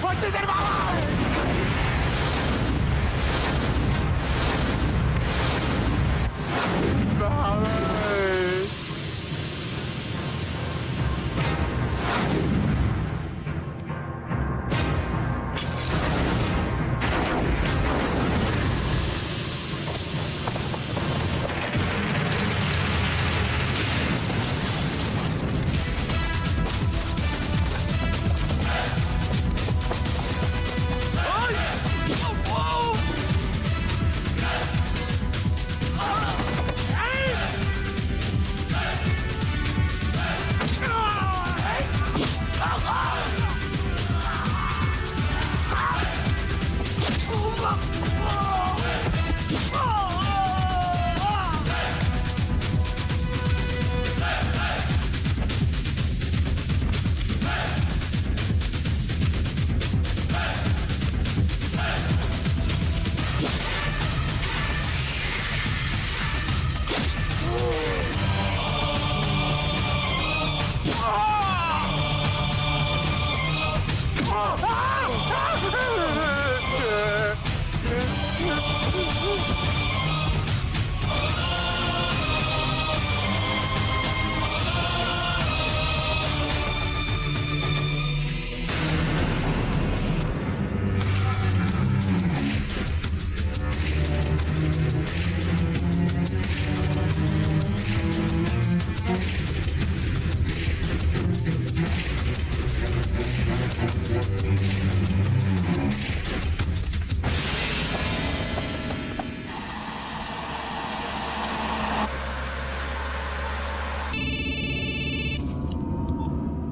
వచ్చేసాడు బావా.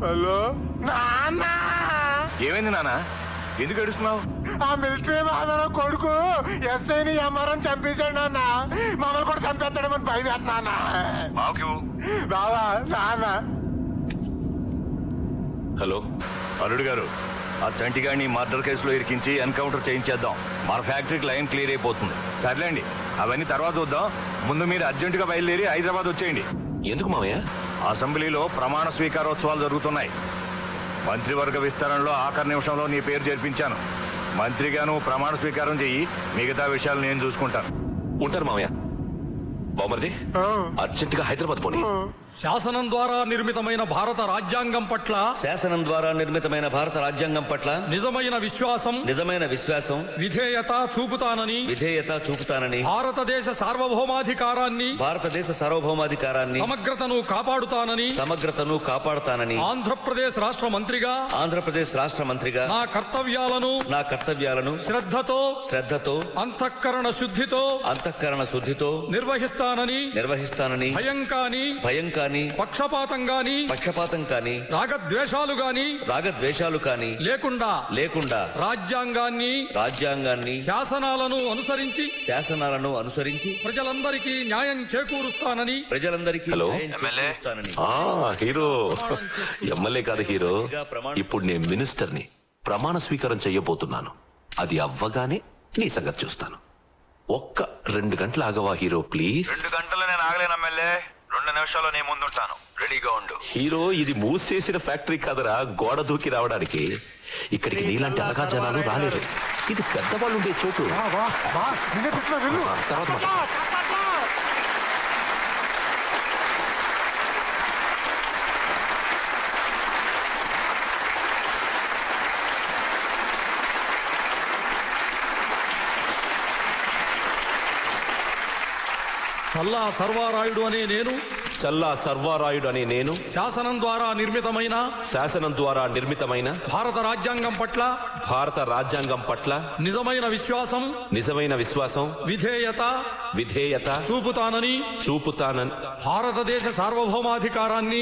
హలో నాన్న. ఏమైంది నాన్న? ఎందుకు ఏడుస్తున్నావు? ఆ మిలిటరీ మాధవ కొడుకు ఎస్ఐని ఎంఆర్ఎం చంపేశాడు నాన్న. మమ్మల్ని కూడా చంపేస్తాడమని భయం నాన్న. బావా నాన్న. హలో అల్లుడు గారు, ఆ చంటిగాడిని మర్డర్ కేసులో ఇరికించి ఎన్కౌంటర్ చేయించేద్దాం. మన ఫ్యాక్టరీకి లైన్ క్లియర్ అయిపోతుంది. సర్లేండి, అవన్నీ తర్వాత చూద్దాం. ముందు మీరు అర్జెంటుగా బయలుదేరి హైదరాబాద్ వచ్చేయండి. ఎందుకు మామయ్య? అసెంబ్లీలో ప్రమాణ స్వీకారోత్సవాలు జరుగుతున్నాయి. మంత్రివర్గ విస్తరణలో ఆఖరి నిమిషంలో నీ పేరు చేర్పించాను. మంత్రిగాను ప్రమాణ స్వీకారం చెయ్యి, మిగతా విషయాలు నేను చూసుకుంటాను. ఉంటారు మామయ్య. బామర్ది, అర్జెంటుగా హైదరాబాద్ పోనీ. శాసనం ద్వారా నిర్మితమైన భారత రాజ్యాంగం పట్ల నిజమైన విశ్వాసం విధేయత చూపుతానని భారతదేశ సార్వభౌమాధికారాన్ని సమగ్రతను కాపాడుతానని ఆంధ్రప్రదేశ్ రాష్ట్ర మంత్రిగా నా కర్తవ్యాలను శ్రద్ధతో అంతఃకరణ శుద్ధితో నిర్వహిస్తానని భయం కాని పక్షపాతం కాని రాగద్వేషాలు కాని లేకుండా రాజ్యాంగాన్ని శాసనాలను అనుసరించి ప్రజలందరికీ న్యాయం చేకూరుస్తానని హలో హీరో. ఎమ్మెల్యే కాదు హీరో, ఇప్పుడు నేను మినిస్టర్ని. ప్రమాణ స్వీకారం చెయ్యబోతున్నాను. అది అవ్వగానే నీ సంగతి చూస్తాను. ఒక్క 2 గంటలు ఆగవా హీరో ప్లీజ్? 2 గంటలు నేను ఆగలేను ఎమ్మెల్యే. 2 నిమిషాల్లో నేను ముందుంటాను. రెడీగా ఉండు. హీరో, ఇది మూసేసిన ఫ్యాక్టరీ కాదరా, గోడ దూకి రావడానికి. ఇక్కడికి నీలాంటి అలగా జనాలు రాలేదు. ఇది పెద్దవాళ్ళు ఉండే చోటు. చల్లా సర్వారాయుడు అనే నేను శాసనం ద్వారా నిర్మితమైన భారత రాజ్యాంగం పట్ల నిజమైన విశ్వాసం విధేయత చూపుతానని భారతదేశ సార్వభౌమాధికారాన్ని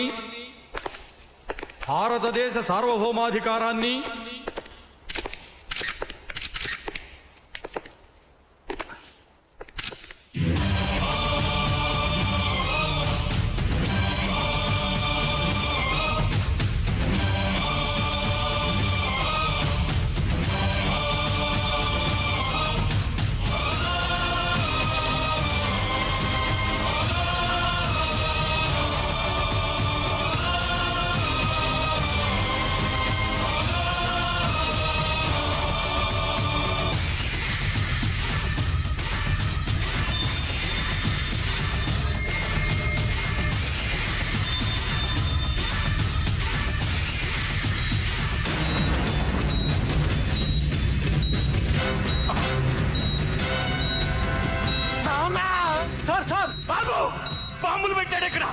బాంబులు పెట్టాడు ఇక్కడ.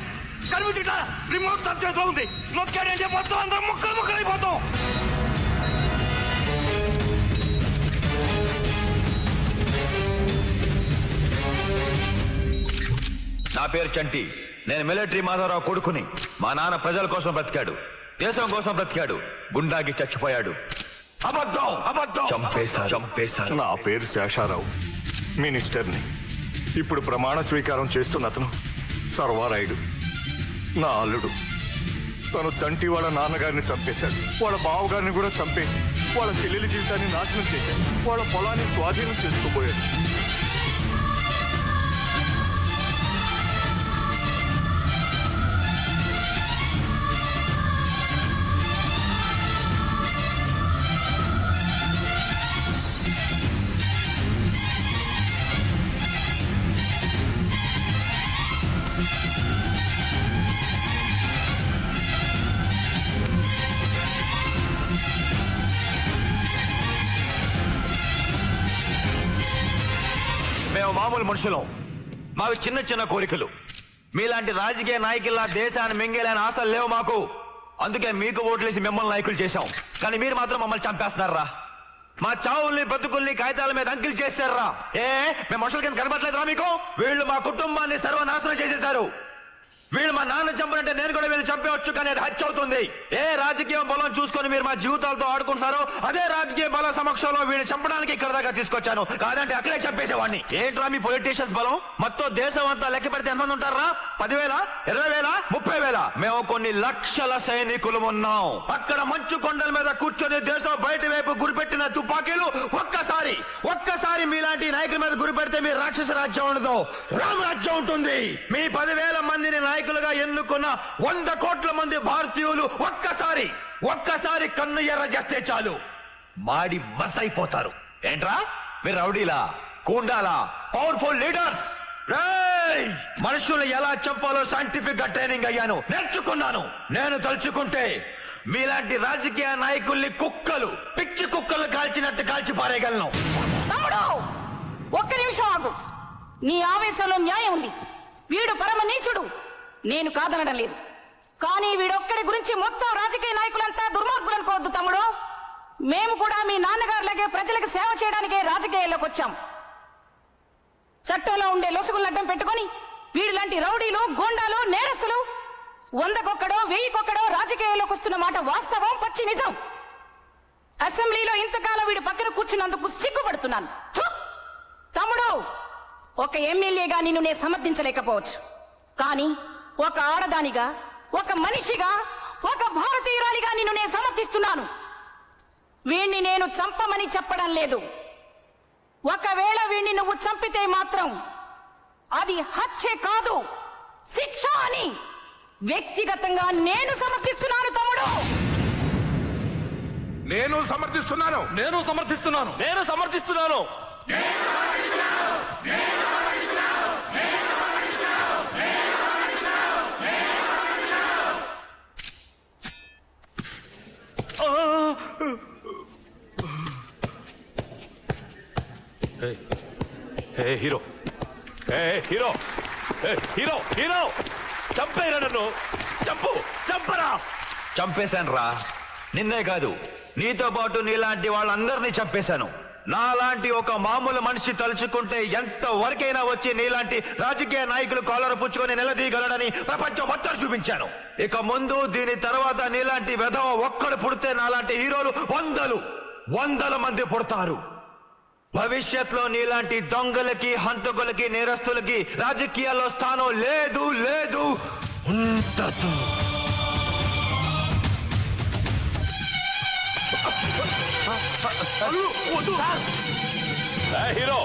కనిపించట రిమోట్ తన చేతిలో ఉంది. నొక్కాడంటే మొత్తం అందరం ముక్కలైపోతాం. నా పేరు చంటి. నేను మిలిటరీ మాధవరావు కొడుకుని. మా నాన్న ప్రజల కోసం బ్రతికాడు, దేశం కోసం బ్రతికాడు. గుండాకి చచ్చిపోయాడు. అబద్ధం. చంపేశారు. నా పేరు శేషారావు, మినిస్టర్ని. ఇప్పుడు ప్రమాణ స్వీకారం చేస్తున్న అతను సర్వారాయుడు, నా అల్లుడు. తను చంటి వాళ్ళ నాన్నగారిని చంపేశాడు. వాళ్ళ బావగారిని కూడా చంపేసి వాళ్ళ చెల్లెలి జీవితాన్ని నాశనం చేశాడు. వాళ్ళ పొలాన్ని స్వాధీనం చేసుకోబోయాడు. మేము మామూలు మనుషులం. మావి చిన్న చిన్న కోరికలు. మీలాంటి రాజకీయ నాయకుల్లా దేశాన్ని మింగేలేని ఆశలు లేవు మాకు. అందుకే మీకు ఓట్లేసి మిమ్మల్ని నాయకులు చేశాం. కానీ మీరు మాత్రం మమ్మల్ని చంపేస్తున్నారా? మా చావుల్ని బ్రతుకుల్ని కాగితాల మీద అంకిల్ చేశారా? మేము మనుషుల కింద కనబడలేదురా మీకు? వీళ్ళు మా కుటుంబాన్ని సర్వనాశనం చేసేశారు. వీళ్ళు మా నాన్న చంపినట్టే నేను కూడా వీళ్ళు చంపవచ్చు, కానీ అది హత్య అవుతుంది. ఏ రాజకీయ బలం చూసుకొని మీరు మా జీవితాలతో ఆడుకుంటున్నారో అదే రాజకీయ బల సమక్షంలో వీళ్ళు చంపడానికి ఇక్కడ దాకా తీసుకొచ్చాను. కాదంటే అక్కడే చంపేసేవాడిని. ఏంట్రా మీ పొలిటీషియన్స్ బలం? మొత్తం దేశం అంతా లెక్క పెడితే ఎంతమంది ఉంటారా? 10,000, 20,000, 30,000? మేము కొన్ని లక్షల సైనికులు ఉన్నాం. అక్కడ మంచు కొండల మీద కూర్చొని దేశం బయట వైపు గురిపెట్టిన తుపాకీలు ఒక్కసారి మీలాంటి నాయకుల మీద గురిపెడితే మీ రాక్షస రాజ్యం ఉండదు, రామరాజ్యం ఉంటుంది. మీ 10,000 మందిని నాయకులుగా ఎన్నుకున్న 100 కోట్ల మంది భారతీయులు ఒక్కసారి కన్ను ఎర్ర చేస్తే చాలు మాడి మస్ అయిపోతారు. ఏంట్రా మీరు రౌడీలా, కూండాలా, పవర్ఫుల్ లీడర్స్? మనుషులు ఎలా చంపాలో సైంటిఫిక్ గా ట్రైనింగ్ అయ్యాను, నేర్చుకున్నాను. నేను తలుచుకుంటే మీలాంటి రాజకీయ నాయకుల్ని పిచ్చి కుక్కలు కాల్చినట్టు కాల్చి పారేయగలను. తమ్ముడు, ఒక్క నిమిషం ఆగు. నీ ఆవేశంలో న్యాయం ఉంది. వీడు పరమ నీచుడు, నేను కాదనడం లేదు. కానీ వీడొక్కడి గురించి మొత్తం రాజకీయ నాయకులంతా దుర్మార్గులు అనుకోవద్దు తమ్ముడు. మేము కూడా మీ నాన్నగారులాగే ప్రజలకు సేవ చేయడానికే రాజకీయాల్లోకి వచ్చాం. చట్టంలో ఉండే లొసుగులను అడ్డం పెట్టుకుని వీడిలాంటి రౌడీలు, గోండాలు, నేరస్తులు 100కొక్కడో 1000కొక్కడో రాజకీయాల్లోకి వస్తున్న మాట వాస్తవం, పచ్చి నిజం. అసెంబ్లీలో ఇంతకాలం వీడి పక్కన కూర్చున్నందుకు సిగ్గుపడుతున్నాను. తమ్ముడు, ఒక ఎమ్మెల్యేగా నిన్ను నేను సమర్థించలేకపోవచ్చు, కానీ ఒక ఆడదానిగా, ఒక మనిషిగా, ఒక భారతీయురాలిగా నిన్ను నేను సమర్థిస్తున్నాను. వీణ్ణి నేను చంపమని చెప్పడం లేదు. ఒకవేళ వీణ్ణి నువ్వు చంపితే మాత్రం అది హత్య కాదు, శిక్ష అని వ్యక్తిగతంగా నేను సమర్థిస్తున్నాను. తమ్ముడు, నేను సమర్థిస్తున్నాను. హీరో చంపేరా, నన్ను చంపరా. చంపేశాను రా, నిన్నే కాదు నీతో పాటు నీలాంటి వాళ్ళందరినీ చంపేశాను. నాలాంటి ఒక మామూలు మనిషి తలుచుకుంటే ఎంత వరకైనా వచ్చి నీలాంటి రాజకీయ నాయకులు కాలర్ పుచ్చుకొని నిలదీయగలడని ప్రపంచం మొత్తం చూపించాను. ఇక ముందు దీని తర్వాత నీలాంటి వెధవ ఒక్కడు పుడితే నాలాంటి హీరోలు వందల మంది పుడతారు. భవిష్యత్తులో నీలాంటి దొంగలకి, హంతకులకి, నేరస్తులకి రాజకీయాల్లో స్థానం లేదు ఉండదు. హీరో